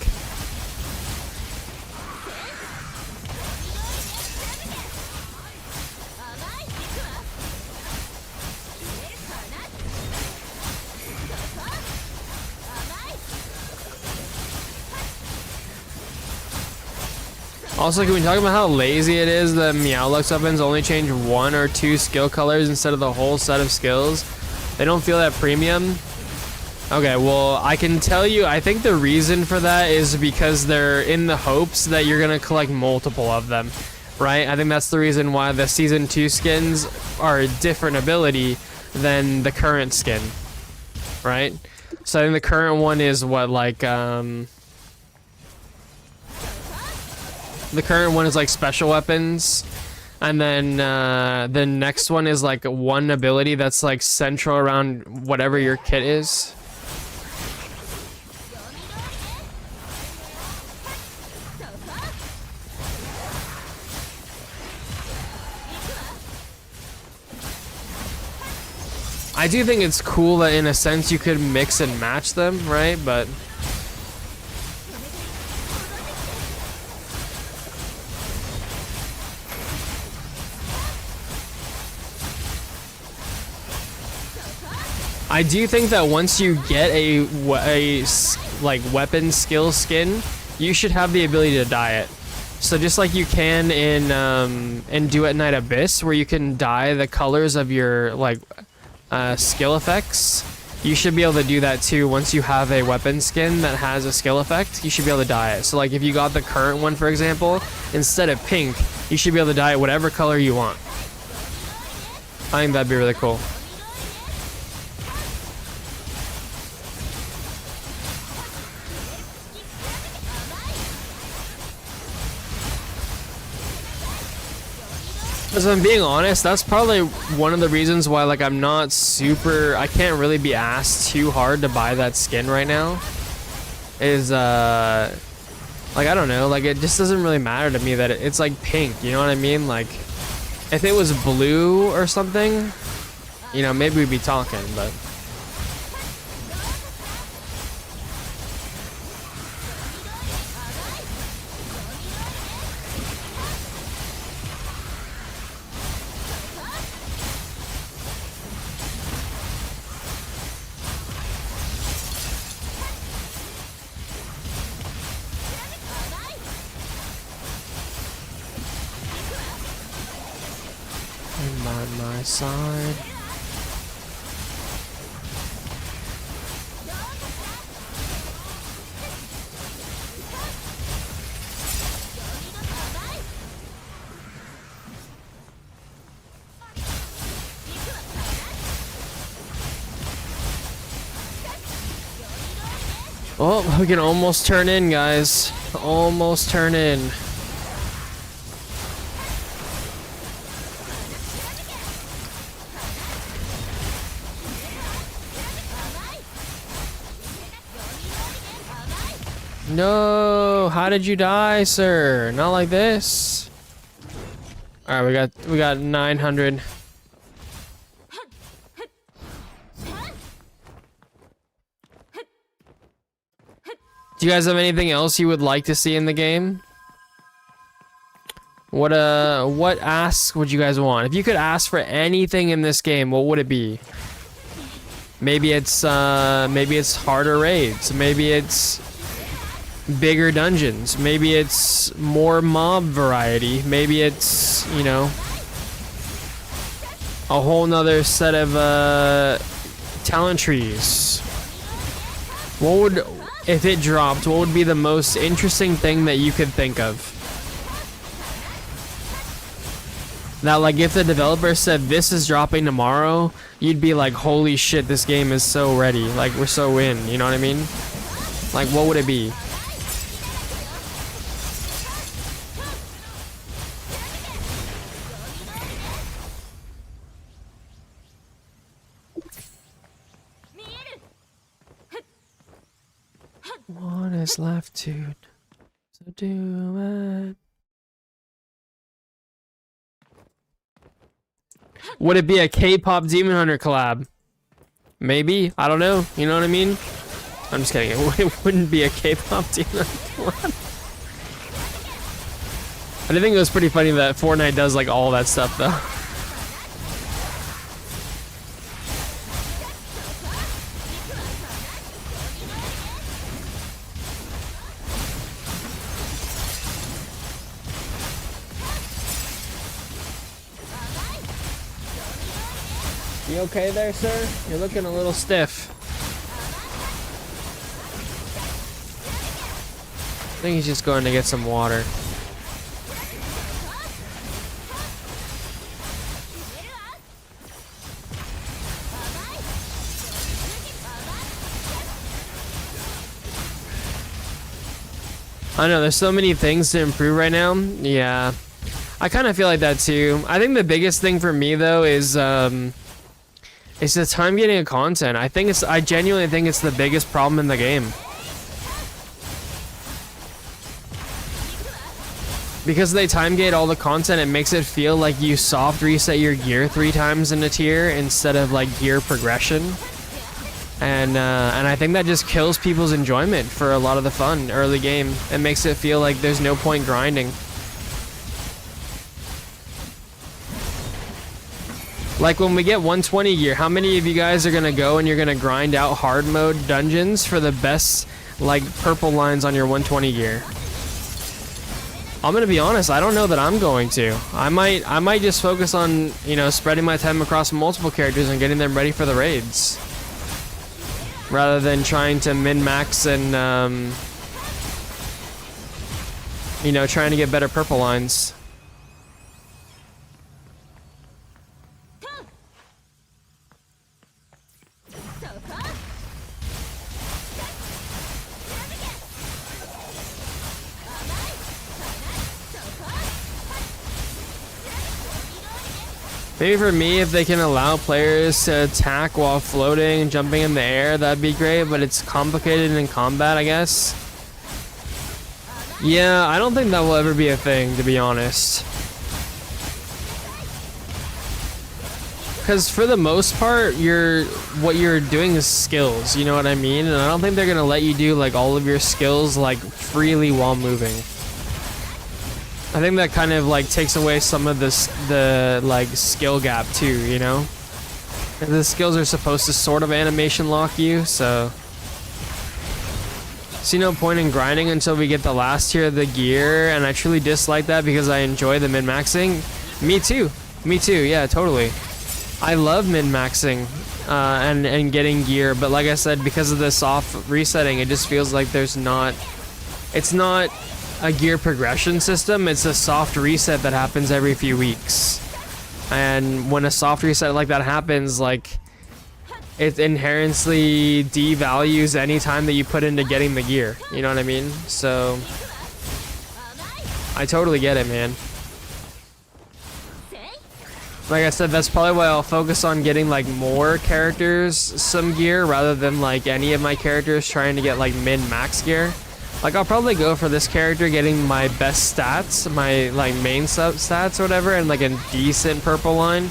Also, can we talk about how lazy it is that Meowlux weapons only change 1 or 2 skill colors instead of the whole set of skills? They don't feel that premium. Okay, well, I can tell you, I think the reason for that is because they're in the hopes that you're gonna collect multiple of them, right? I think that's the reason why the Season 2 skins are a different ability than the current skin, right? So I think the current one is what, like, the current one is like special weapons, and then the next one is like one ability that's like central around whatever your kit is. I do think it's cool that in a sense you could mix and match them, right? But I do think that once you get a like weapon skill skin, you should have the ability to dye it. So just like you can in Duet Night Abyss, where you can dye the colors of your like skill effects, you should be able to do that too. Once you have a weapon skin that has a skill effect, you should be able to dye it. So like if you got the current one, for example, instead of pink, you should be able to dye it whatever color you want. I think that'd be really cool. Because I'm being honest, that's probably one of the reasons why like I'm not super, I can't really be asked too hard to buy that skin right now. Is like I don't know, like it just doesn't really matter to me that it's like pink, you know what I mean? Like if it was blue or something, you know, maybe we'd be talking, but on my side. Oh, we can almost turn in, guys. Almost turn in. No, how did you die, sir? Not like this. All right, we got 900. Do you guys have anything else you would like to see in the game? What asks would you guys want? If you could ask for anything in this game, what would it be? Maybe it's harder raids. Maybe it's bigger dungeons. Maybe it's more mob variety. Maybe it's, you know, a whole nother set of talent trees. What would, if it dropped, what would be the most interesting thing that you could think of? That, like, if the developer said this is dropping tomorrow, you'd be like, holy shit, this game is so ready. Like, we're so in, you know what I mean? Like, what would it be? One is left to, so do it. Would it be a K-pop Demon Hunter collab? Maybe. I don't know. You know what I mean? I'm just kidding. It wouldn't be a K-pop Demon Hunter collab. I think it was pretty funny that Fortnite does like all that stuff though. You okay there, sir? You're looking a little stiff. I think he's just going to get some water. I know, there's so many things to improve right now. Yeah. I kind of feel like that too. I think the biggest thing for me though is it's the time getting a content. I genuinely think it's the biggest problem in the game. Because they time gate all the content, it makes it feel like you soft reset your gear 3 times in a tier instead of like gear progression. And I think that just kills people's enjoyment for a lot of the fun early game. It makes it feel like there's no point grinding. Like when we get 120 gear, how many of you guys are gonna go and you're gonna grind out hard mode dungeons for the best like purple lines on your 120 gear? I'm gonna be honest, I don't know that I'm going to. I might just focus on, you know, spreading my time across multiple characters and getting them ready for the raids. Rather than trying to min-max and you know, trying to get better purple lines. Maybe for me, if they can allow players to attack while floating and jumping in the air, that'd be great, but it's complicated in combat, I guess. Yeah, I don't think that will ever be a thing, to be honest. Because for the most part, what you're doing is skills, you know what I mean? And I don't think they're gonna let you do like all of your skills like freely while moving. I think that kind of like takes away some of the like skill gap too, you know? The skills are supposed to sort of animation lock you, so see no point in grinding until we get the last tier of the gear, and I truly dislike that because I enjoy the min-maxing. Me too, yeah, totally. I love min-maxing and getting gear, but like I said, because of the soft resetting, it just feels like it's not a gear progression system, it's a soft reset that happens every few weeks. And when a soft reset like that happens, like, it inherently devalues any time that you put into getting the gear, you know what I mean? So I totally get it, man. Like I said, that's probably why I'll focus on getting like more characters some gear rather than like any of my characters trying to get like min-max gear. Like I'll probably go for this character getting my best stats, my like main stats or whatever, and like a decent purple line.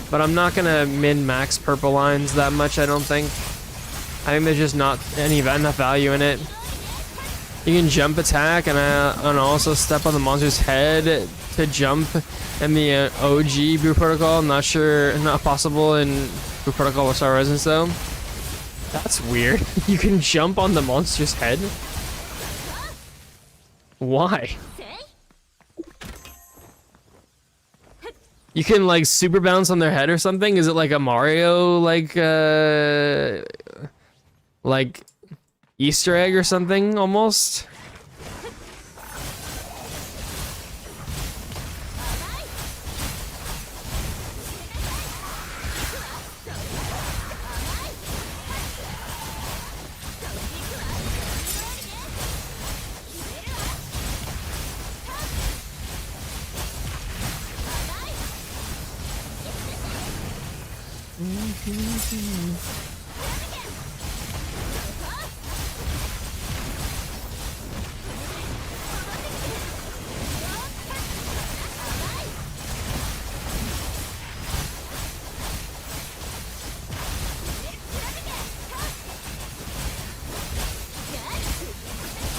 But I'm not gonna min-max purple lines that much, I don't think. I think there's just not enough value in it. You can jump attack and also step on the monster's head to jump in the OG Blue Protocol. Not possible in Blue Protocol with Star Residence though. That's weird. You can jump on the monster's head? Why? You can like super bounce on their head or something? Is it like a Mario like Easter egg or something almost?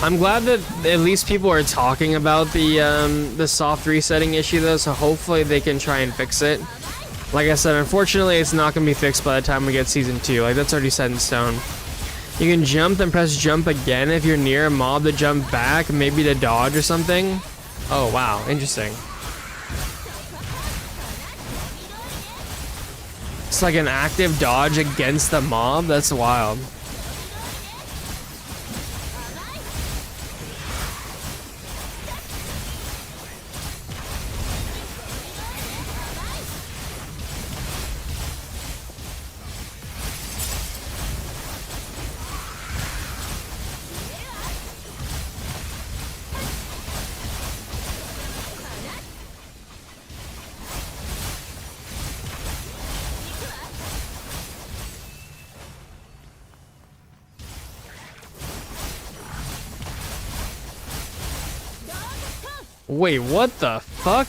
I'm glad that at least people are talking about the soft resetting issue though, so hopefully they can try and fix it. Like I said, unfortunately it's not going to be fixed by the time we get Season 2, like that's already set in stone. You can jump and press jump again if you're near a mob to jump back, maybe to dodge or something. Oh wow, interesting. It's like an active dodge against the mob, that's wild. Wait, what the fuck?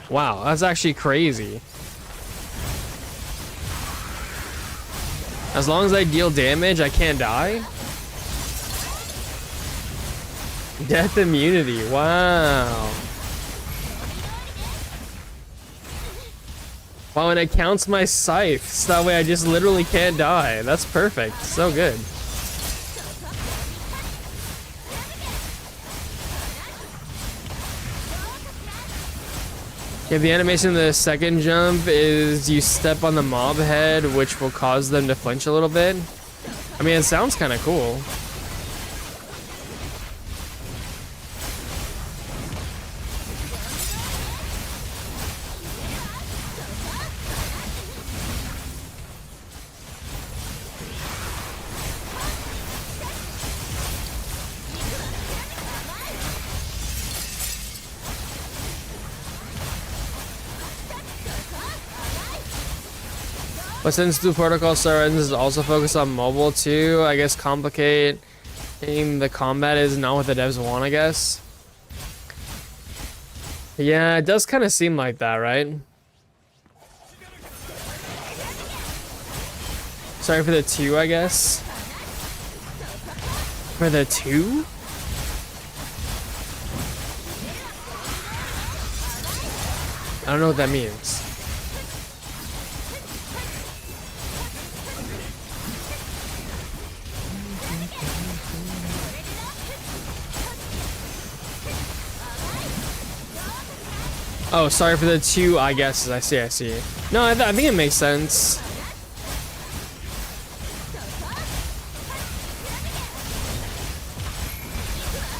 Wow, that's actually crazy. As long as I deal damage, I can't die? Death immunity, wow. Wow, and it counts my scythe, so that way I just literally can't die. That's perfect, so good. Yeah, the animation of the second jump is you step on the mob head, which will cause them to flinch a little bit. I mean, it sounds kind of cool. But since Blue Protocol Star Raidens is also focused on mobile too, I guess complicating the combat is not what the devs want, I guess. Yeah, it does kind of seem like that, right? Sorry for the 2, I guess. For the 2? I don't know what that means. Oh, sorry for the 2, I guess. I see. No, I think it makes sense.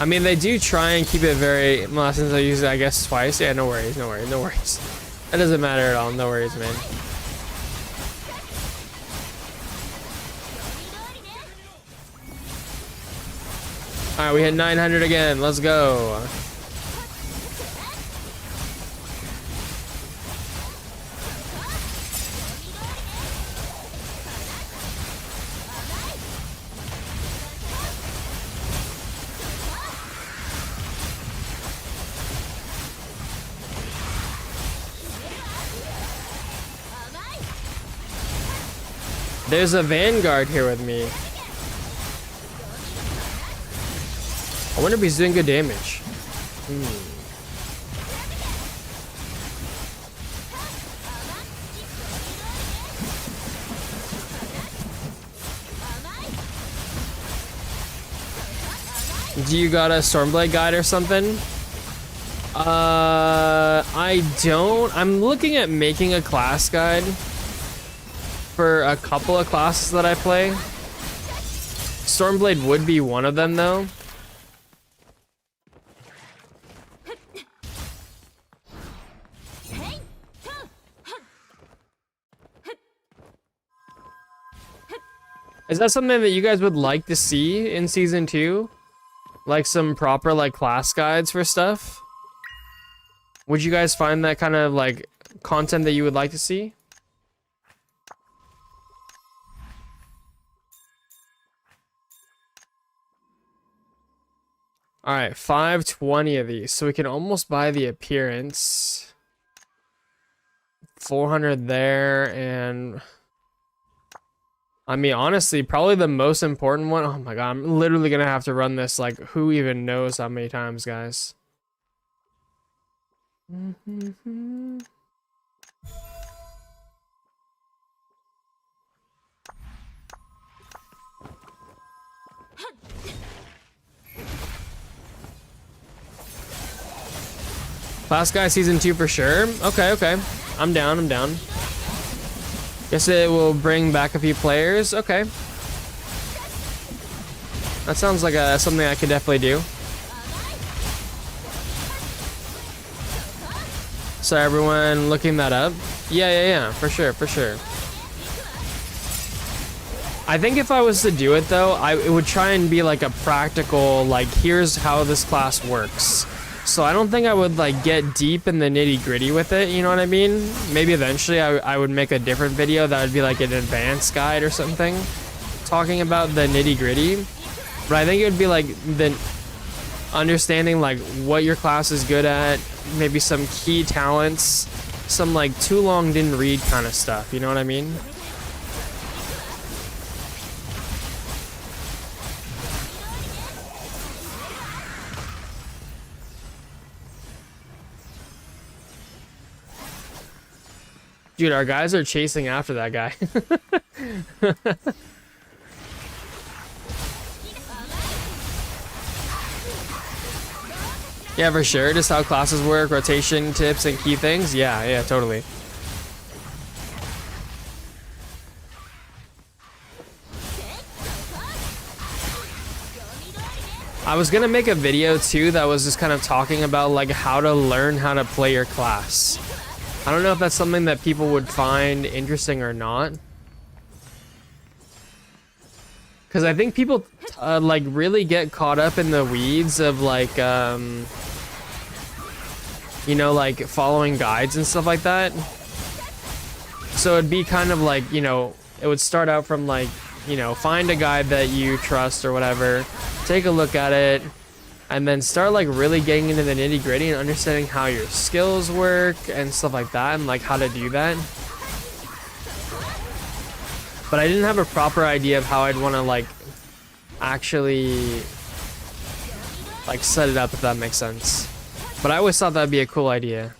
I mean, they do try and keep it very... Well, since I use it, I guess, twice. Yeah, no worries. That doesn't matter at all. No worries, man. Alright, we hit 900 again. Let's go. There's a Vanguard here with me. I wonder if he's doing good damage. Do you got a Stormblade guide or something? I don't. I'm looking at making a class guide for a couple of classes that I play. Stormblade would be one of them, though. Is that something that you guys would like to see in Season 2? Like some proper like class guides for stuff? Would you guys find that kind of like content that you would like to see? Alright, 520 of these. So we can almost buy the appearance. 400 there, and... I mean, honestly, probably the most important one... Oh my god, I'm literally gonna have to run this, like, who even knows how many times, guys. Class Guy Season 2 for sure. Okay. I'm down. Guess it will bring back a few players. Okay. That sounds like something I could definitely do. So everyone looking that up? Yeah, for sure. I think if I was to do it though, it would try and be like a practical, like, here's how this class works. So I don't think I would like get deep in the nitty-gritty with it, you know what I mean? Maybe eventually I would make a different video that would be like an advanced guide or something, talking about the nitty-gritty. But I think it would be like the understanding like what your class is good at, maybe some key talents, some like too long didn't read kind of stuff, you know what I mean? Dude, our guys are chasing after that guy. Yeah, for sure. Just how classes work, rotation tips, and key things. Yeah, totally. I was gonna make a video too that was just kind of talking about like how to learn how to play your class. I don't know if that's something that people would find interesting or not. Because I think people like really get caught up in the weeds of like, you know, like following guides and stuff like that. So it'd be kind of like, you know, it would start out from like, you know, find a guide that you trust or whatever, take a look at it, and then start like really getting into the nitty gritty and understanding how your skills work and stuff like that, and like how to do that. But I didn't have a proper idea of how I'd want to like actually like set it up, if that makes sense. But I always thought that'd be a cool idea.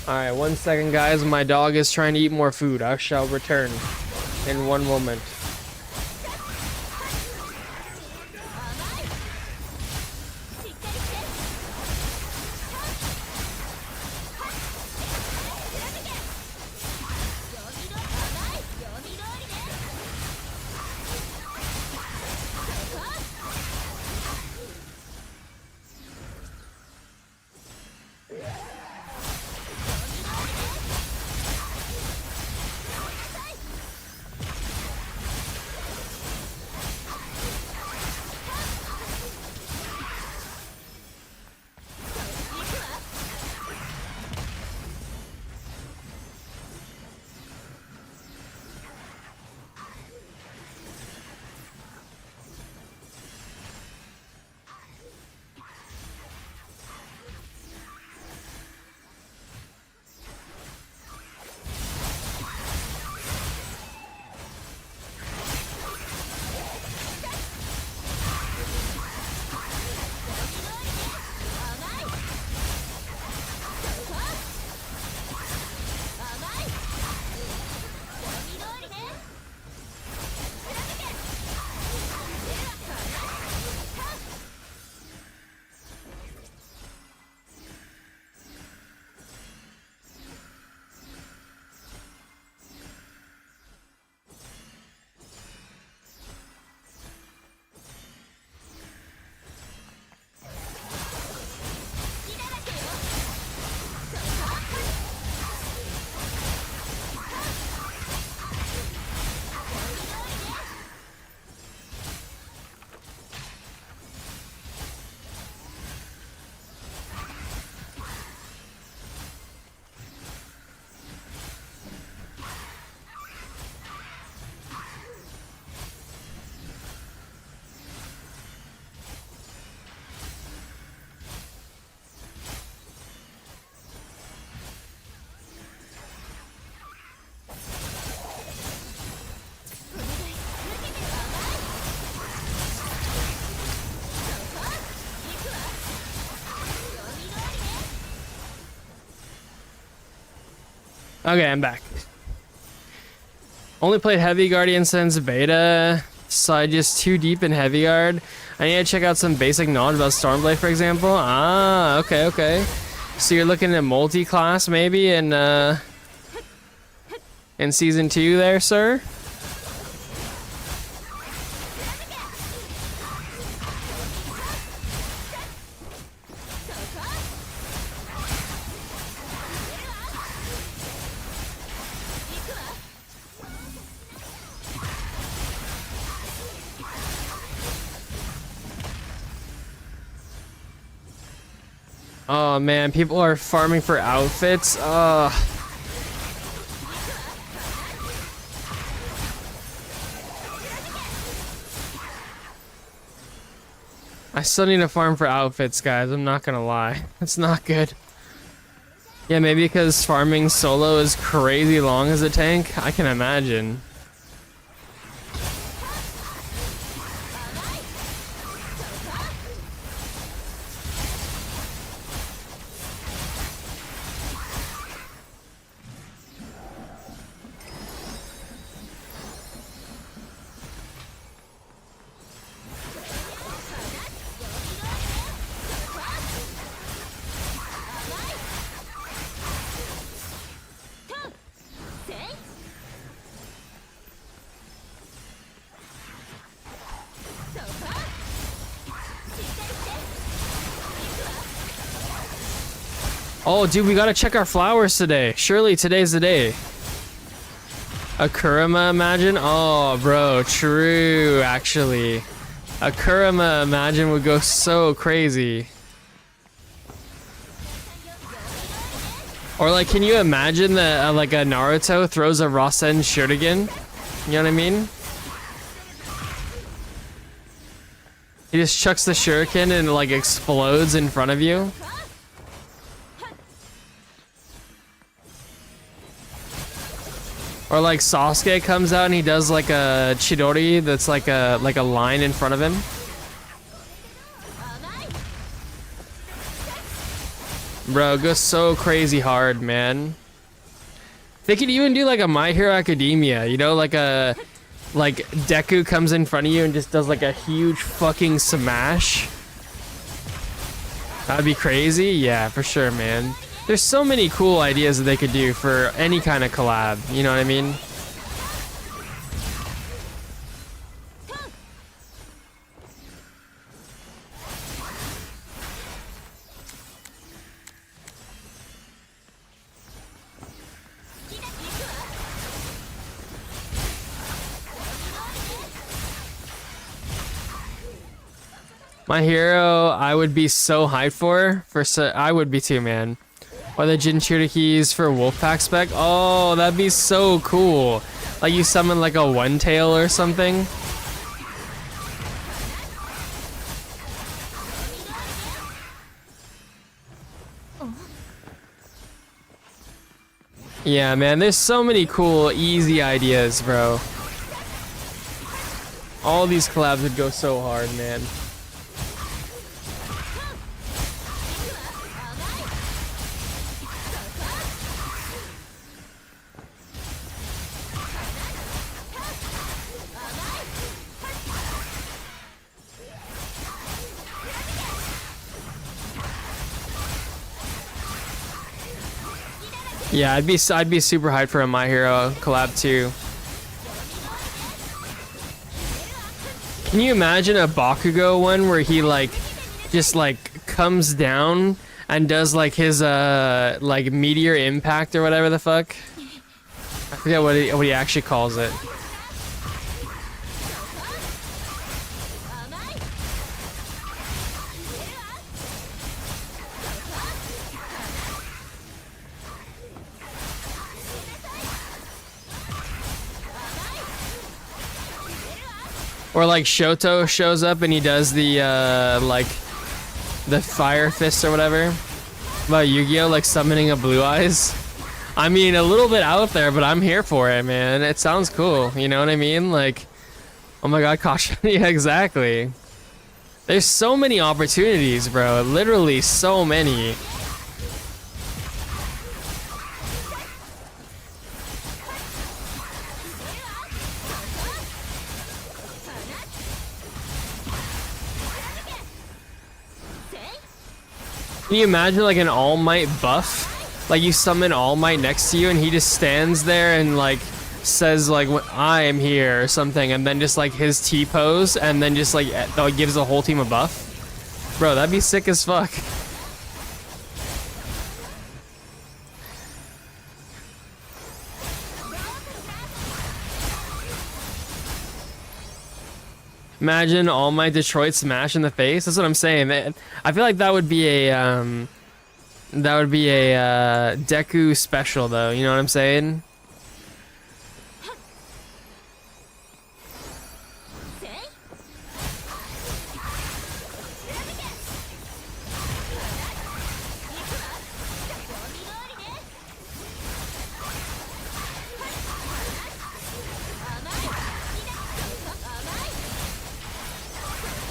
Alright, 1 second guys, my dog is trying to eat more food. I shall return in 1 moment. Okay, I'm back. Only played Heavy Guardian since beta, so I just too deep in Heavy Guard. I need to check out some basic knowledge about Stormblade, for example. Ah, okay, okay. So you're looking at multi-class maybe in season 2 there, sir? Oh man, people are farming for outfits. I still need to farm for outfits, guys. I'm not gonna lie. It's not good. Yeah, maybe because farming solo is crazy long as a tank. I can imagine. Oh, dude, we gotta check our flowers today. Surely today's the day. A Kurama, imagine? Oh, bro, true, actually. A Kurama, imagine, would go so crazy. Or, like, can you imagine that, like, a Naruto throws a Rasen Shuriken? You know what I mean? He just chucks the shuriken and, like, explodes in front of you. Or like Sasuke comes out and he does like a Chidori that's like a line in front of him. Bro, it goes so crazy hard, man. They could even do like a My Hero Academia, you know, like Deku comes in front of you and just does like a huge fucking smash. That'd be crazy? Yeah, for sure, man. There's so many cool ideas that they could do for any kind of collab, you know what I mean? My Hero, I would be so hyped I would be too, man. Or the Jinchurikis for Wolfpack spec. Oh, that'd be so cool. Like you summon like a One Tail or something. Yeah, man, there's so many cool, easy ideas, bro. All these collabs would go so hard, man. Yeah, I'd be super hyped for a My Hero collab too. Can you imagine a Bakugo one where he like just like comes down and does like his like meteor impact or whatever the fuck? I forget what he actually calls it. Or like Shoto shows up and he does the like the fire fist or whatever. About Yu-Gi-Oh, like summoning a Blue Eyes. I mean, a little bit out there, but I'm here for it, man. It sounds cool. You know what I mean? Like, oh my god, caution. Yeah, exactly. There's so many opportunities, bro. Literally so many. Can you imagine like an All Might buff? Like you summon All Might next to you and he just stands there and like says like I am here or something, and then just like his T-pose and then just like gives the whole team a buff? Bro, that'd be sick as fuck. Imagine All Might Detroit smash in the face. That's what I'm saying. I feel like that would be a Deku special though. You know what I'm saying?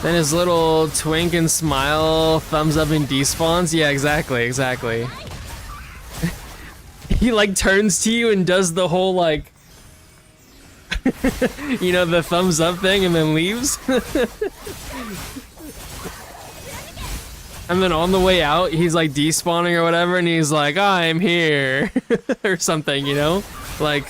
Then his little twink and smile, thumbs up and despawns. Yeah, exactly. He like turns to you and does the whole like, you know, the thumbs up thing and then leaves. And then on the way out, he's like despawning or whatever, and he's like, I'm here, or something, you know? Like,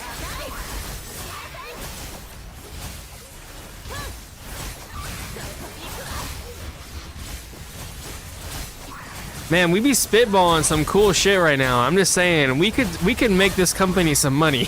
Man, we be spitballing some cool shit right now. I'm just saying, we could make this company some money.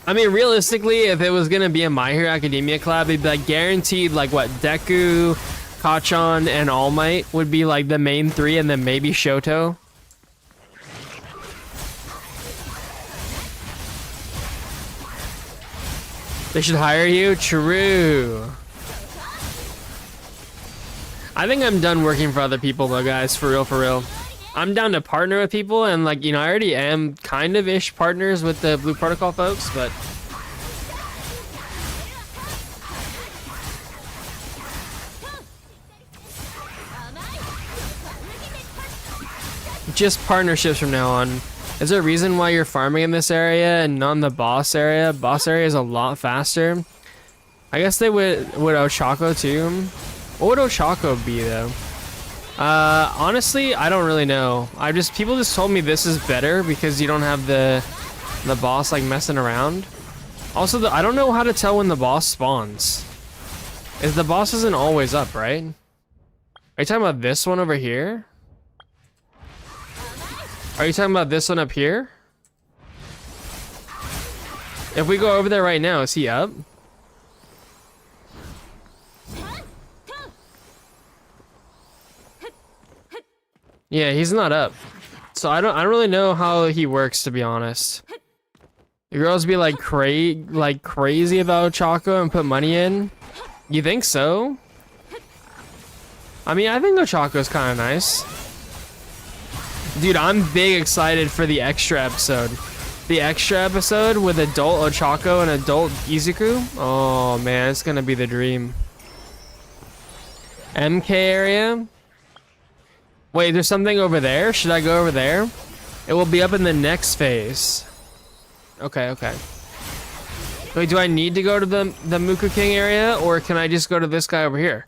I mean, realistically, if it was gonna be a My Hero Academia collab, it'd be like guaranteed, like what, Deku, Kachan, and All Might would be like the main three, and then maybe Shoto. They should hire you? True. I think I'm done working for other people though, guys, for real, for real. I'm down to partner with people, and like, you know, I already am kind of ish partners with the Blue Protocol folks, but just partnerships from now on. Is there a reason why you're farming in this area and not in the boss area? Boss area is a lot faster. I guess they would Ochako too. What would Ochako be though? Honestly, I don't really know. People just told me this is better because you don't have the boss like messing around. Also, I don't know how to tell when the boss spawns. The boss isn't always up, right? Are you talking about this one over here? Are you talking about this one up here? If we go over there right now, is he up? Yeah, he's not up. So I don't really know how he works, to be honest. The girls be like crazy about Ochako and put money in. You think so? I mean, I think Ochako's kind of nice. Dude, I'm big excited for the extra episode. The extra episode with adult Ochako and adult Izuku. Oh man, it's gonna be the dream. MK area? Wait, there's something over there? Should I go over there? It will be up in the next phase. Okay, okay. Wait, do I need to go to the Muku King area, or can I just go to this guy over here?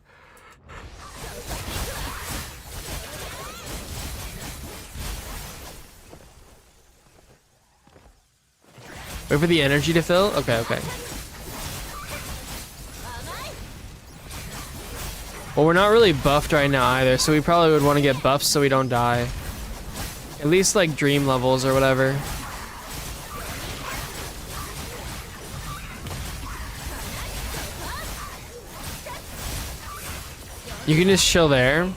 Wait for the energy to fill? Okay, okay. Well, we're not really buffed right now either, so we probably would want to get buffed so we don't die. At least like dream levels or whatever. You can just chill there.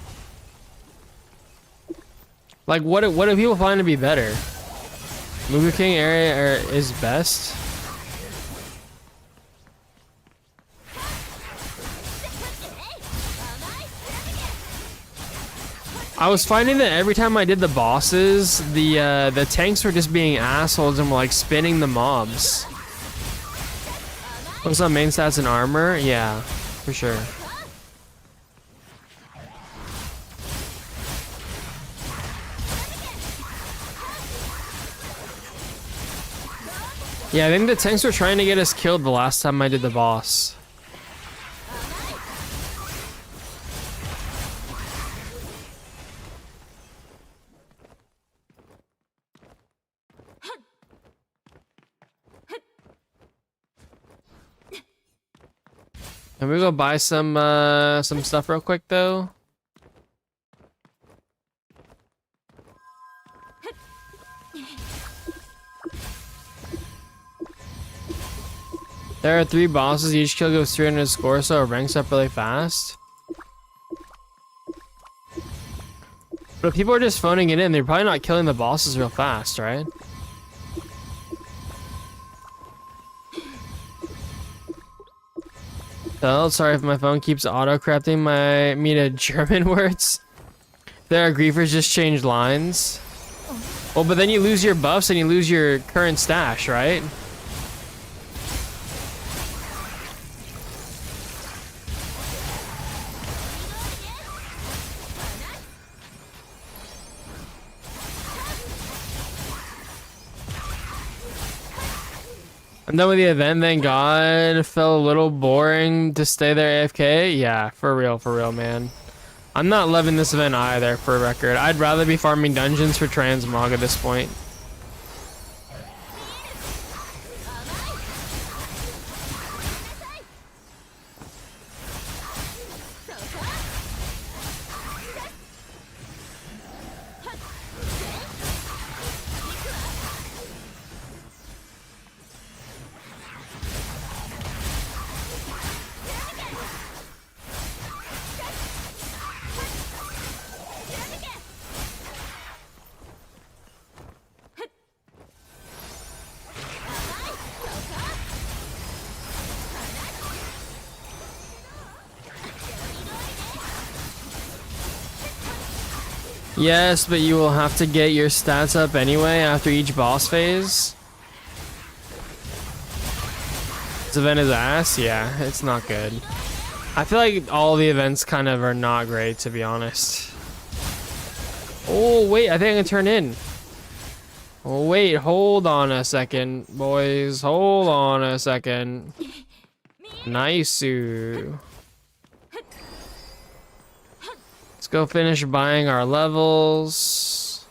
Like, what do people find to be better? Mugu King area is best. I was finding that every time I did the bosses, the tanks were just being assholes and were like spinning the mobs. What's up, main stats and armor? Yeah, for sure. Yeah, I think the tanks were trying to get us killed the last time I did the boss. Can we go buy some stuff real quick though? There are 3 bosses, each kill goes 300 score, so it ranks up really fast. But if people are just phoning it in, they're probably not killing the bosses real fast, right? So, sorry if my phone keeps auto-correcting me to German words. There are griefers just change lines. Well, but then you lose your buffs and you lose your current stash, right? I'm done with the event, thank God. Felt a little boring to stay there AFK. Yeah, for real, man. I'm not loving this event either, for record. I'd rather be farming dungeons for transmog at this point. Yes, but you will have to get your stats up anyway after each boss phase. This event is ass? Yeah, it's not good. I feel like all the events kind of are not great, to be honest. Oh, wait, I think I can turn in. Oh, wait, hold on a second, boys. Hold on a second. Nice. Let's go finish buying our levels.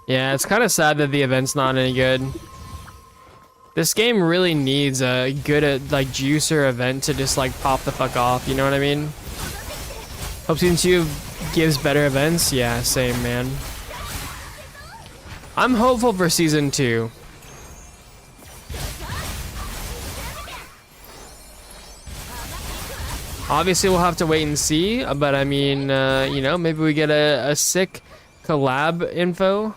Yeah, it's kind of sad that the event's not any good. This game really needs a good like juicer event to just like pop the fuck off, you know what I mean? Hope Season 2 gives better events. Yeah, same, man. I'm hopeful for Season 2. Obviously, we'll have to wait and see, but I mean, you know, maybe we get a sick collab info.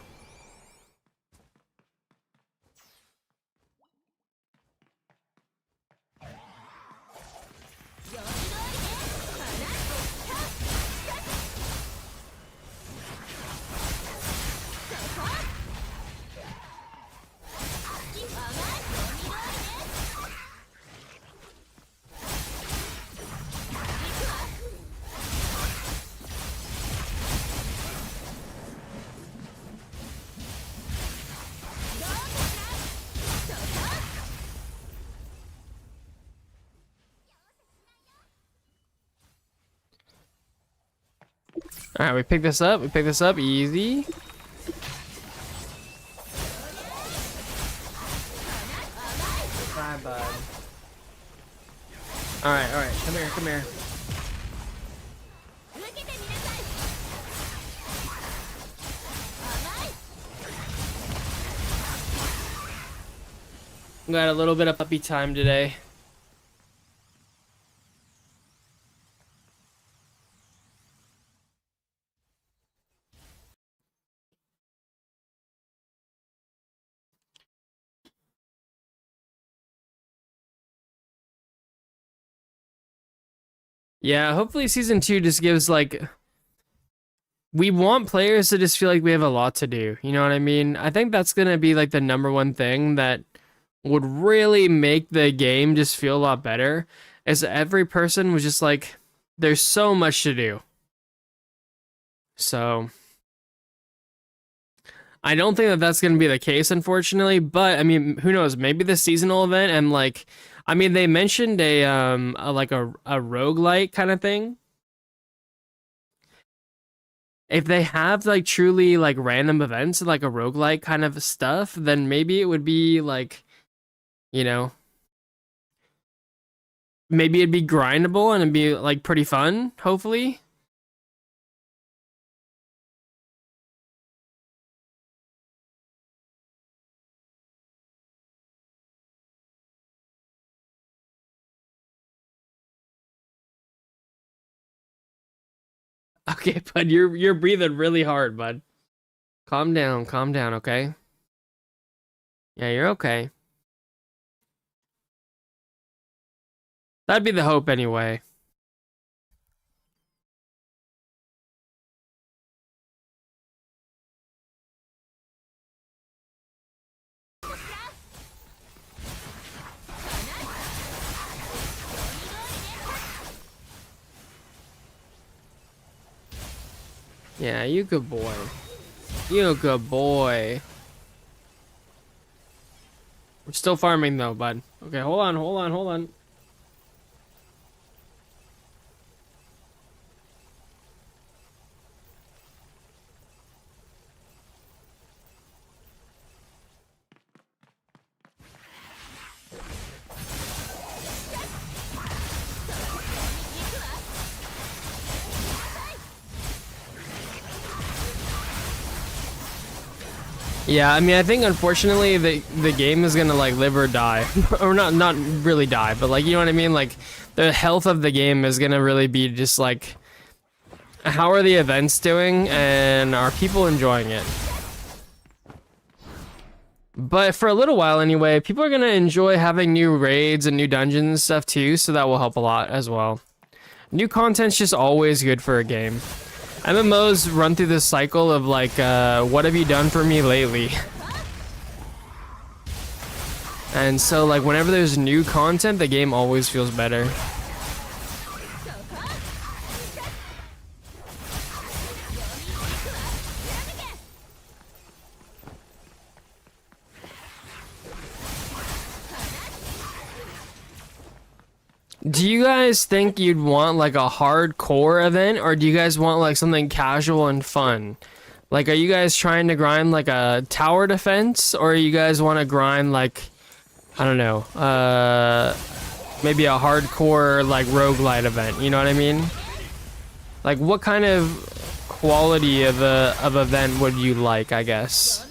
All right, we pick this up. We pick this up easy. Bye, bud. All right. Come here, come here. Got a little bit of puppy time today. Yeah, hopefully Season 2 just gives like... We want players to just feel like we have a lot to do. You know what I mean? I think that's going to be like the #1 thing that would really make the game just feel a lot better. Is every person was just like, there's so much to do. So... I don't think that that's going to be the case, unfortunately, but I mean, who knows? Maybe the seasonal event and like, I mean, they mentioned like a roguelite kind of thing. If they have like truly like random events, like a roguelite kind of stuff, then maybe it would be like, you know, maybe it'd be grindable and it'd be like pretty fun, hopefully. Okay, bud, you're breathing really hard, bud. Calm down, okay? Yeah, you're okay. That'd be the hope anyway. Yeah, you good boy. You a good boy. We're still farming though, bud. Okay, hold on, hold on, hold on. Yeah, I mean, I think unfortunately the game is gonna like live or die, or not really die, but like you know what I mean. Like the health of the game is gonna really be just like how are the events doing and are people enjoying it. But for a little while anyway, people are gonna enjoy having new raids and new dungeons and stuff too, so that will help a lot as well. New content's just always good for a game. MMOs run through this cycle of like, what have you done for me lately? And so like whenever there's new content, the game always feels better. Do you guys think you'd want like a hardcore event, or do you guys want like something casual and fun? Like, are you guys trying to grind like a tower defense, or you guys want to grind like, I don't know, maybe a hardcore like roguelite event? You know what I mean? Like, what kind of quality of event would you like, I guess?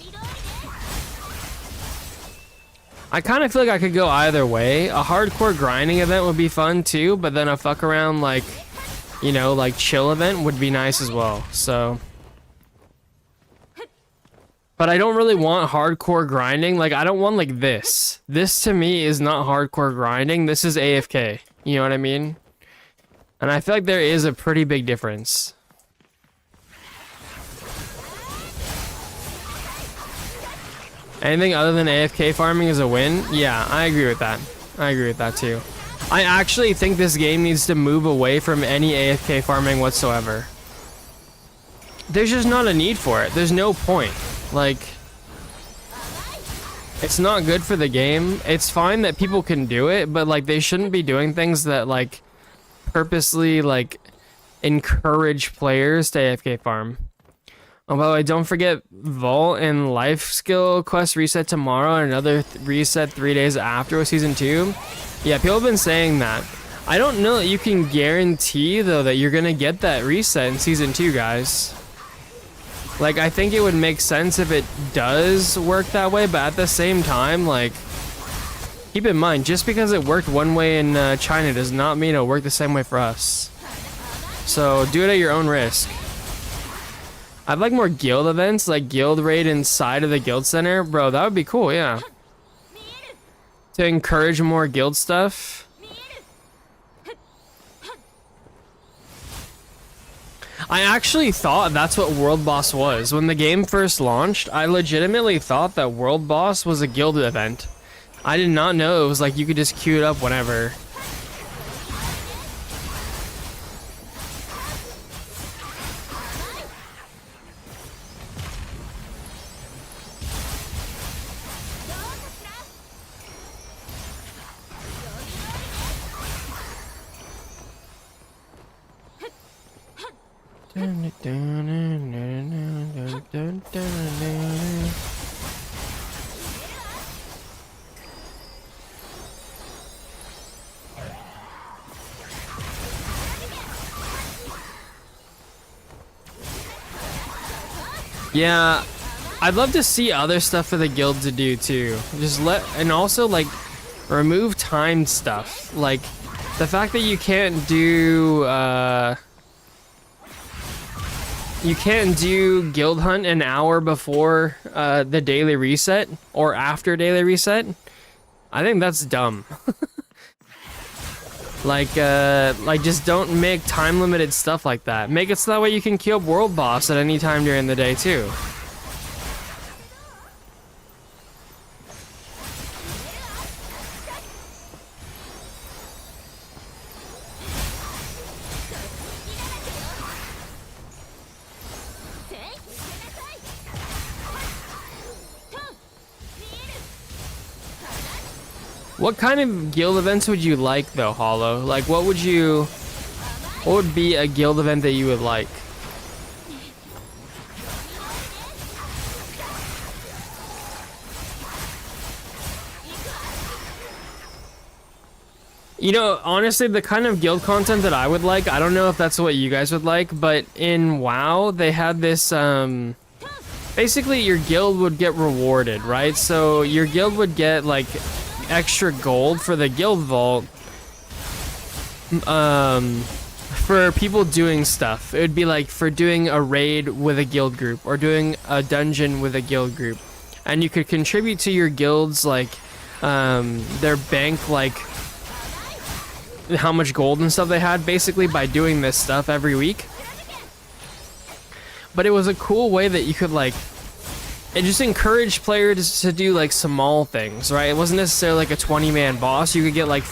I kind of feel like I could go either way. A hardcore grinding event would be fun too, but then a fuck around like, you know, like chill event would be nice as well. So, but I don't really want hardcore grinding. Like I don't want like this. This to me is not hardcore grinding. This is AFK. You know what I mean? And I feel like there is a pretty big difference. Anything other than AFK farming is a win? Yeah, I agree with that. I agree with that too. I actually think this game needs to move away from any AFK farming whatsoever. There's just not a need for it. There's no point. Like, it's not good for the game. It's fine that people can do it, but like they shouldn't be doing things that like purposely like encourage players to AFK farm. Oh, by the way, don't forget Vault and Life Skill quest reset tomorrow and another reset 3 days after with Season 2. Yeah, people have been saying that. I don't know that you can guarantee, though, that you're going to get that reset in Season 2, guys. Like, I think it would make sense if it does work that way, but at the same time, like, keep in mind, just because it worked one way in China does not mean it'll work the same way for us. So, do it at your own risk. I'd like more guild events, like guild raid inside of the guild center. Bro, that would be cool, yeah. To encourage more guild stuff. I actually thought that's what World Boss was. When the game first launched, I legitimately thought that World Boss was a guild event. I did not know it was like you could just queue it up whenever. Yeah, I'd love to see other stuff for the guild to do too. And also like remove timed stuff. Like the fact that you can't do guild hunt an hour before the daily reset or after daily reset. I think that's dumb. Like just don't make time limited stuff like that. Make it so that way you can kill World Boss at any time during the day too. What kind of guild events would you like though, Hollow? Like what would be a guild event that you would like? You know, honestly, the kind of guild content that I would like, I don't know if that's what you guys would like, but in WoW, they had this, basically your guild would get rewarded, right? So your guild would get, like, extra gold for the guild vault, for people doing stuff. It would be like for doing a raid with a guild group, or doing a dungeon with a guild group. And you could contribute to your guilds, like, their bank, like, how much gold and stuff they had basically by doing this stuff every week. But it was a cool way that you could, like, it just encouraged players to do like small things, right? It wasn't necessarily like a 20-man boss. You could get like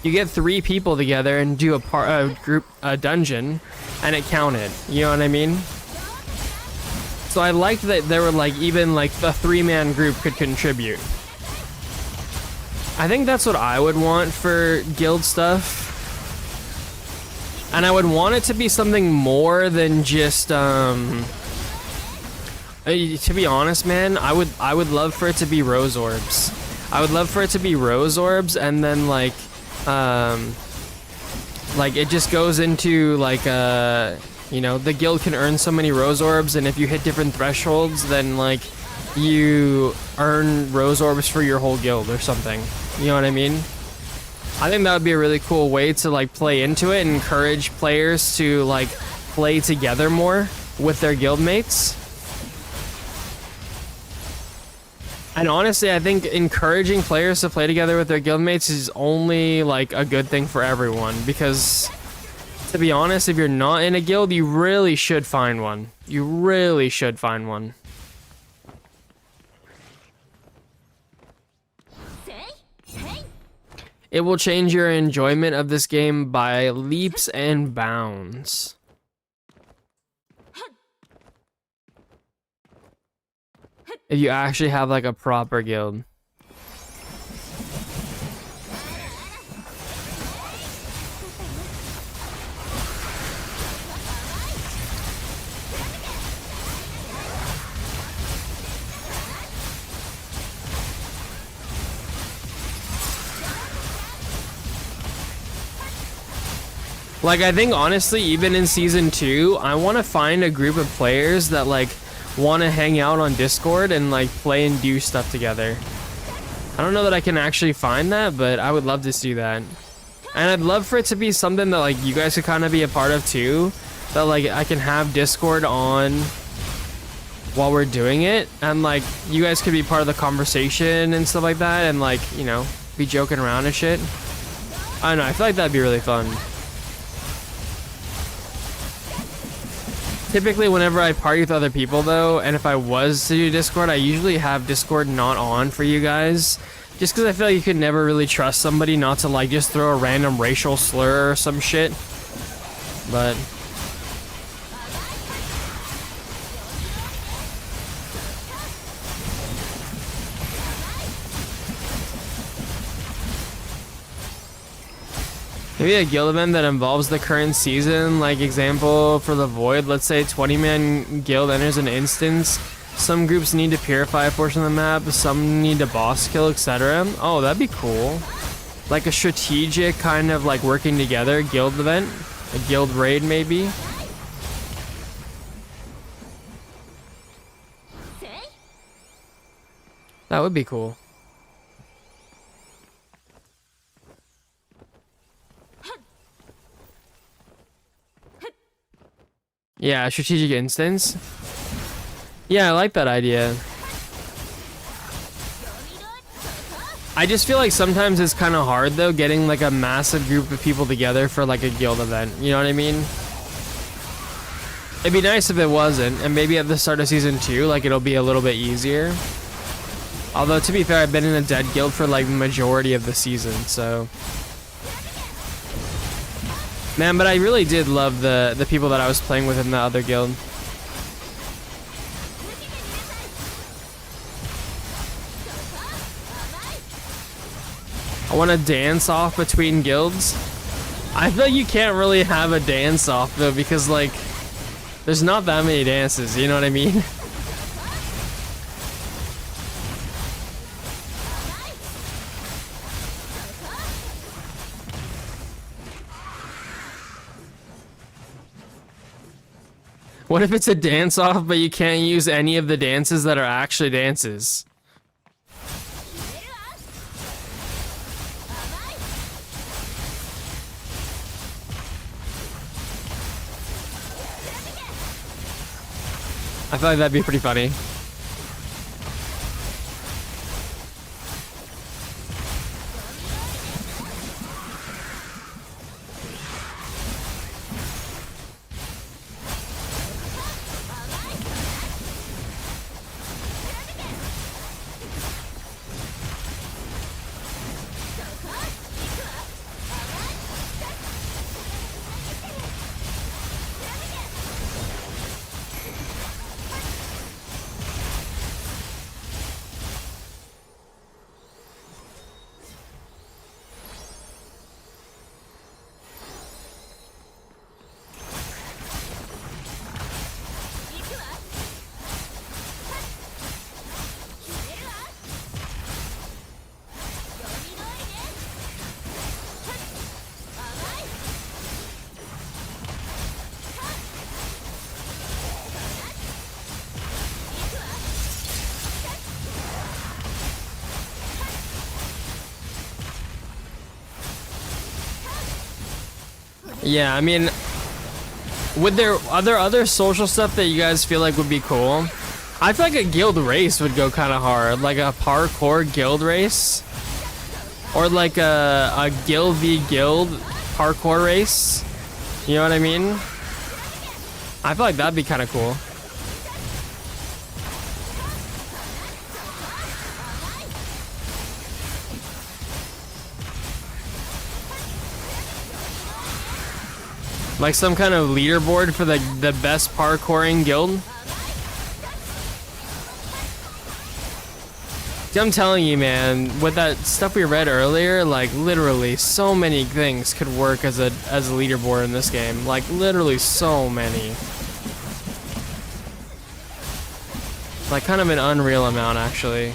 you get 3 people together and do a dungeon, and it counted. You know what I mean? So I liked that there were like even like the 3-man group could contribute. I think that's what I would want for guild stuff. And I would want it to be something more than just, to be honest, man, I would love for it to be rose orbs. I would love for it to be rose orbs, and then like it just goes into like, you know, the guild can earn so many rose orbs, and if you hit different thresholds, then like you earn rose orbs for your whole guild or something. You know what I mean? I think that would be a really cool way to like play into it and encourage players to like play together more with their guildmates. And honestly, I think encouraging players to play together with their guildmates is only like a good thing for everyone, because to be honest, if you're not in a guild, you really should find one. You really should find one. It will change your enjoyment of this game by leaps and bounds. If you actually have like a proper guild. Like, I think honestly, even in season 2, I want to find a group of players that like want to hang out on Discord and like play and do stuff together. I don't know that I can actually find that, but I would love to see that. And I'd love for it to be something that like you guys could kind of be a part of too. That like I can have Discord on while we're doing it, and like you guys could be part of the conversation and stuff like that, and like, you know, be joking around and shit. I don't know, I feel like that'd be really fun. Typically, whenever I party with other people, though, and if I was to do Discord, I usually have Discord not on for you guys. Just because I feel like you could never really trust somebody not to, like, just throw a random racial slur or some shit. But maybe a guild event that involves the current season, like example for the Void, let's say 20-man guild enters an instance. Some groups need to purify a portion of the map, some need to boss kill, etc. Oh, that'd be cool. Like a strategic kind of like working together guild event, a guild raid maybe. That would be cool. Yeah, a strategic instance. Yeah, I like that idea. I just feel like sometimes it's kind of hard though, getting like a massive group of people together for like a guild event. You know what I mean? It'd be nice if it wasn't, and maybe at the start of season 2, like it'll be a little bit easier. Although to be fair, I've been in a dead guild for like the majority of the season, so. Man, but I really did love the people that I was playing with in the other guild. I want to dance off between guilds. I feel like you can't really have a dance off though, because like there's not that many dances, you know what I mean? What if it's a dance off, but you can't use any of the dances that are actually dances? I feel like that'd be pretty funny. Yeah, I mean, are there other social stuff that you guys feel like would be cool? I feel like a guild race would go kind of hard, like a parkour guild race, or like a guild v guild parkour race. You know what I mean? I feel like that'd be kind of cool. Like some kind of leaderboard for the best parkouring guild. See, I'm telling you, man, with that stuff we read earlier, like literally so many things could work as a leaderboard in this game. Like literally so many. Like kind of an unreal amount, actually.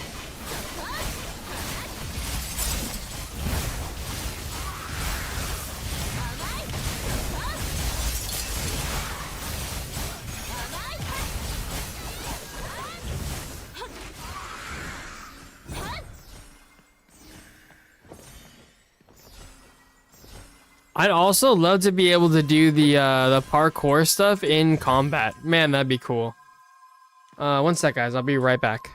I'd also love to be able to do the parkour stuff in combat. Man, that'd be cool. One sec, guys. I'll be right back.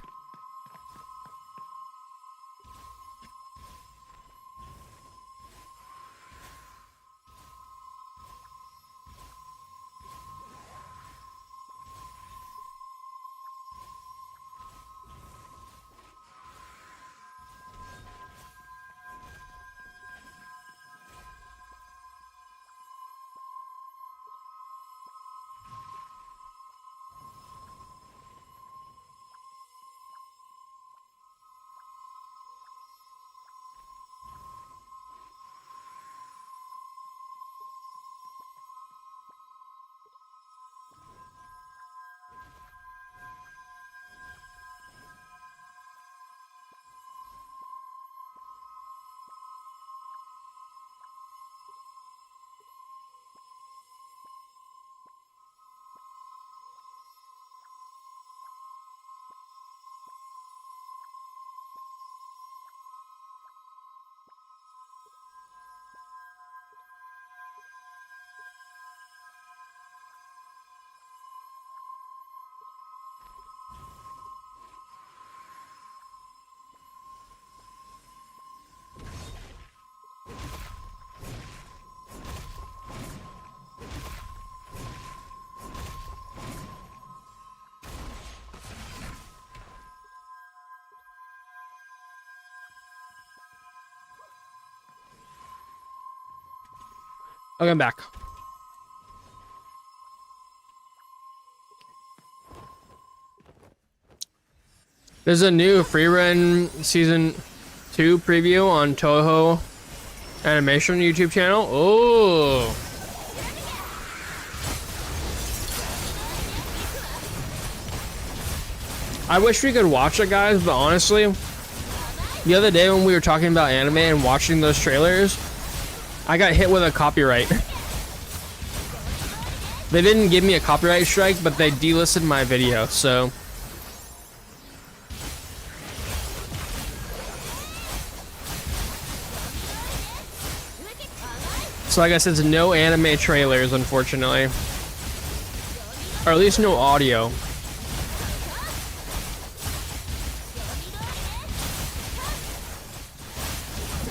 Okay, I'm back. There's a new free run season 2 preview on Toho Animation YouTube channel. Oh. I wish we could watch it, guys, but honestly, the other day when we were talking about anime and watching those trailers, I got hit with a copyright. They didn't give me a copyright strike, but they delisted my video, so. So like I said, it's no anime trailers, unfortunately. Or at least no audio.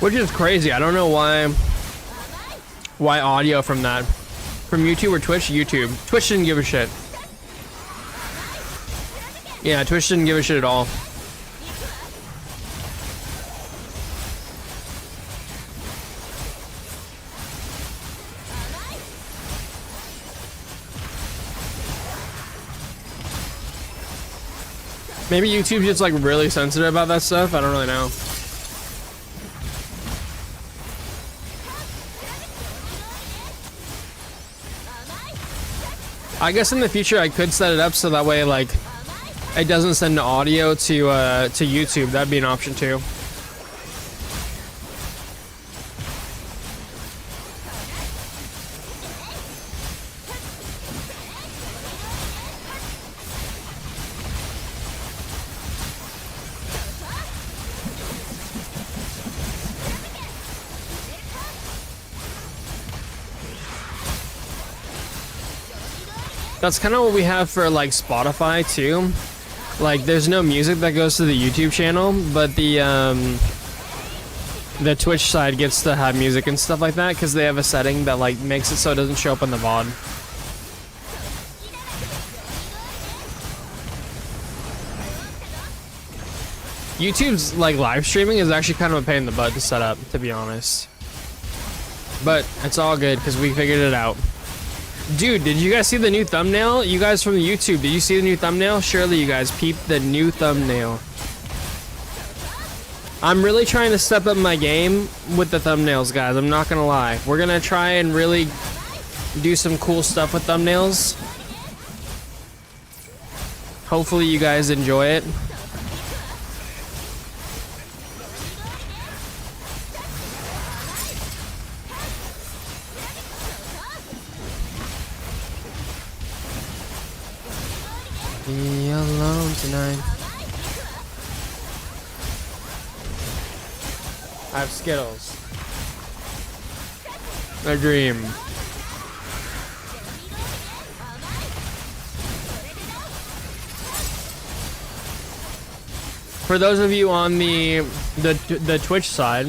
Which is crazy. I don't know why audio from that. From YouTube or Twitch? YouTube. Twitch didn't give a shit. Yeah, Twitch didn't give a shit at all. Maybe YouTube's just like really sensitive about that stuff. I don't really know. I guess in the future I could set it up so that way like it doesn't send the audio to YouTube. That'd be an option too. That's kind of what we have for like Spotify too. Like there's no music that goes to the YouTube channel, but the Twitch side gets to have music and stuff like that because they have a setting that like makes it so it doesn't show up on the VOD. YouTube's like live streaming is actually kind of a pain in the butt to set up, to be honest. But it's all good because we figured it out. Dude, did you guys see the new thumbnail? You guys from the YouTube, did you see the new thumbnail? Surely you guys peeped the new thumbnail. I'm really trying to step up my game with the thumbnails, guys. I'm not gonna lie. We're gonna try and really do some cool stuff with thumbnails. Hopefully you guys enjoy it. Be alone tonight. I have Skittles. A dream. For those of you on the Twitch side,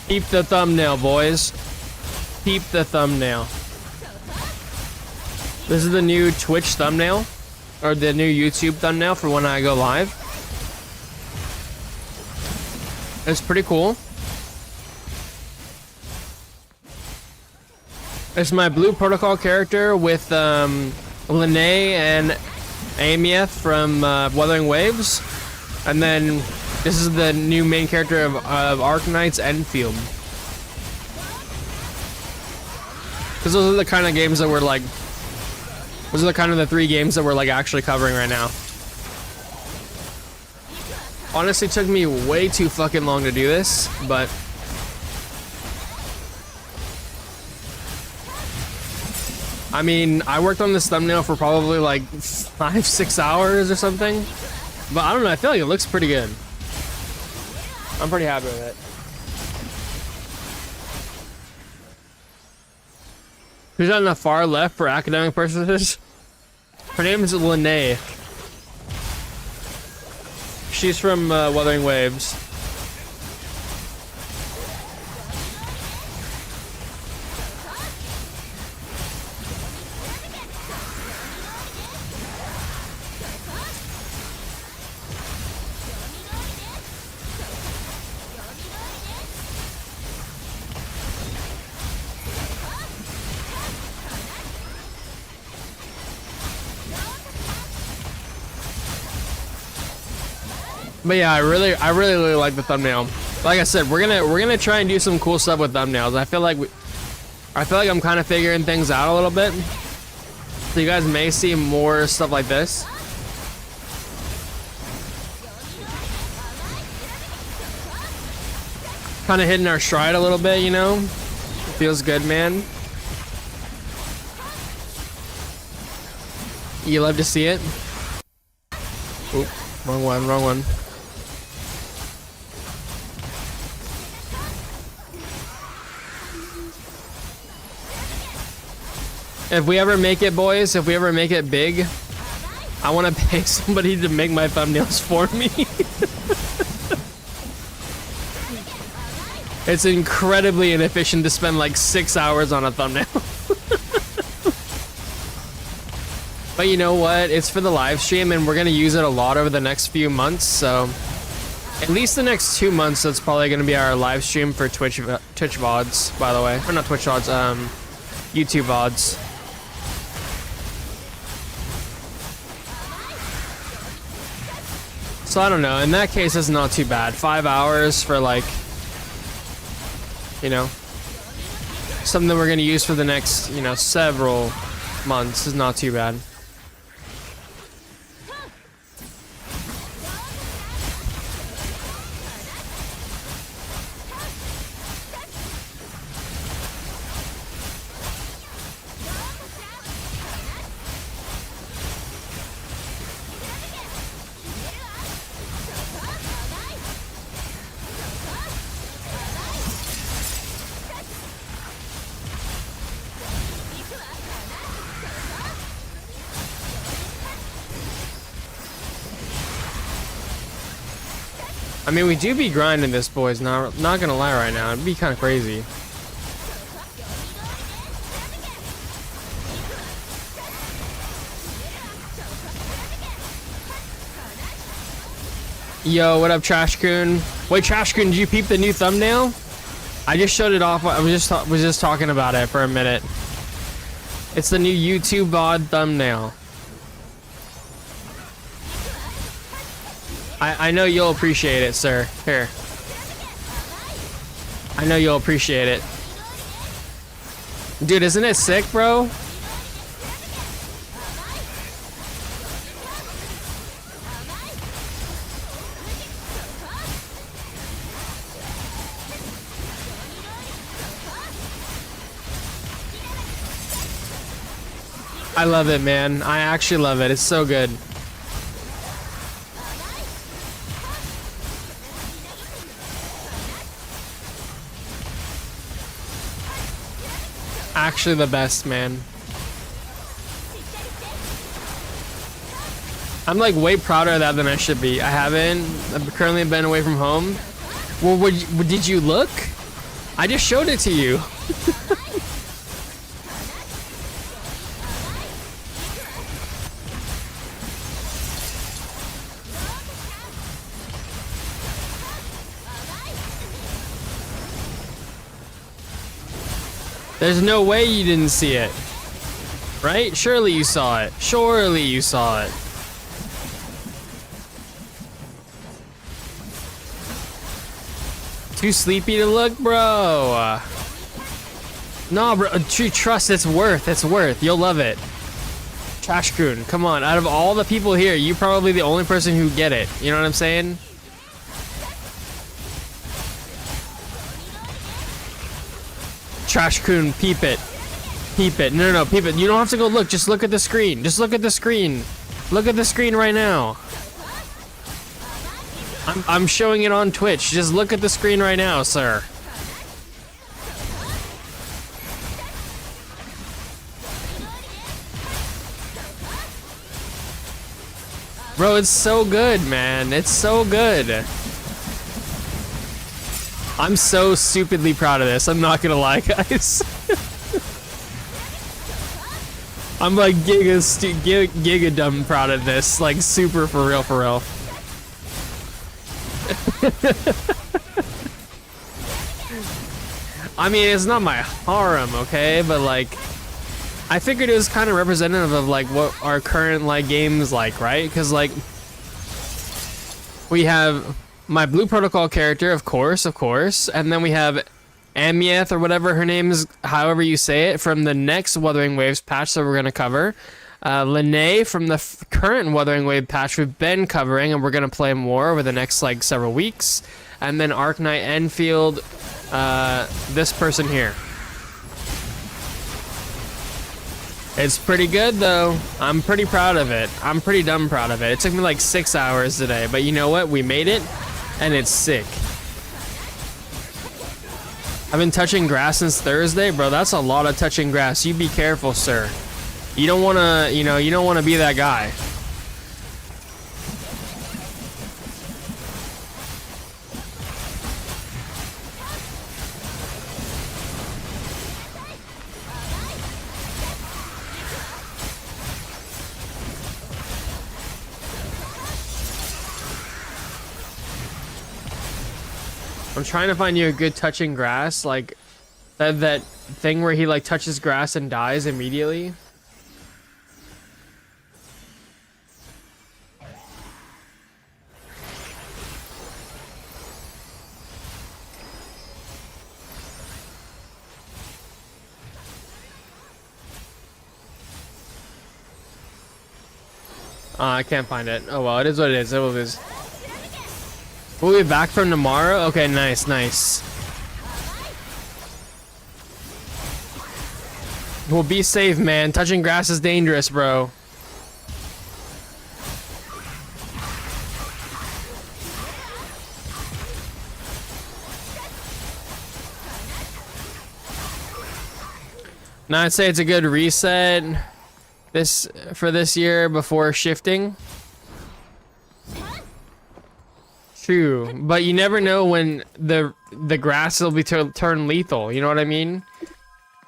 keep the thumbnail, boys. Keep the thumbnail. This is the new Twitch thumbnail, or the new YouTube thumbnail for when I go live. It's pretty cool. It's my Blue Protocol character with Lene and Amieth from Wuthering Waves, and then this is the new main character of Arknights Enfield. Because those are the kind of games that we're like, those are the kind of the 3 games that we're like actually covering right now. Honestly, it took me way too fucking long to do this, but I mean, I worked on this thumbnail for probably like 5-6 hours or something. But I don't know, I feel like it looks pretty good. I'm pretty happy with it. Who's on the far left for academic purposes? Her name is Lene. She's from Wuthering Waves. But yeah, I really like the thumbnail. Like I said, we're gonna try and do some cool stuff with thumbnails. I feel like I'm kind of figuring things out a little bit. So you guys may see more stuff like this. Kind of hitting our stride a little bit, you know? Feels good, man. You love to see it. Oop, wrong one, wrong one. If we ever make it, boys, if we ever make it big, I want to pay somebody to make my thumbnails for me. It's incredibly inefficient to spend like 6 hours on a thumbnail. But you know what? It's for the live stream and we're going to use it a lot over the next few months. So at least the next 2 months, that's probably going to be our live stream for Twitch VODs, by the way. Or not Twitch VODs, YouTube VODs. So I don't know. In that case, it's not too bad. 5 hours for like, you know, something we're going to use for the next, you know, several months is not too bad. I mean, we do be grinding this, boys. Not gonna lie right now. It'd be kind of crazy. Yo, what up, Trashcoon? Wait, Trashcoon, did you peep the new thumbnail? I just showed it off. I was just talking about it for a minute. It's the new YouTube VOD thumbnail. I know you'll appreciate it, sir. Here. I know you'll appreciate it. Dude, isn't it sick, bro? I love it, man. I actually love it. It's so good. Actually the best, man. I'm like way prouder of that than I should be. I've currently been away from home. Well, did you look? I just showed it to you. There's no way you didn't see it. Right? Surely you saw it. Surely you saw it. Too sleepy to look, bro. Nah, bro. Trust, it's worth. You'll love it. Trashcoon, come on. Out of all the people here, you're probably the only person who get it. You know what I'm saying? Trashcoon, peep it. Peep it. No, peep it. You don't have to go look. Just look at the screen. Just look at the screen. Look at the screen right now. I'm showing it on Twitch. Just look at the screen right now, sir. Bro, it's so good, man. It's so good. I'm so stupidly proud of this. I'm not gonna lie, guys. I'm like giga dumb proud of this. Like super for real, for real. I mean, it's not my harem, okay? But like, I figured it was kind of representative of like what our current like games like, right? Because like, We have my Blue Protocol character, of course, and then we have Amieth, or whatever her name is, however you say it, from the next Wuthering Waves patch that we're going to cover. Lene from the current Wuthering Wave patch we've been covering, and we're going to play more over the next, like, several weeks. And then Arknight Enfield, this person here. It's pretty good, though. I'm pretty proud of it. I'm pretty dumb proud of it. It took me like 6 hours today, but you know what? We made it, and it's sick. I've been touching grass since Thursday, bro. That's a lot of touching grass. You be careful, sir. You don't want to, you know, you don't want to be that guy. I'm trying to find you a good touching grass, like that thing where he like touches grass and dies immediately. I can't find it. Oh well, it is what it is. It is. We'll be back from tomorrow? Okay, nice, nice. Well, be safe, man. Touching grass is dangerous, bro. Now I'd say it's a good reset for this year before shifting. True, but you never know when the grass will be turn lethal. You know what I mean?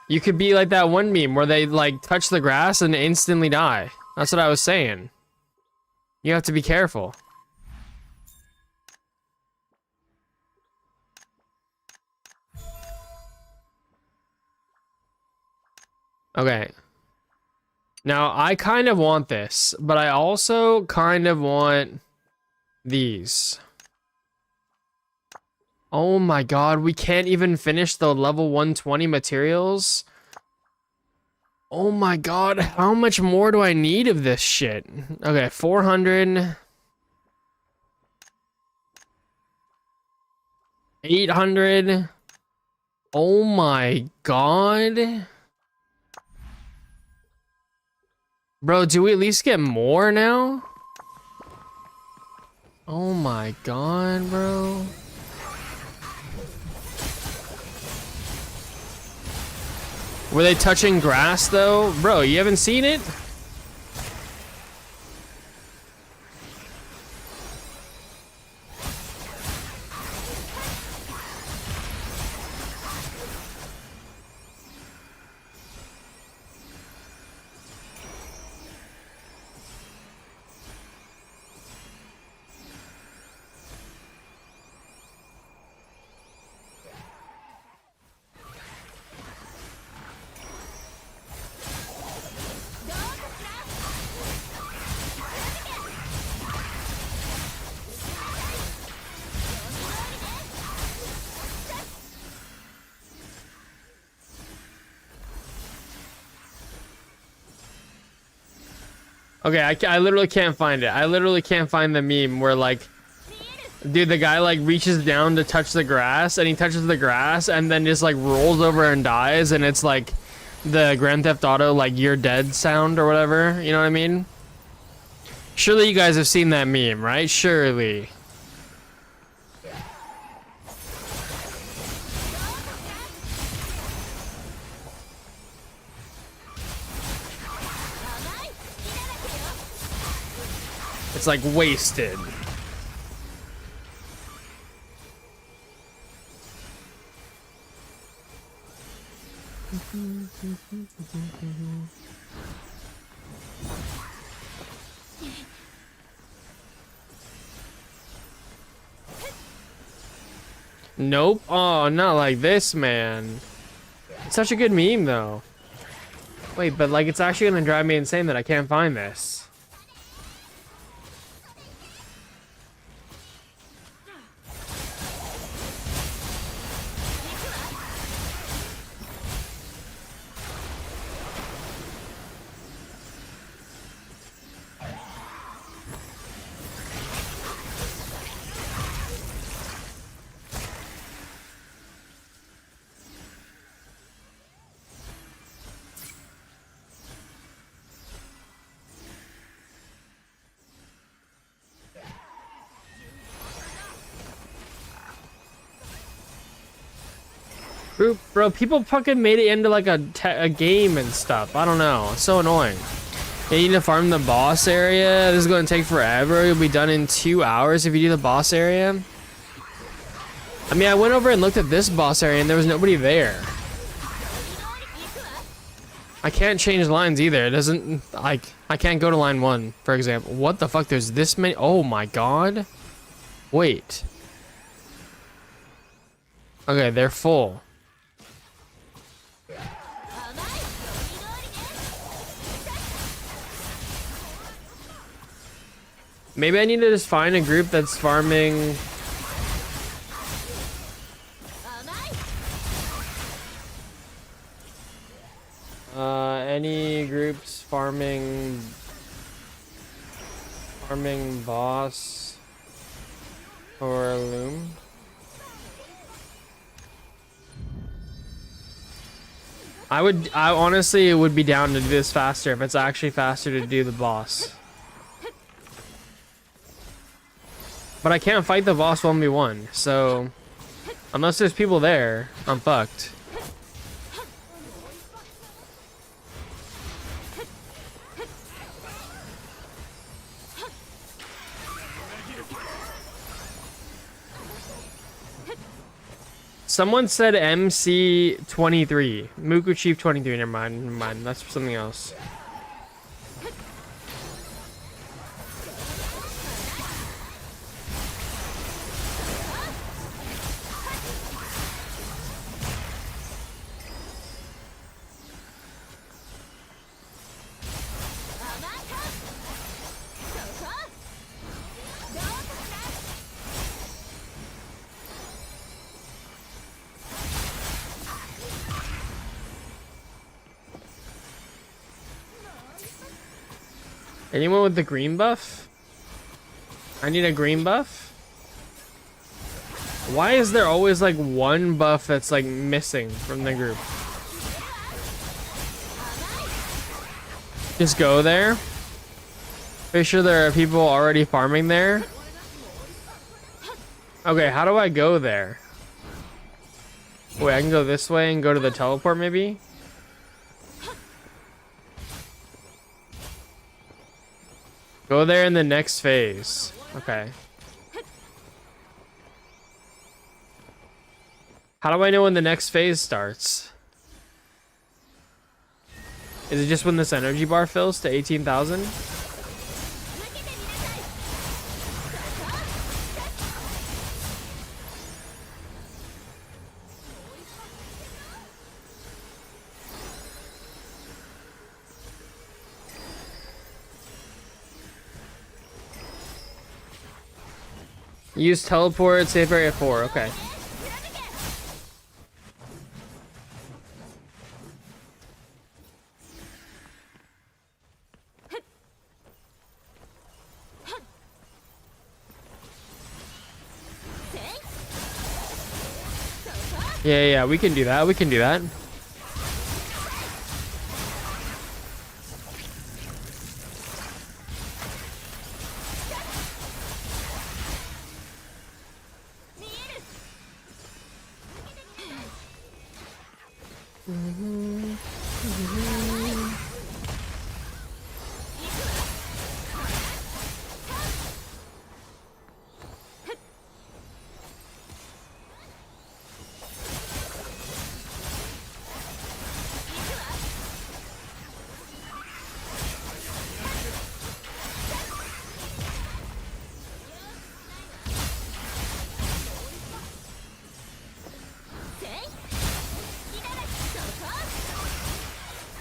You could be like that one meme where they like touch the grass and instantly die. That's what I was saying. You have to be careful. Okay. Now I kind of want this, but I also kind of want these. Oh my god, we can't even finish the level 120 materials? Oh my god, how much more do I need of this shit? Okay, 400. 800. Oh my god. Bro, do we at least get more now? Oh my god, bro. Were they touching grass though? Bro, you haven't seen it? Okay, I literally can't find it. I literally can't find the meme where, like, dude, the guy, like, reaches down to touch the grass, and he touches the grass, and then just, like, rolls over and dies, and it's, like, the Grand Theft Auto, like, you're dead sound or whatever. You know what I mean? Surely you guys have seen that meme, right? Surely. It's like wasted. Nope. Oh, not like this, man. It's such a good meme, though. Wait, but like, it's actually gonna drive me insane that I can't find this. Bro, people fucking made it into like a game and stuff. I don't know. It's so annoying. You need to farm the boss area. This is going to take forever. You'll be done in 2 hours if you do the boss area. I mean, I went over and looked at this boss area and there was nobody there. I can't change lines either. It doesn't, like, I can't go to line 1, for example. What the fuck? There's this many. Oh my god. Wait. Okay, they're full. Maybe I need to just find a group that's farming. Any groups farming boss or loom? I honestly would be down to do this faster if it's actually faster to do the boss. But I can't fight the boss 1v1, so unless there's people there, I'm fucked. Someone said MC23. Muku Chief 23. Never mind. That's something else. Anyone with the green buff? I need a green buff. Why is there always like one buff that's like missing from the group? Just go there. Pretty sure there are people already farming there. Okay, how do I go there? Wait, I can go this way and go to the teleport maybe? Go there in the next phase. Okay. How do I know when the next phase starts? Is it just when this energy bar fills to 18,000? Use teleport, safe area 4, okay. Yeah, we can do that,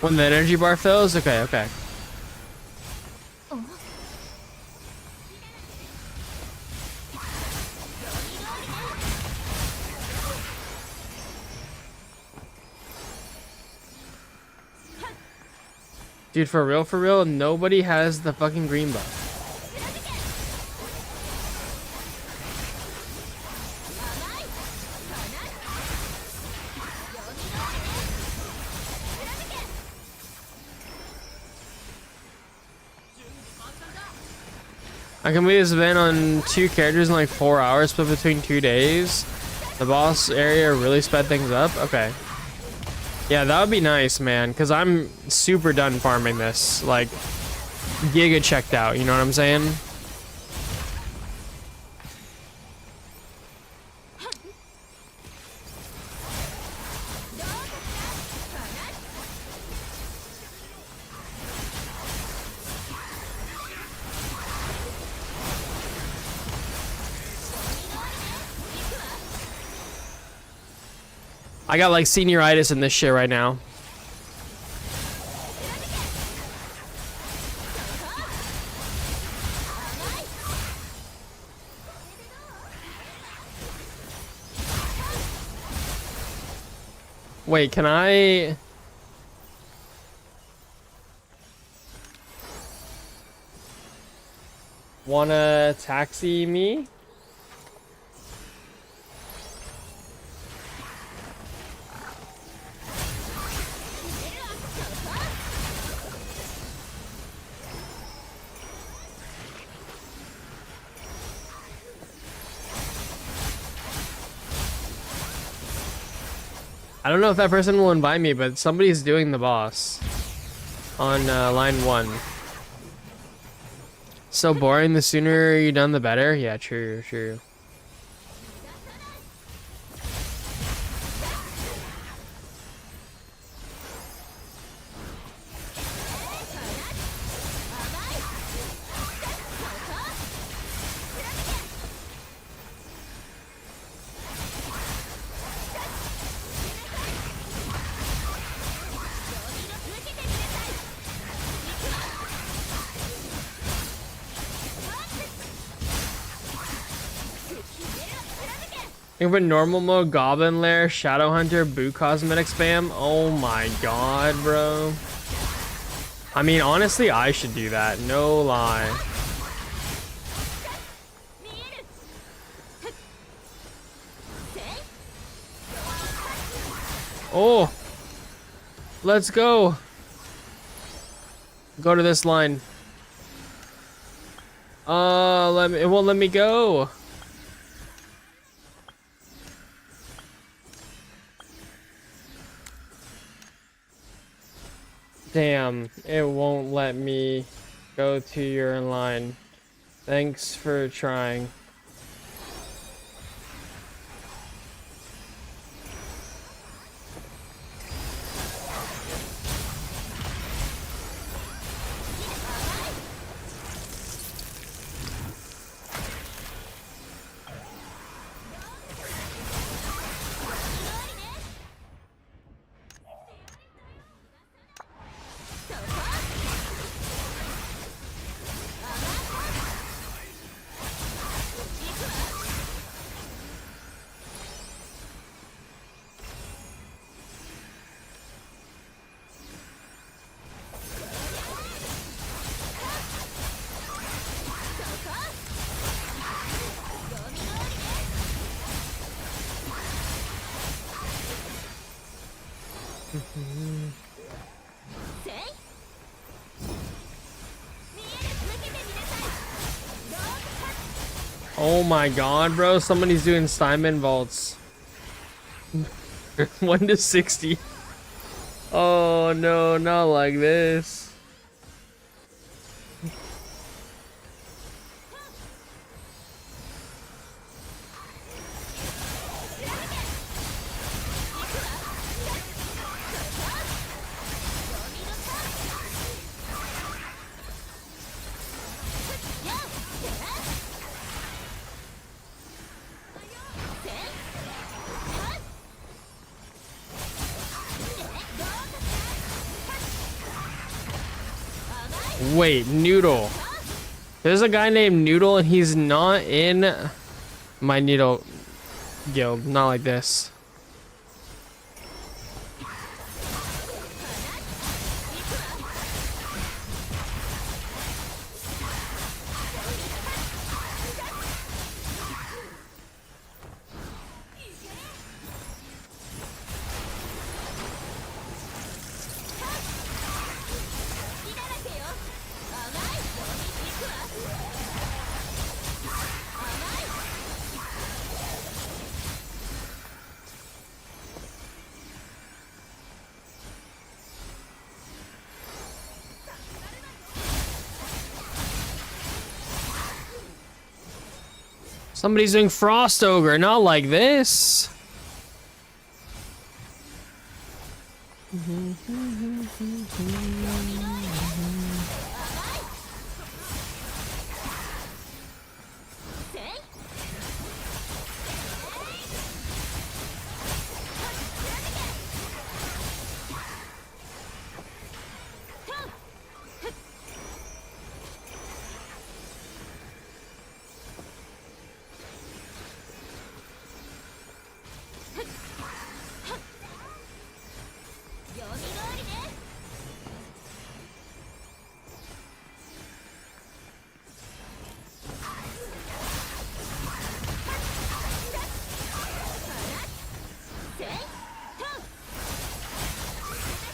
When the energy bar fills? Okay. Dude, for real, nobody has the fucking green buff. I can complete this event on 2 characters in like 4 hours, split between 2 days. The boss area really sped things up? Okay. Yeah, that would be nice, man, because I'm super done farming this. Like, giga checked out, you know what I'm saying? I got like senioritis in this shit right now. Wait, can I... Wanna taxi me? I don't know if that person will invite me, but somebody's doing the boss on line 1. So boring, the sooner you're done, the better. Yeah, true, true. You put normal mode, goblin lair, shadow hunter, boot cosmetic spam. Oh my god, bro. I mean, honestly, I should do that. No lie. Oh, let's go. Go to this line. It won't let me go. Damn, it won't let me go to your line. Thanks for trying. Oh my god, bro. Somebody's doing Steinman vaults. 1 to 60. Oh no, not like this. Wait, Noodle. There's a guy named Noodle and he's not in my Needle guild. Not like this. Somebody's doing Frost Ogre, not like this.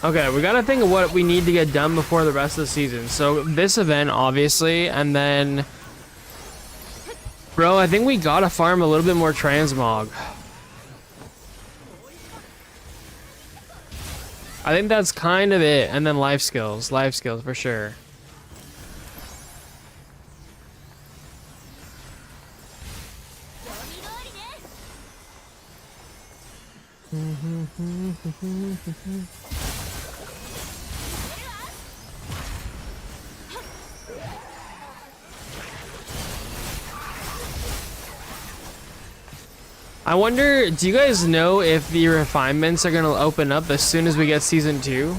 Okay, we gotta think of what we need to get done before the rest of the season. So this event, obviously, and then... Bro, I think we gotta farm a little bit more transmog. I think that's kind of it, and then life skills for sure. I wonder, do you guys know if the refinements are gonna open up as soon as we get season 2?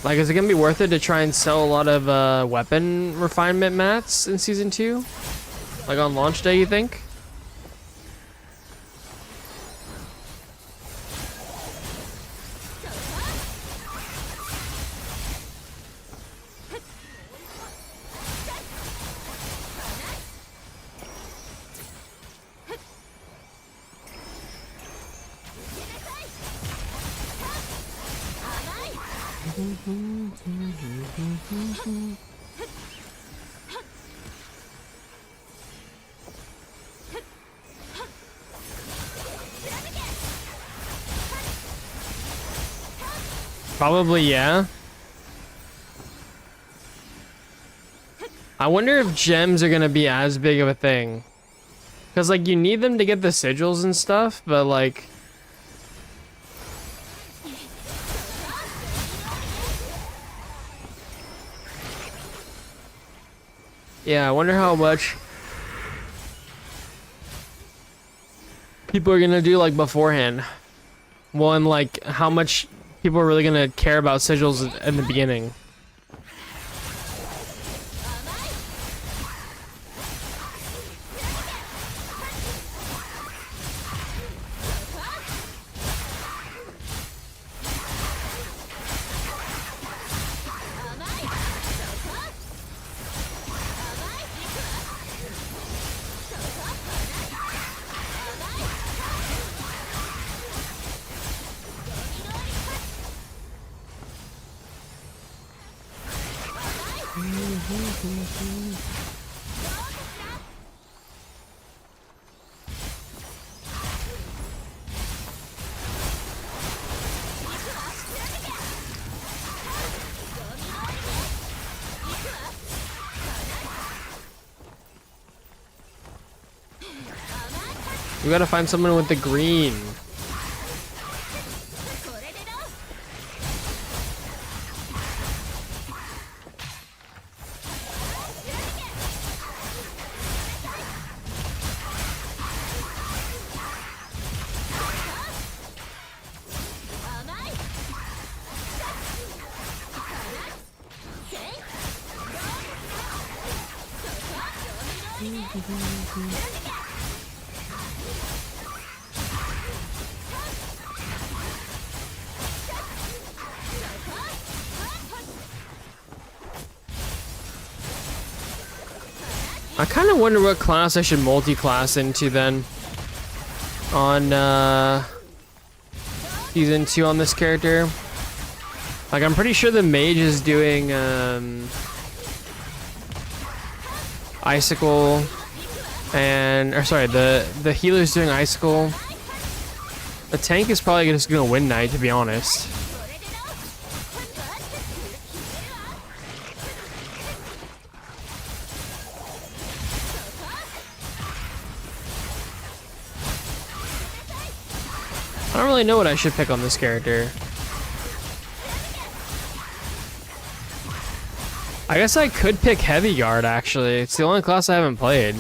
Like, is it gonna be worth it to try and sell a lot of weapon refinement mats in season 2? Like on launch day, you think? Probably, yeah. I wonder if gems are gonna be as big of a thing. Because, like, you need them to get the sigils and stuff, but, like... Yeah, I wonder how much people are gonna do, like, beforehand. Well, and, like, how much people are really gonna care about sigils in the beginning. We gotta find someone with the green. I kind of wonder what class I should multi-class into then. On season 2 on this character. Like, I'm pretty sure the mage is doing Icicle, and or sorry, the healer's doing Icicle. The tank is probably just gonna win Knight, to be honest. I don't really know what I should pick on this character. I guess I could pick Heavy Guard, actually. It's the only class I haven't played.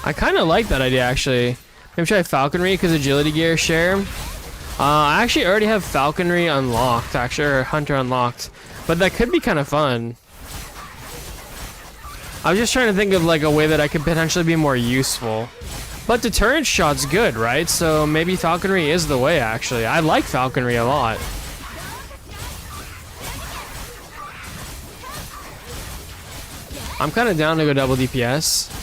I kind of like that idea, actually. Maybe try Falconry because Agility Gear share. I actually already have Falconry unlocked, actually, or Hunter unlocked. But that could be kind of fun. I was just trying to think of like a way that I could potentially be more useful. But Deterrent Shot's good, right? So maybe Falconry is the way, actually. I like Falconry a lot. I'm kind of down to go double DPS.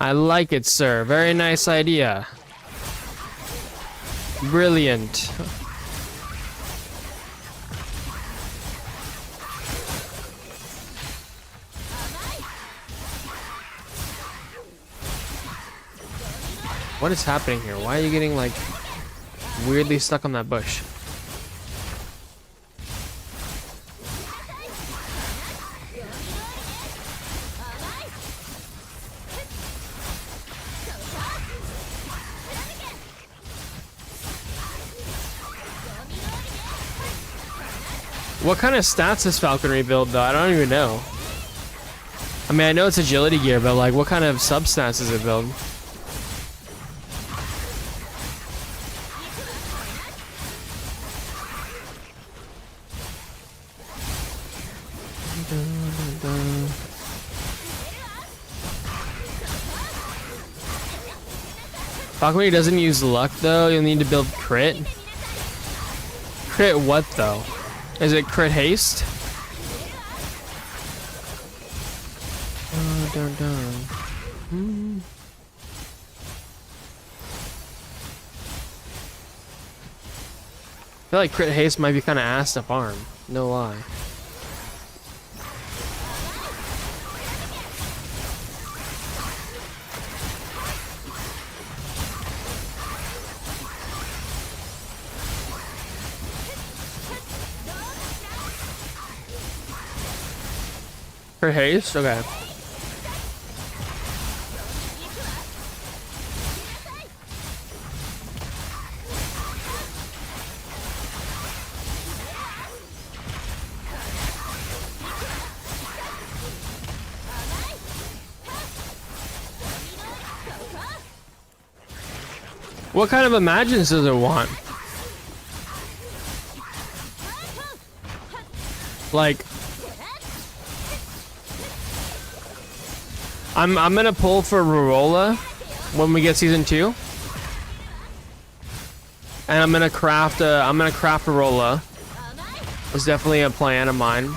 I like it, sir. Very nice idea. Brilliant. What is happening here? Why are you getting, like, weirdly stuck on that bush? What kind of stats does Falconry build, though? I don't even know. I mean, I know it's Agility Gear, but, like, what kind of sub-stats does it build? Falconry doesn't use luck, though. You'll need to build crit. Crit what, though? Is it crit haste? Dun, dun. I feel like crit haste might be kind of ass to farm. No lie. For haste? Okay. What kind of imagines does it want? Like, I'm gonna pull for Rorola when we get season 2, and I'm gonna craft Rorola. It's definitely a plan of mine.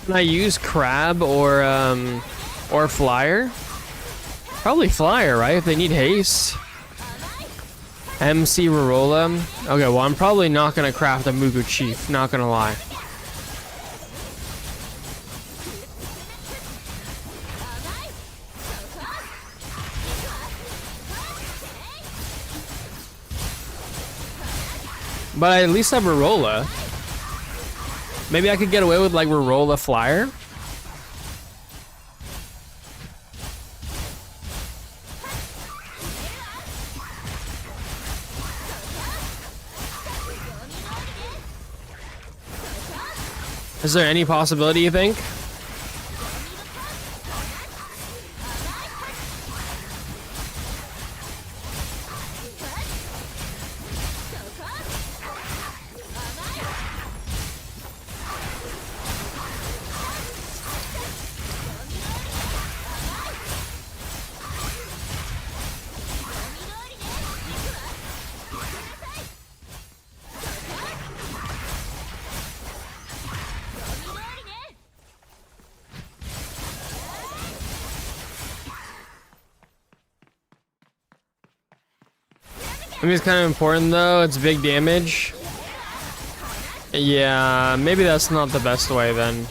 Can I use Crab or Flyer? Probably Flyer, right? If they need haste. MC Rorola. Okay, well, I'm probably not gonna craft a Mugu Chief, not gonna lie. But I at least have Rorola. Maybe I could get away with like Rorola Flyer. Is there any possibility, you think? I mean, it's kind of important though. It's big damage. Yeah, maybe that's not the best way then.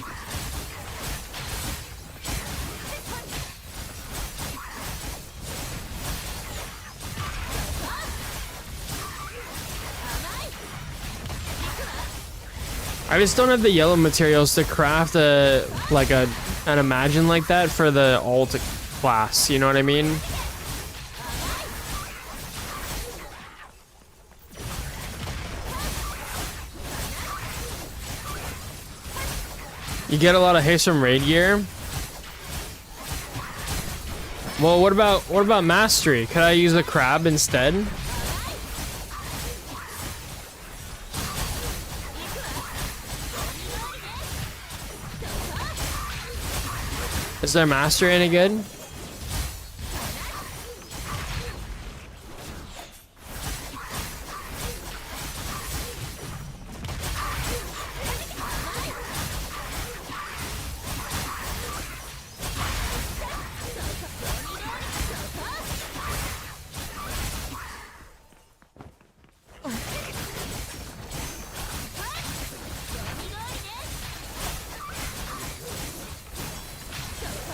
I just don't have the yellow materials to craft an imagine like that for the alt class, you know what I mean? You get a lot of hits from raid gear. Well, what about mastery? Could I use the crab instead? Is their mastery any good?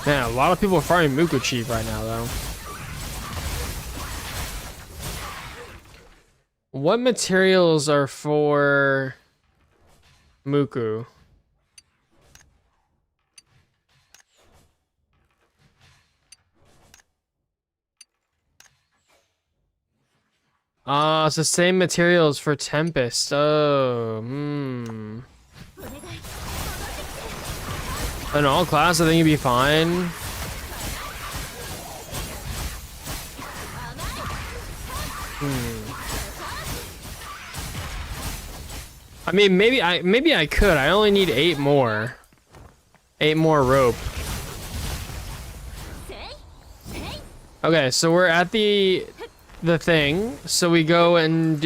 Man, a lot of people are farming Muku cheap right now, though. What materials are for Muku? Ah, it's the same materials for Tempest. Oh, In all class, I think you'd be fine. I mean, maybe I could. I only need 8 more. 8 more rope. Okay, so we're at the thing. So we go and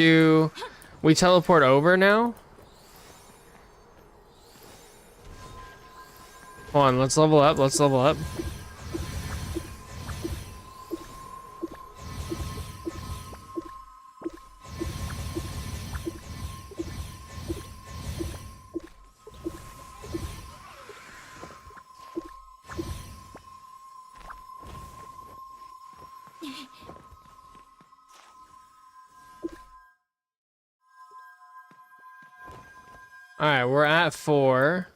we teleport over now. Hold on, let's level up. Let's level up. All right, we're at 4.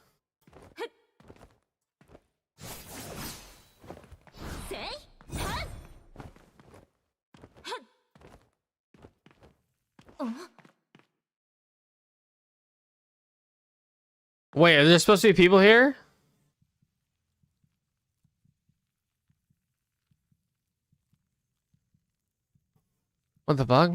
Wait, are there supposed to be people here? What the fuck?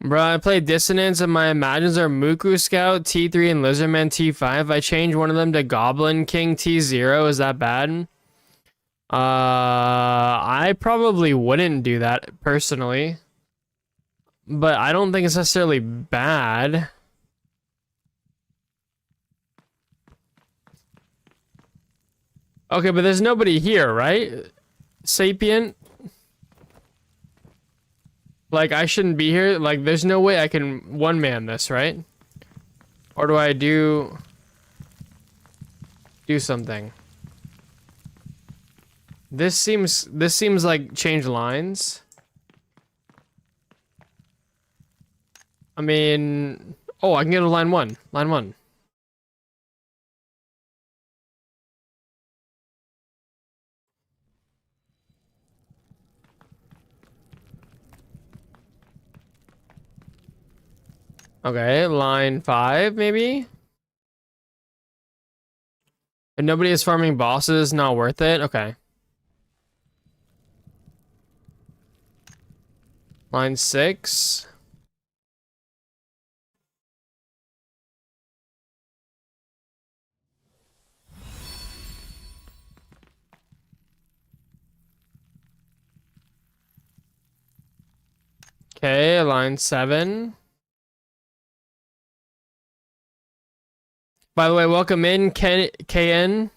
Bro, I played Dissonance and my imagines are Muku Scout T3 and Lizardman T5. I changed one of them to Goblin King T0. Is that bad? I probably wouldn't do that personally. But I don't think it's necessarily bad. Okay, but there's nobody here, right? Sapient? Like, I shouldn't be here? Like, there's no way I can one-man this, right? Or do I do something? This seems like change lines. I mean, oh, I can go to line 1. Line 1. Okay, line 5, maybe? If nobody is farming bosses, not worth it? Okay. Line 6. Okay, line 7. By the way, welcome in, KN.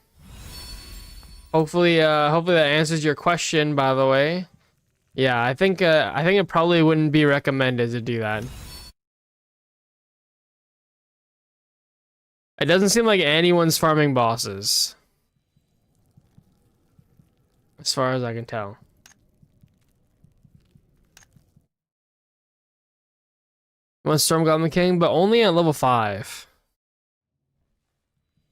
Hopefully that answers your question, by the way. Yeah, I think it probably wouldn't be recommended to do that. It doesn't seem like anyone's farming bosses, as far as I can tell. You want Storm Goblin King, but only at level 5.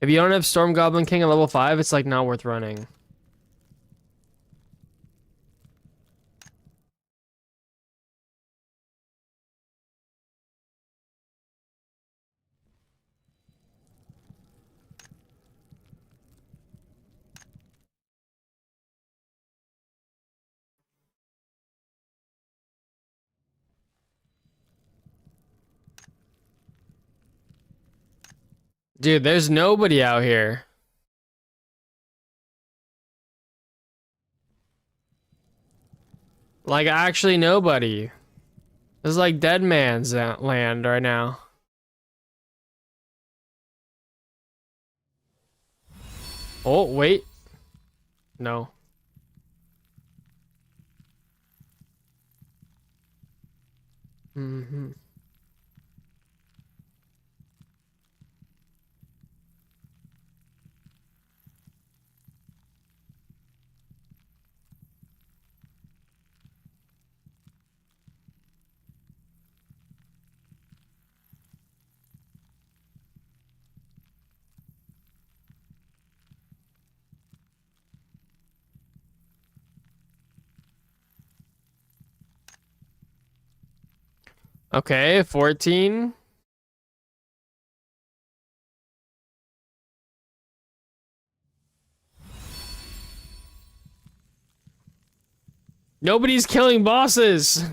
If you don't have Storm Goblin King at level 5, it's like not worth running. Dude, there's nobody out here. Like, actually nobody. This is like dead man's land right now. Oh, wait. No. Mm-hmm. Okay, 14. Nobody's killing bosses.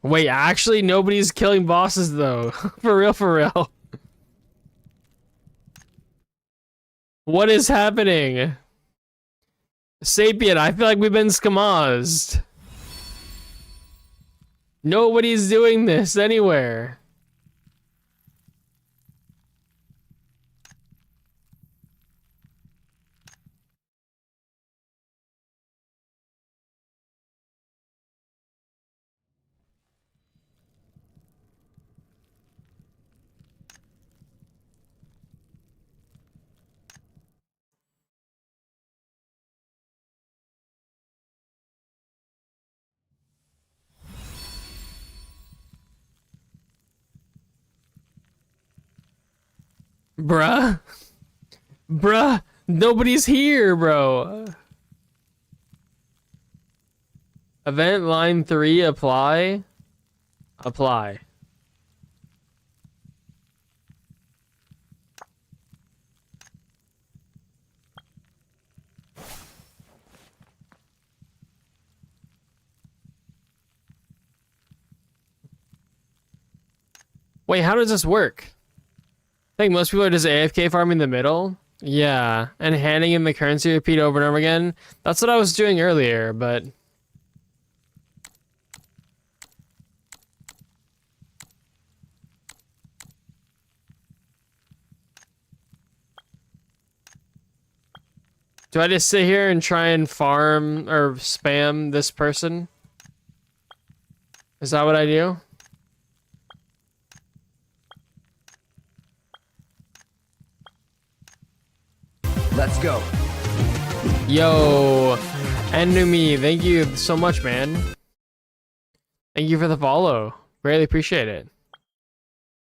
Wait, actually nobody's killing bosses though. For real, for real. What is happening? Sapien, I feel like we've been skamazed. Nobody's doing this anywhere. Bruh. Bruh. Nobody's here, bro. Event line 3, apply. Apply. Wait, how does this work? I think most people are just AFK farming the middle. Yeah, and handing in the currency repeat over and over again. That's what I was doing earlier, but... Do I just sit here and try and farm or spam this person? Is that what I do? Let's go. Yo, Enemy, thank you so much, man. Thank you for the follow. Greatly appreciate it.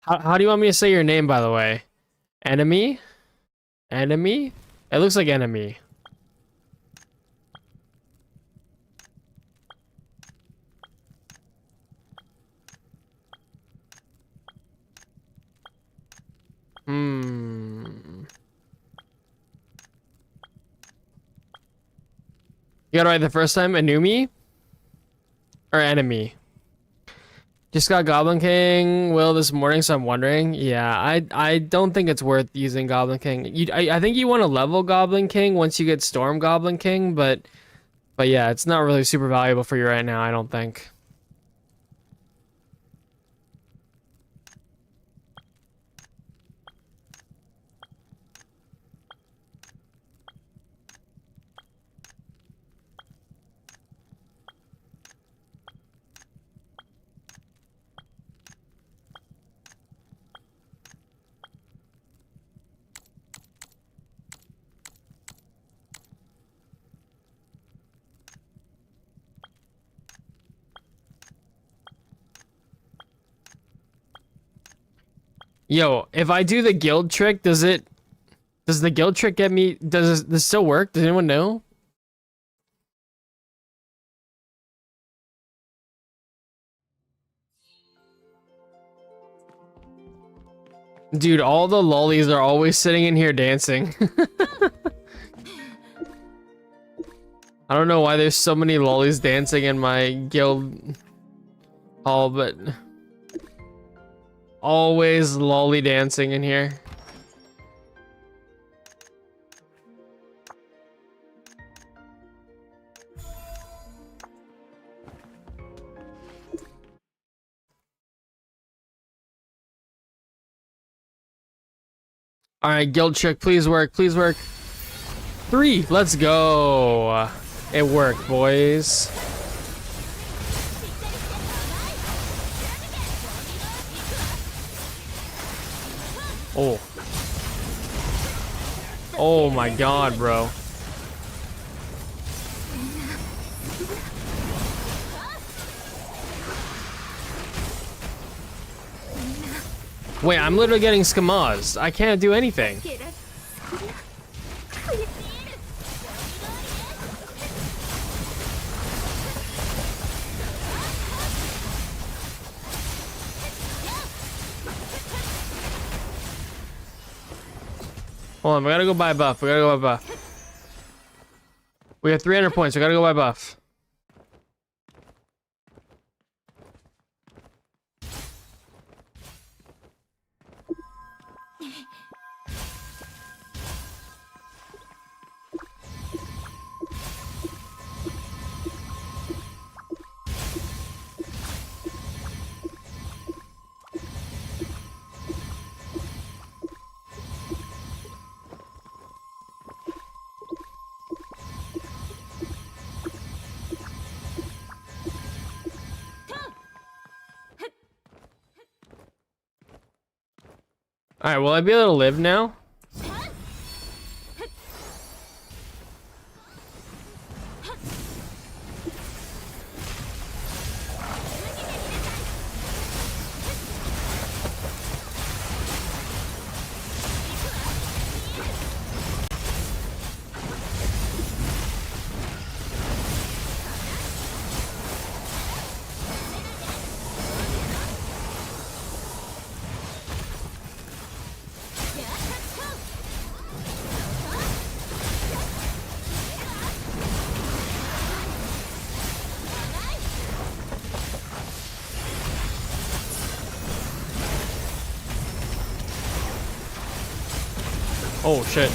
How do you want me to say your name, by the way? Enemy? Enemy? It looks like enemy. You got it right the first time, Enumi? Or enemy? Just got Goblin King Will this morning, so I'm wondering. Yeah, I don't think it's worth using Goblin King. I think you want to level Goblin King once you get Storm Goblin King, but yeah, it's not really super valuable for you right now, I don't think. Yo, if I do the guild trick, does the guild trick get me, does this still work? Does anyone know? Dude, all the lollies are always sitting in here dancing. I don't know why there's so many lollies dancing in my guild hall, but always lolly dancing in here. All right, guild trick, please work, please work. 3, let's go. It worked, boys. Oh. Oh my god, bro. Wait, I'm literally getting skamazed. I can't do anything. Hold on, we gotta go buy a buff. We gotta go buy a buff. We have 300 points. We gotta go buy a buff. Alright, will I be able to live now? Oh shit.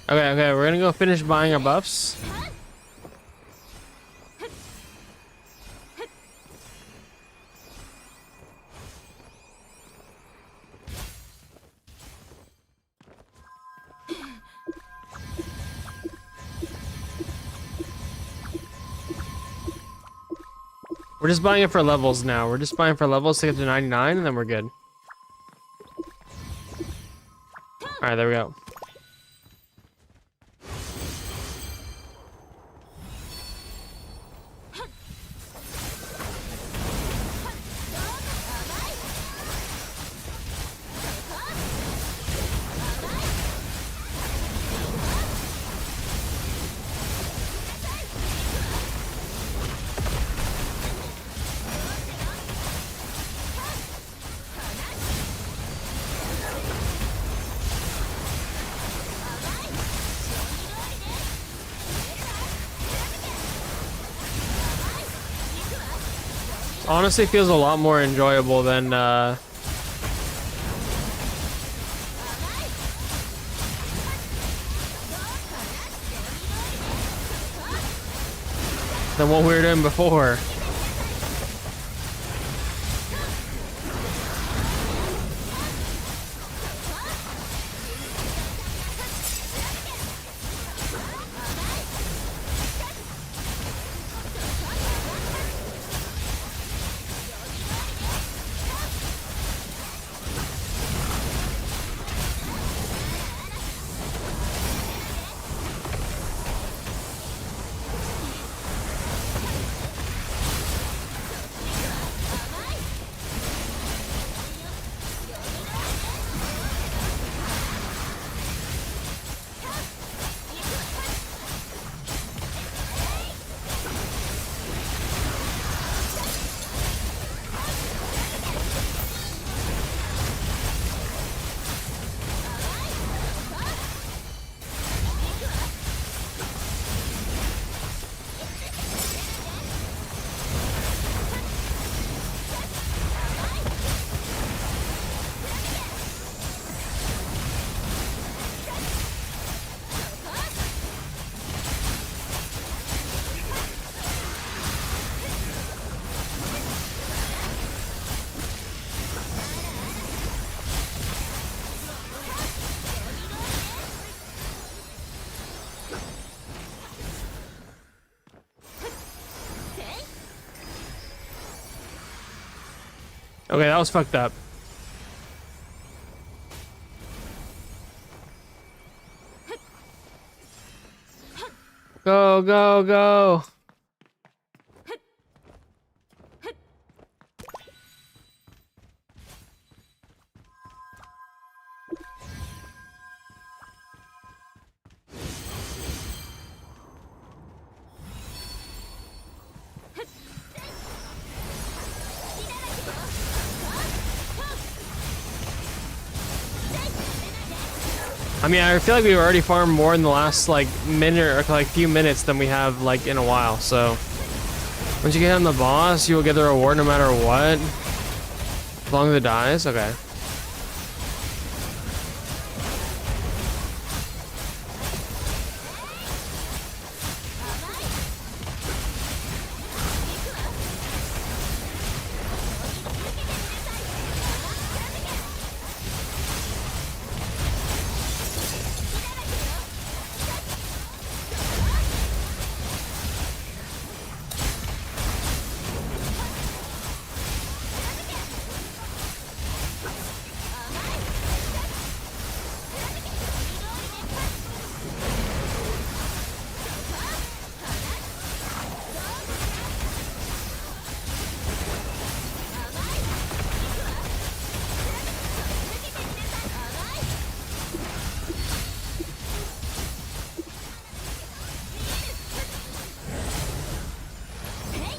Okay, we're gonna go finish buying our buffs. We're just buying it for levels now. We're just buying for levels to get to 99, and then we're good. Alright, there we go. Honestly feels a lot more enjoyable than what we were doing before. Okay, that was fucked up. Go, go, go. I mean, I feel like we've already farmed more in the last like minute or like few minutes than we have like in a while. So once you get on the boss, you will get the reward no matter what, as long as it dies. Okay.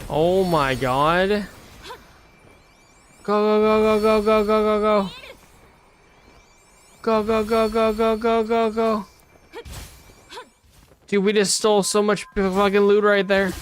Oh my god. Go, go, go, go, go, go, go, go, go. Go, go, go, go, go, go, go, go. Dude, we just stole so much fucking loot right there.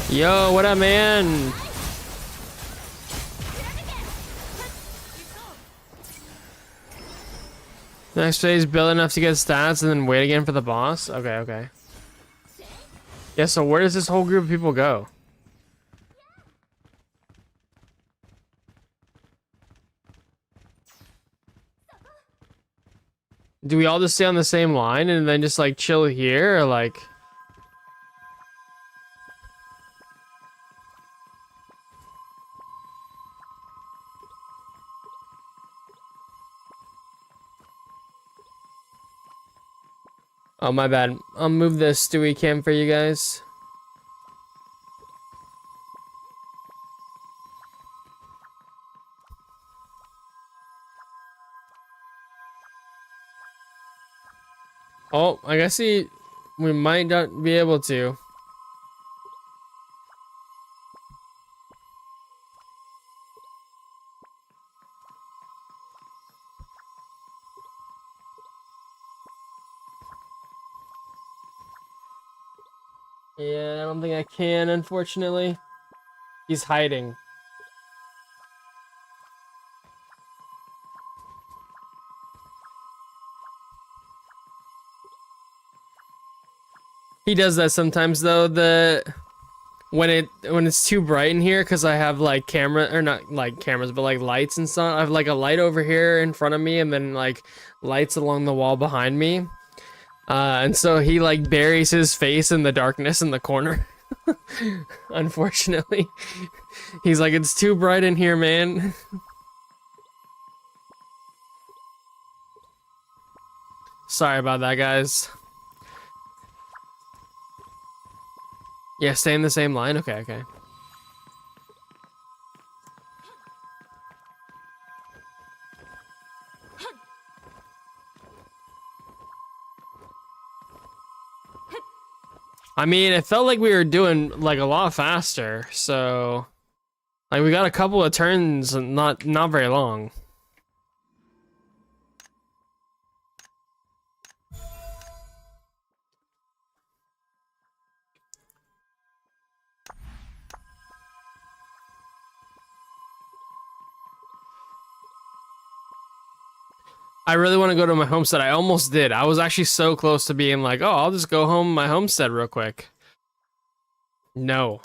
Yo, what up, man? Next phase, build enough to get stats and then wait again for the boss. Okay, okay. Yeah, so where does this whole group of people go? Do we all just stay on the same line and then just like chill here or like... Oh, my bad. I'll move the Stewie cam for you guys. Oh, I guess we might not be able to. Yeah, I don't think I can, unfortunately. He's hiding. He does that sometimes though, when it's too bright in here, because I have like camera, or not like cameras, but like lights and stuff. I have like a light over here in front of me and then like lights along the wall behind me. And so he like buries his face in the darkness in the corner. Unfortunately. He's like, it's too bright in here, man. Sorry about that, guys. Yeah, stay in the same line? Okay, okay. I mean, it felt like we were doing like a lot faster, so like we got a couple of turns, not very long. I really want to go to my homestead. I almost did. I was actually so close to being like, oh, I'll just go home my homestead real quick. No.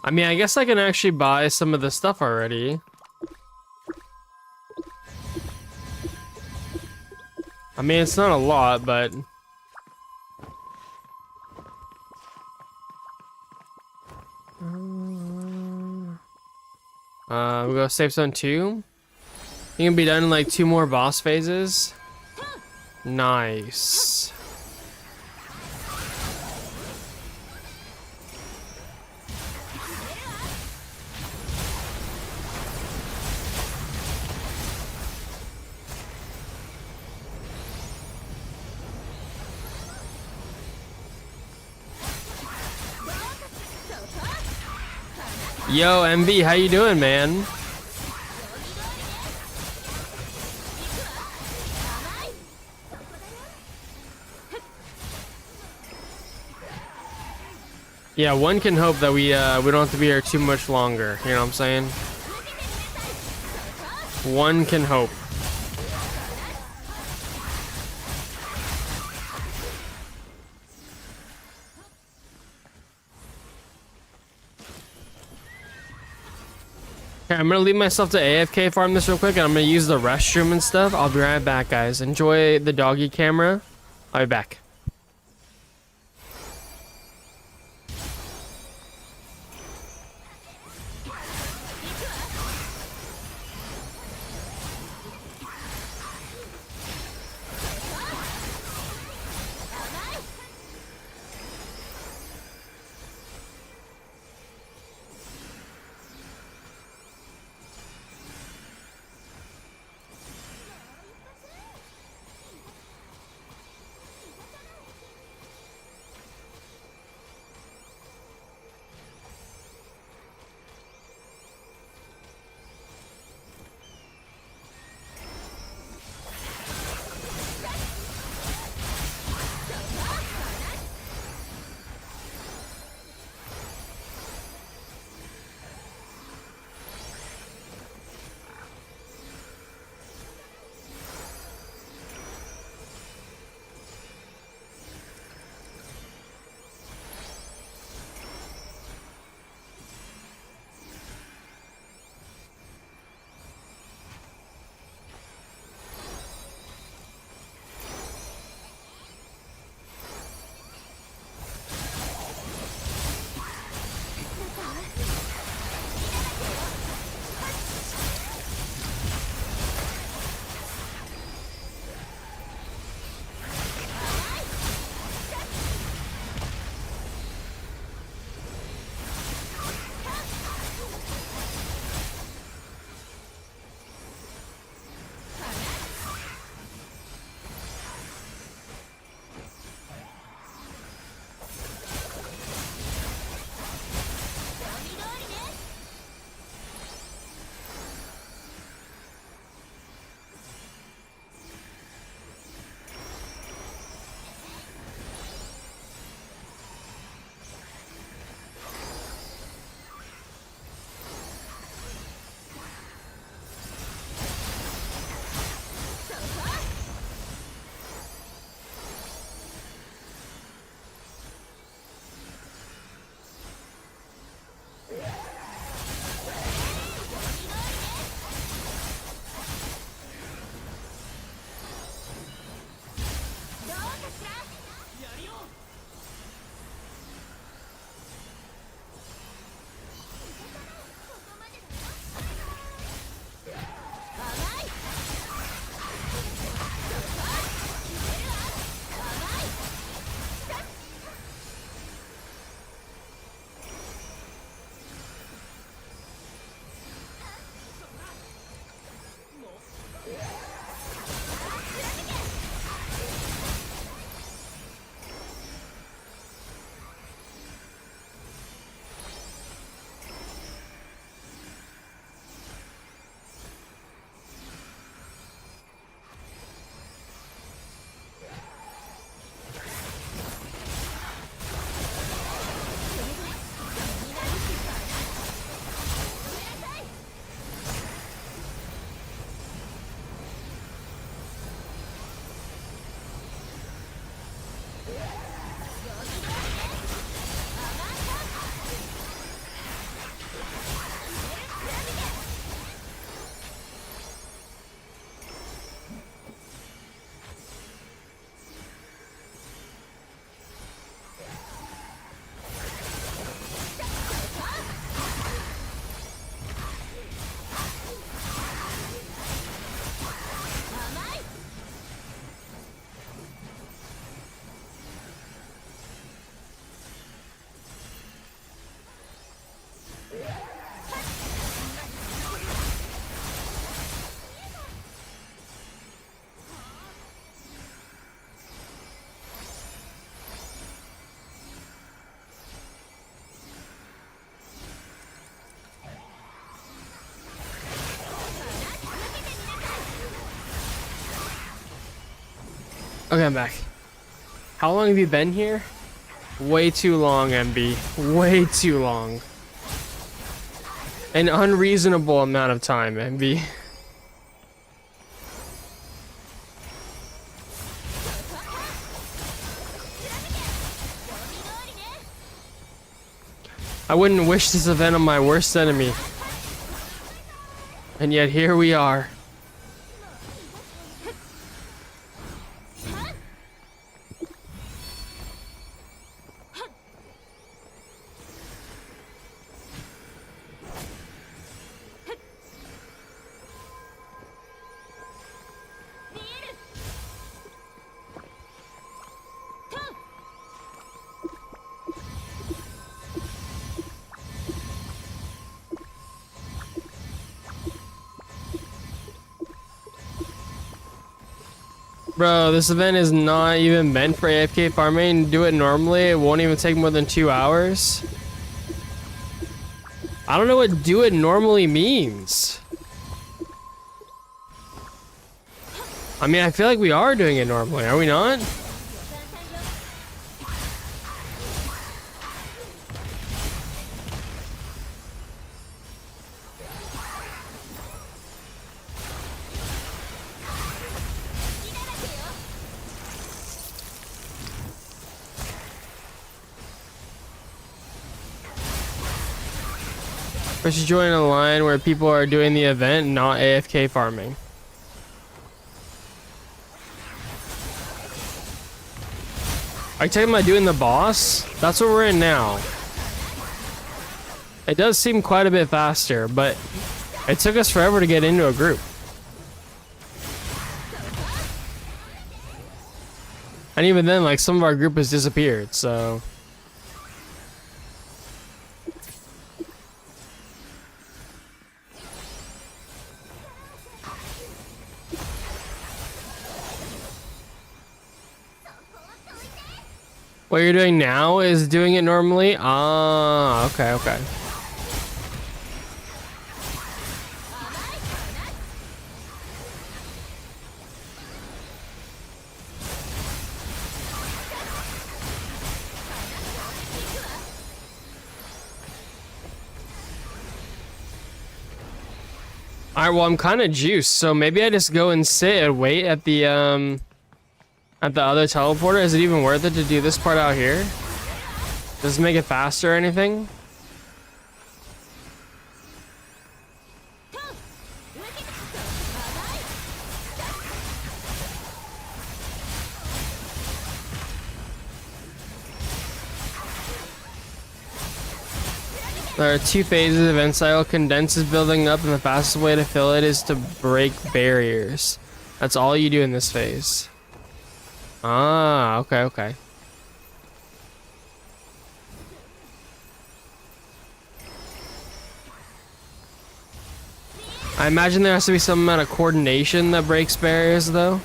I mean, I guess I can actually buy some of the stuff already. I mean, it's not a lot, but... we go save zone 2. You can be done in like 2 more boss phases. Nice. Yo, MV, how you doing, man? Yeah, one can hope that we don't have to be here too much longer. You know what I'm saying? One can hope. Okay, I'm gonna leave myself to AFK farm this real quick, and I'm gonna use the restroom and stuff. I'll be right back, guys. Enjoy the doggy camera. I'll be back. Okay, I'm back. How long have you been here? Way too long, MB. Way too long. An unreasonable amount of time, MB. I wouldn't wish this event on my worst enemy. And yet here we are. Bro, this event is not even meant for AFK farming. Do it normally, it won't even take more than 2 hours. I don't know what do it normally means. I mean, I feel like we are doing it normally, are we not? I should join a line where people are doing the event, not AFK farming. Are you talking about doing the boss? That's what we're in now. It does seem quite a bit faster, but it took us forever to get into a group. And even then, like, some of our group has disappeared, so... What you're doing now is doing it normally? Ah, okay, okay. Alright, well, I'm kind of juiced, so maybe I just go and sit and wait at the other teleporter. Is it even worth it to do this part out here? Does it make it faster or anything? There are 2 phases of end cycle. Condense is building up, and the fastest way to fill it is to break barriers. That's all you do in this phase. Ah, okay, okay. I imagine there has to be some amount of coordination that breaks barriers, though.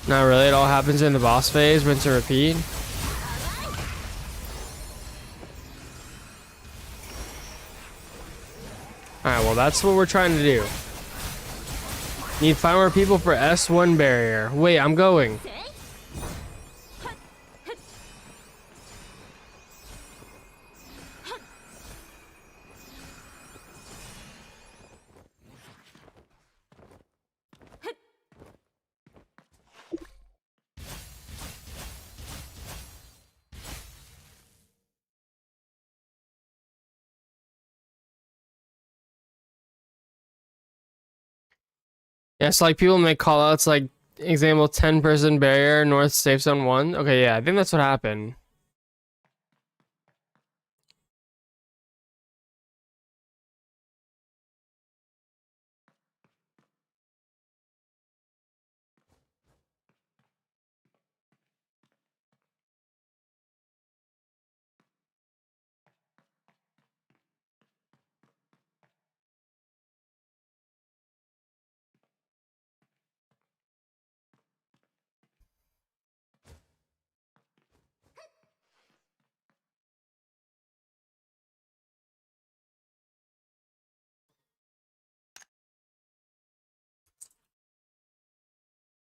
Not really, it all happens in the boss phase, rinse and repeat. Alright, well that's what we're trying to do. Need 5 more people for S1 barrier. Wait, I'm going. Yeah, so like people make call outs like example 10-person barrier, north safe zone 1. Okay, yeah, I think that's what happened.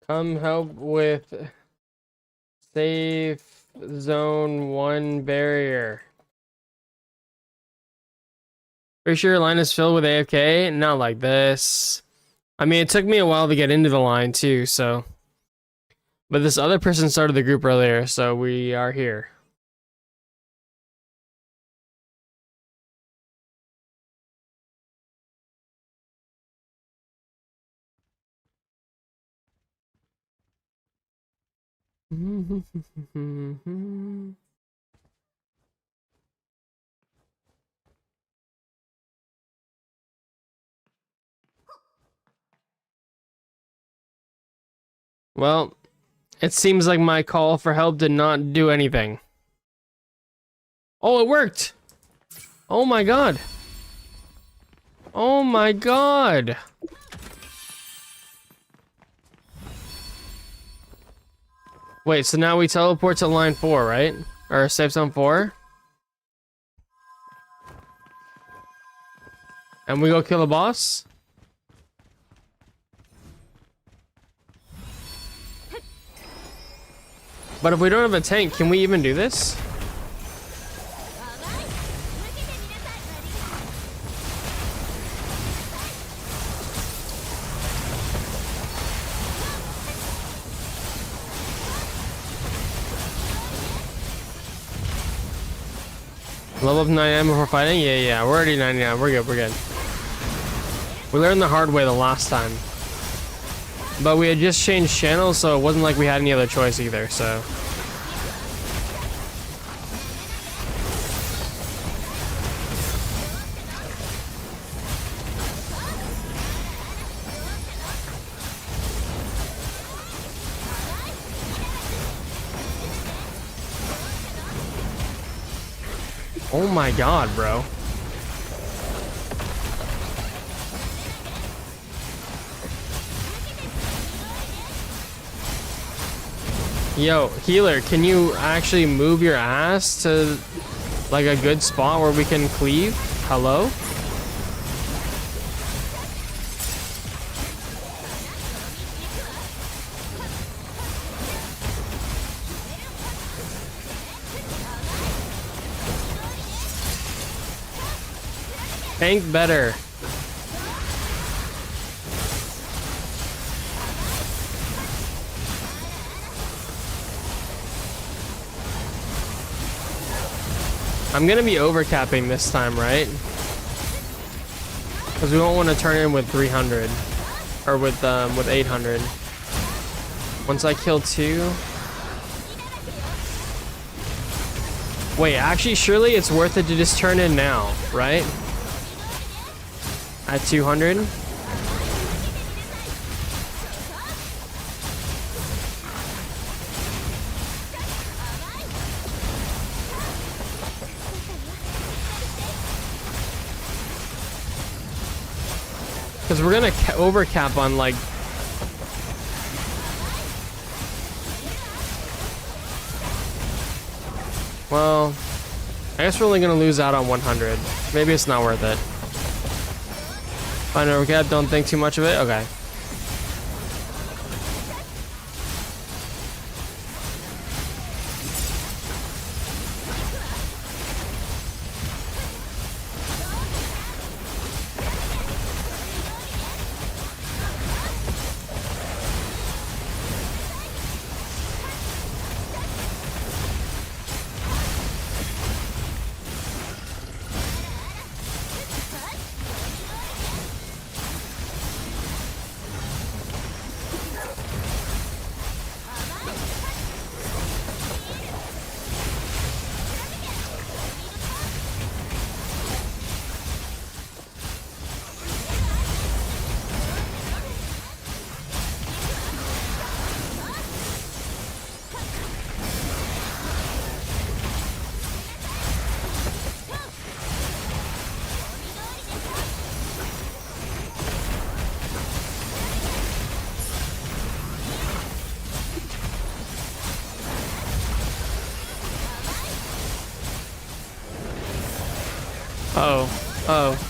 Come help with safe zone 1 barrier. Pretty sure your line is filled with AFK? Not like this. I mean, it took me a while to get into the line too, so. But this other person started the group earlier, so we are here. Well, it seems like my call for help did not do anything. Oh, it worked! Oh my god! Oh my god! Wait, so now we teleport to line 4, right? Or safe zone 4? And we go kill the boss? But if we don't have a tank, can we even do this? Level up 99 before fighting? Yeah, we're already 99. We're good. We learned the hard way the last time. But we had just changed channels, so it wasn't like we had any other choice either, so. Oh my god, bro. Yo, healer, can you actually move your ass to like a good spot where we can cleave? Hello? Tank better. I'm gonna be overcapping this time, right? Because we won't want to turn in with 300 or with 800. Once I kill 2. Wait, actually, surely it's worth it to just turn in now, right? At 200. Because we're gonna overcap on like. Well, I guess we're only gonna lose out on 100. Maybe it's not worth it. Fine, overcap. Don't think too much of it. Okay.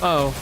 Oh.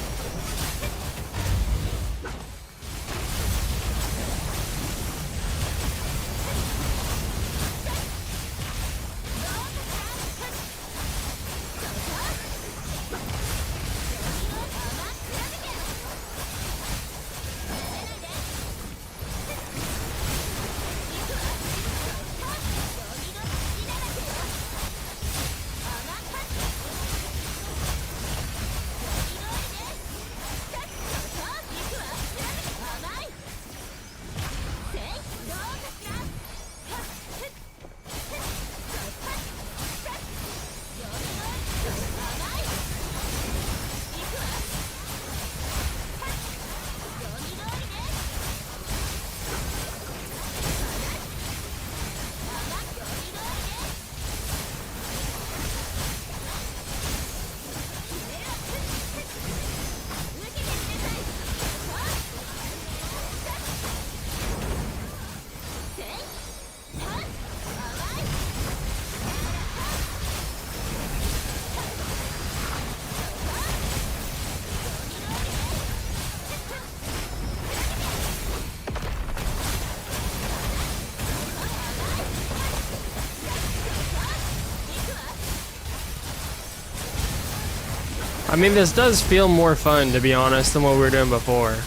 I mean, this does feel more fun, to be honest, than what we were doing before.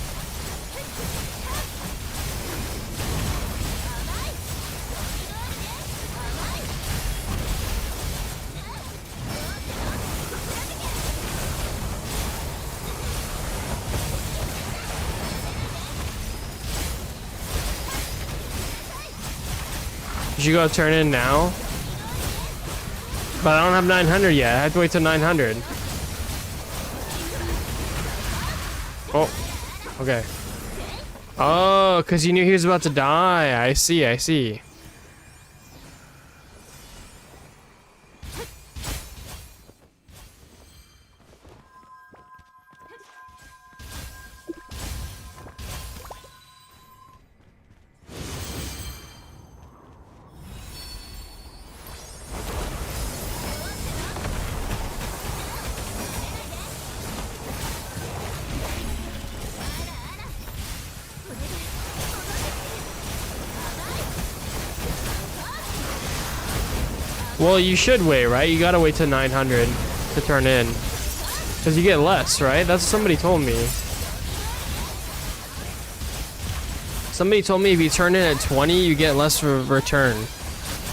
You go turn in now? But I don't have 900 yet. I have to wait till 900. Oh, okay. Oh, because you knew he was about to die. I see, I see. Well, you should wait, right? You gotta wait till 900 to turn in. Because you get less, right? That's what somebody told me. Somebody told me if you turn in at 20, you get less return.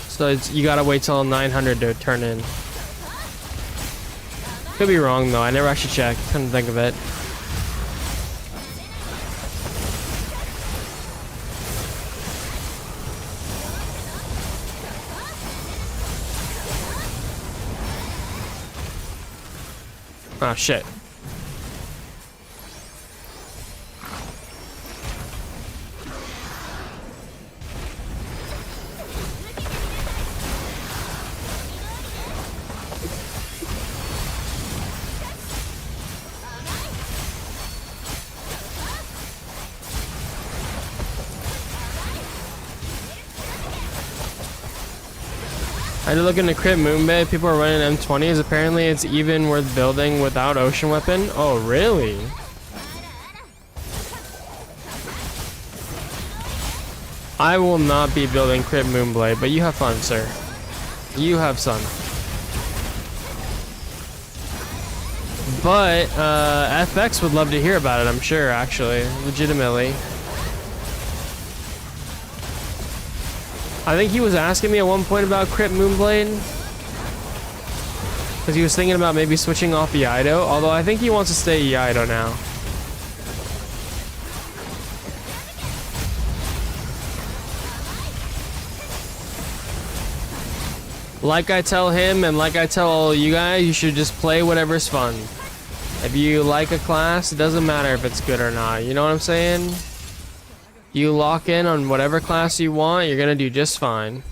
So you gotta wait till 900 to turn in. Could be wrong, though. I never actually checked. Couldn't think of it. Oh, shit. I did look into Crypt Moonbay. People are running M20s. Apparently, it's even worth building without Ocean Weapon. Oh, really? I will not be building Crypt Moonblade, but you have fun, sir. You have fun. But FX would love to hear about it, I'm sure, actually. Legitimately. I think he was asking me at one point about Crypt Moonblade. Because he was thinking about maybe switching off Iaido. Although I think he wants to stay Iaido now. Like I tell him and like I tell all you guys, you should just play whatever's fun. If you like a class, it doesn't matter if it's good or not. You know what I'm saying? You lock in on whatever class you want, you're gonna do just fine.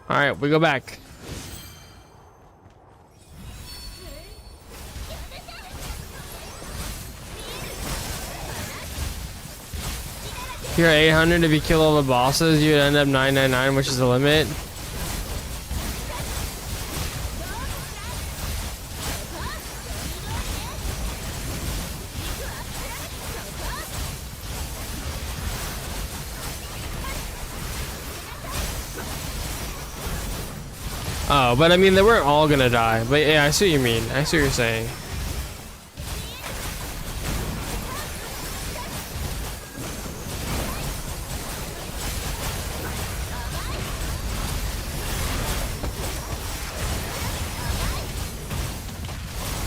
Alright, we go back. If you're 800, if you kill all the bosses, you'd end up 999, which is the limit. Oh, but I mean, they weren't all gonna die. But yeah, I see what you mean. I see what you're saying.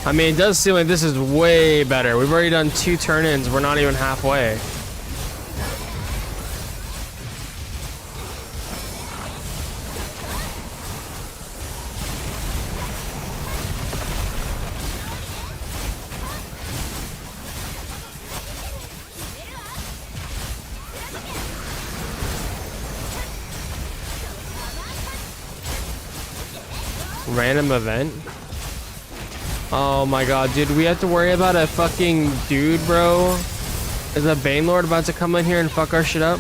I mean, it does seem like this is way better. We've already done 2 turn-ins. We're not even halfway. Random event? Oh my god, dude, we have to worry about a fucking dude, bro. Is a Banelord about to come in here and fuck our shit up?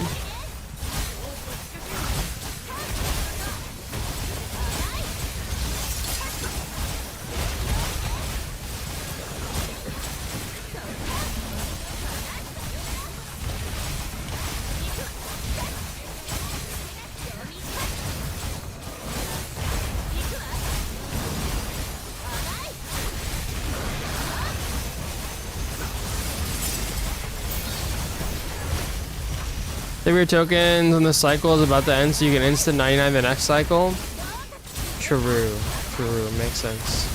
Your tokens when the cycle is about to end, so you can instant 99 the next cycle. True. Makes sense.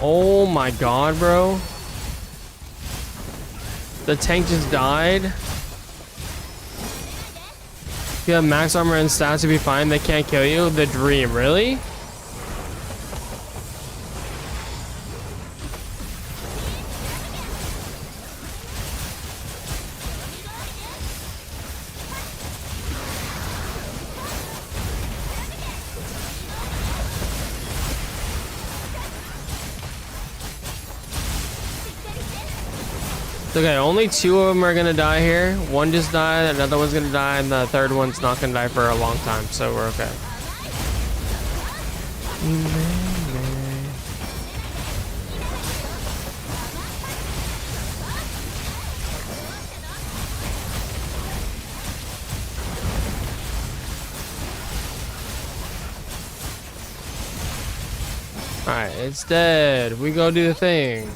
Oh my god, bro. The tank just died. If you have max armor and stats, you'll be fine. They can't kill you. The dream, really? Okay, only 2 of them are gonna die here. One just died, another one's gonna die, and the third one's not gonna die for a long time, so we're okay. Alright, it's dead. We go do the thing.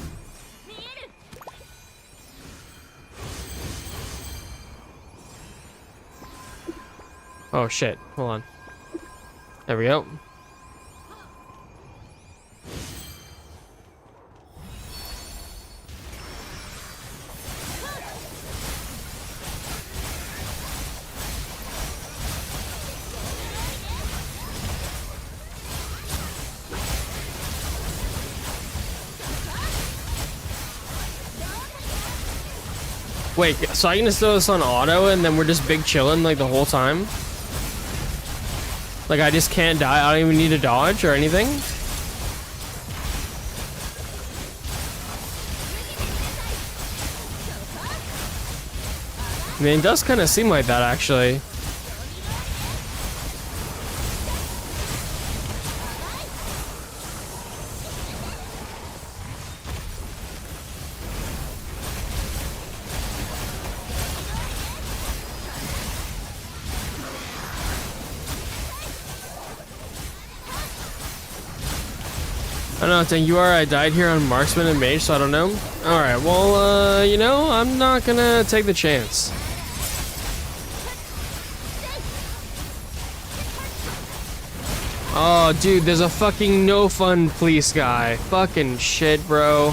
Oh shit, hold on. There we go. Wait, so I can just throw this on auto and then we're just big chilling like the whole time? Like I just can't die, I don't even need to dodge or anything? I mean, it does kind of seem like that actually. I don't know, you are. I died here on Marksman and Mage, so I don't know. Alright, well, you know, I'm not gonna take the chance. Oh, dude, there's a fucking no fun police guy. Fucking shit, bro.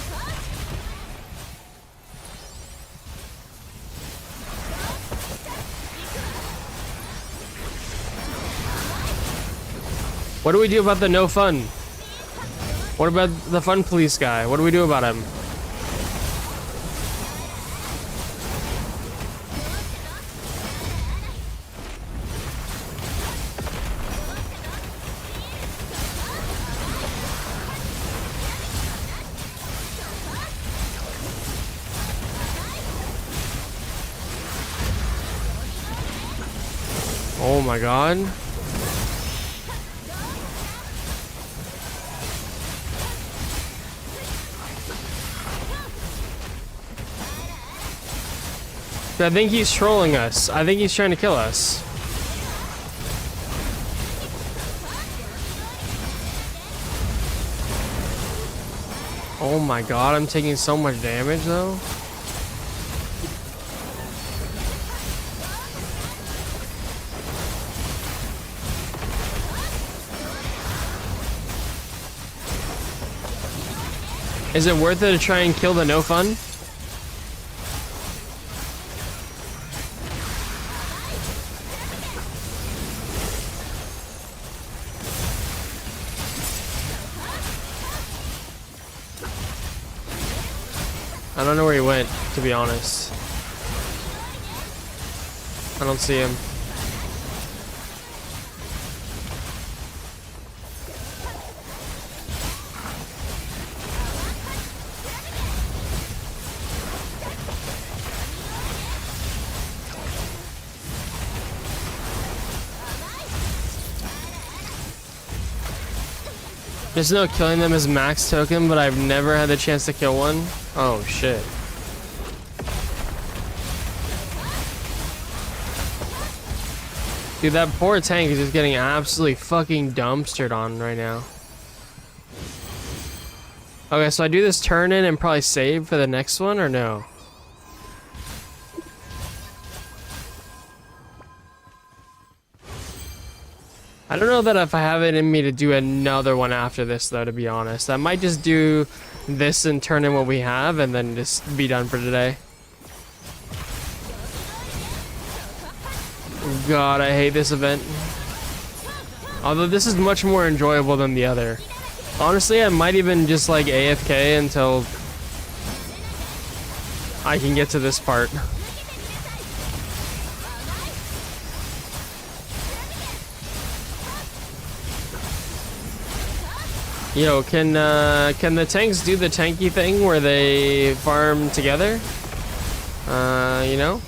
What do we do about the no fun? What about the fun police guy? What do we do about him? Oh my god. I think he's trolling us. I think he's trying to kill us. Oh my god, I'm taking so much damage though. Is it worth it to try and kill the no fun? I don't know where he went, to be honest. I don't see him. Just know killing them is max token, but I've never had the chance to kill one. Oh shit. Dude, that poor tank is just getting absolutely fucking dumpstered on right now. Okay, so I do this turn in and probably save for the next one, or no? I don't know that if I have it in me to do another one after this, though, to be honest. I might just do this and turn in what we have and then just be done for today. God, I hate this event. Although this is much more enjoyable than the other. Honestly, I might even just like AFK until I can get to this part. Yo, can the tanks do the tanky thing where they farm together? You know?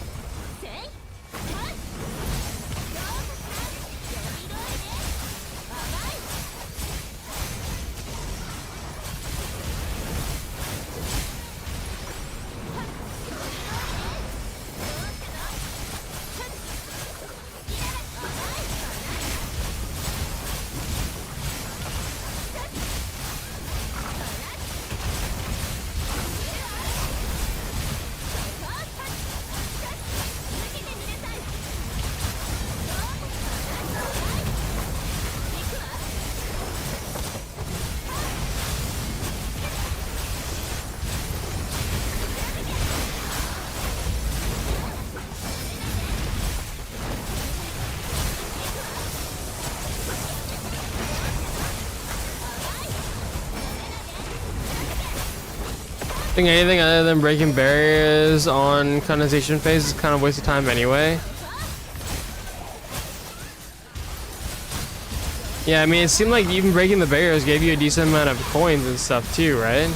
I think anything other than breaking barriers on condensation phase is kind of a waste of time anyway. Yeah, I mean, it seemed like even breaking the barriers gave you a decent amount of coins and stuff too, right?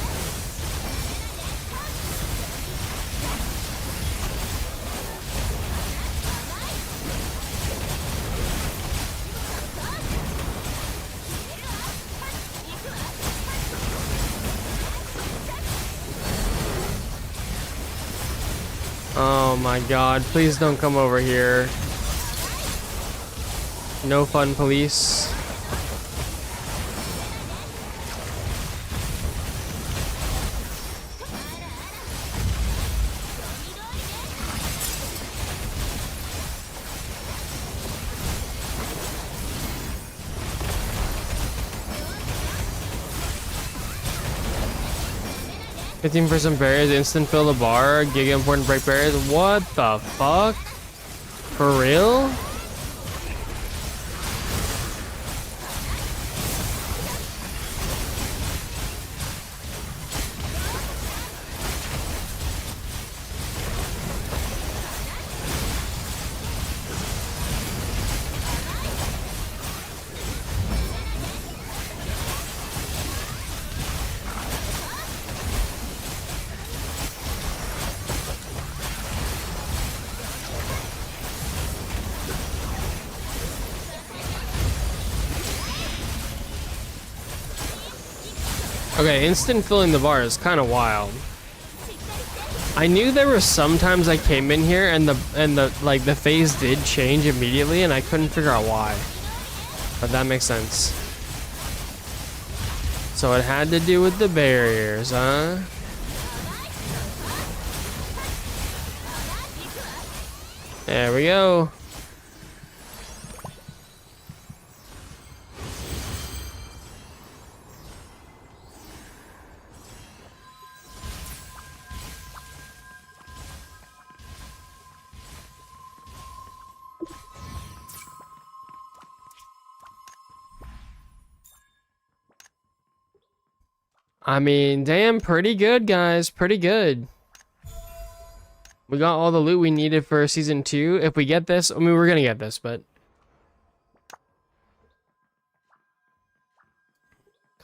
Oh my god, please don't come over here. No fun, police. For some barriers, instant fill the bar, giga important break barriers. What the fuck? For real? Okay, instant filling the bar is kind of wild. I knew there were some times I came in here and the phase did change immediately and I couldn't figure out why. But that makes sense. So it had to do with the barriers, huh? There we go. I mean, damn, pretty good, guys. Pretty good. We got all the loot we needed for season 2. If we get this, I mean, we're gonna get this, but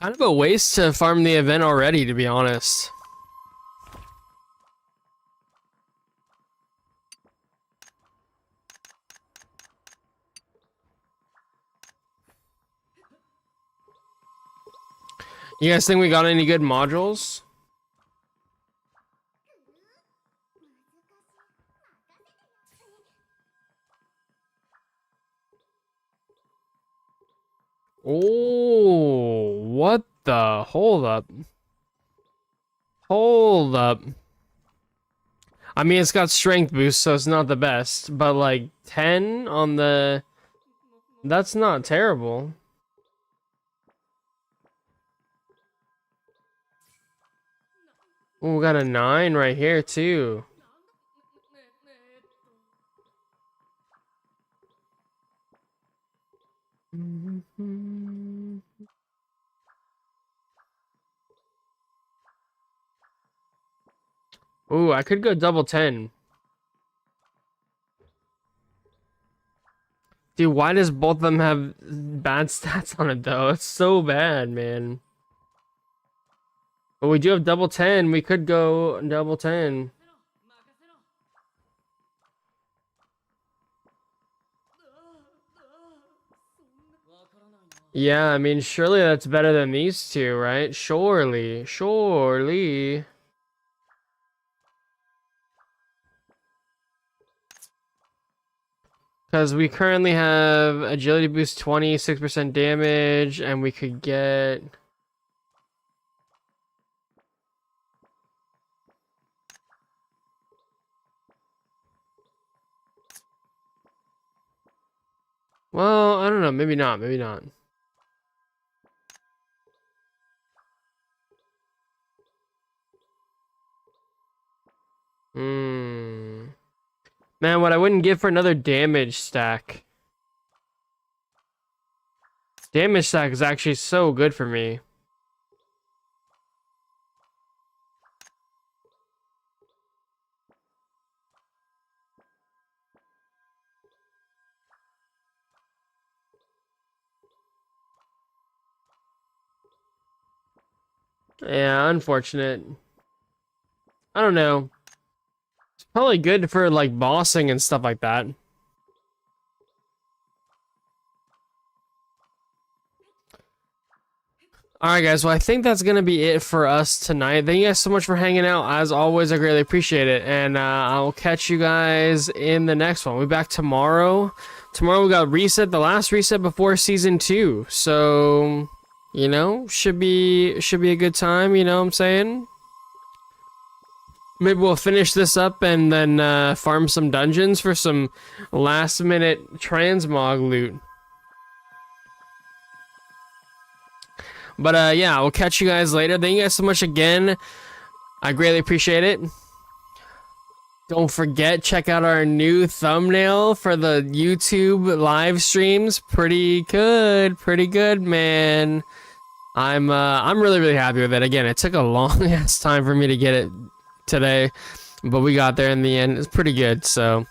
kind of a waste to farm the event already, to be honest. You guys think we got any good modules? Oh, what the? Hold up. Hold up. I mean, it's got strength boost, so it's not the best, but like 10 on the... That's not terrible. Ooh, we got a 9 right here, too. Ooh, I could go double 10. Dude, why does both of them have bad stats on it, though? It's so bad, man. But we do have double 10. We could go double 10. Yeah, I mean, surely that's better than these two, right? Surely. Surely. Because we currently have agility boost 20, 6% damage, and we could get... Well, I don't know. Maybe not. Maybe not. Hmm. Man, what I wouldn't give for another damage stack. Damage stack is actually so good for me. Yeah, unfortunate. I don't know. It's probably good for like bossing and stuff like that. Alright guys, well I think that's gonna be it for us tonight. Thank you guys so much for hanging out. As always, I greatly appreciate it. And I'll catch you guys in the next one. We'll be back tomorrow. Tomorrow we got reset, the last reset before season 2. So, you know, should be a good time, you know what I'm saying? Maybe we'll finish this up and then farm some dungeons for some last minute transmog loot. But yeah, we'll catch you guys later. Thank you guys so much again. I greatly appreciate it. Don't forget, check out our new thumbnail for the YouTube live streams. Pretty good, man. I'm really happy with it. Again, it took a long ass time for me to get it today, but we got there in the end. It's pretty good, so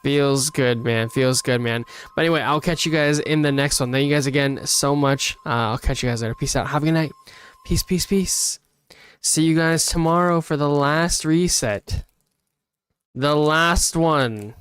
feels good, man. Feels good, man. But anyway, I'll catch you guys in the next one. Thank you guys again so much. I'll catch you guys later. Peace out. Have a good night. Peace, peace, peace. See you guys tomorrow for the last reset. The last one.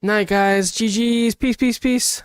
Night, guys. GG's. Peace, peace, peace.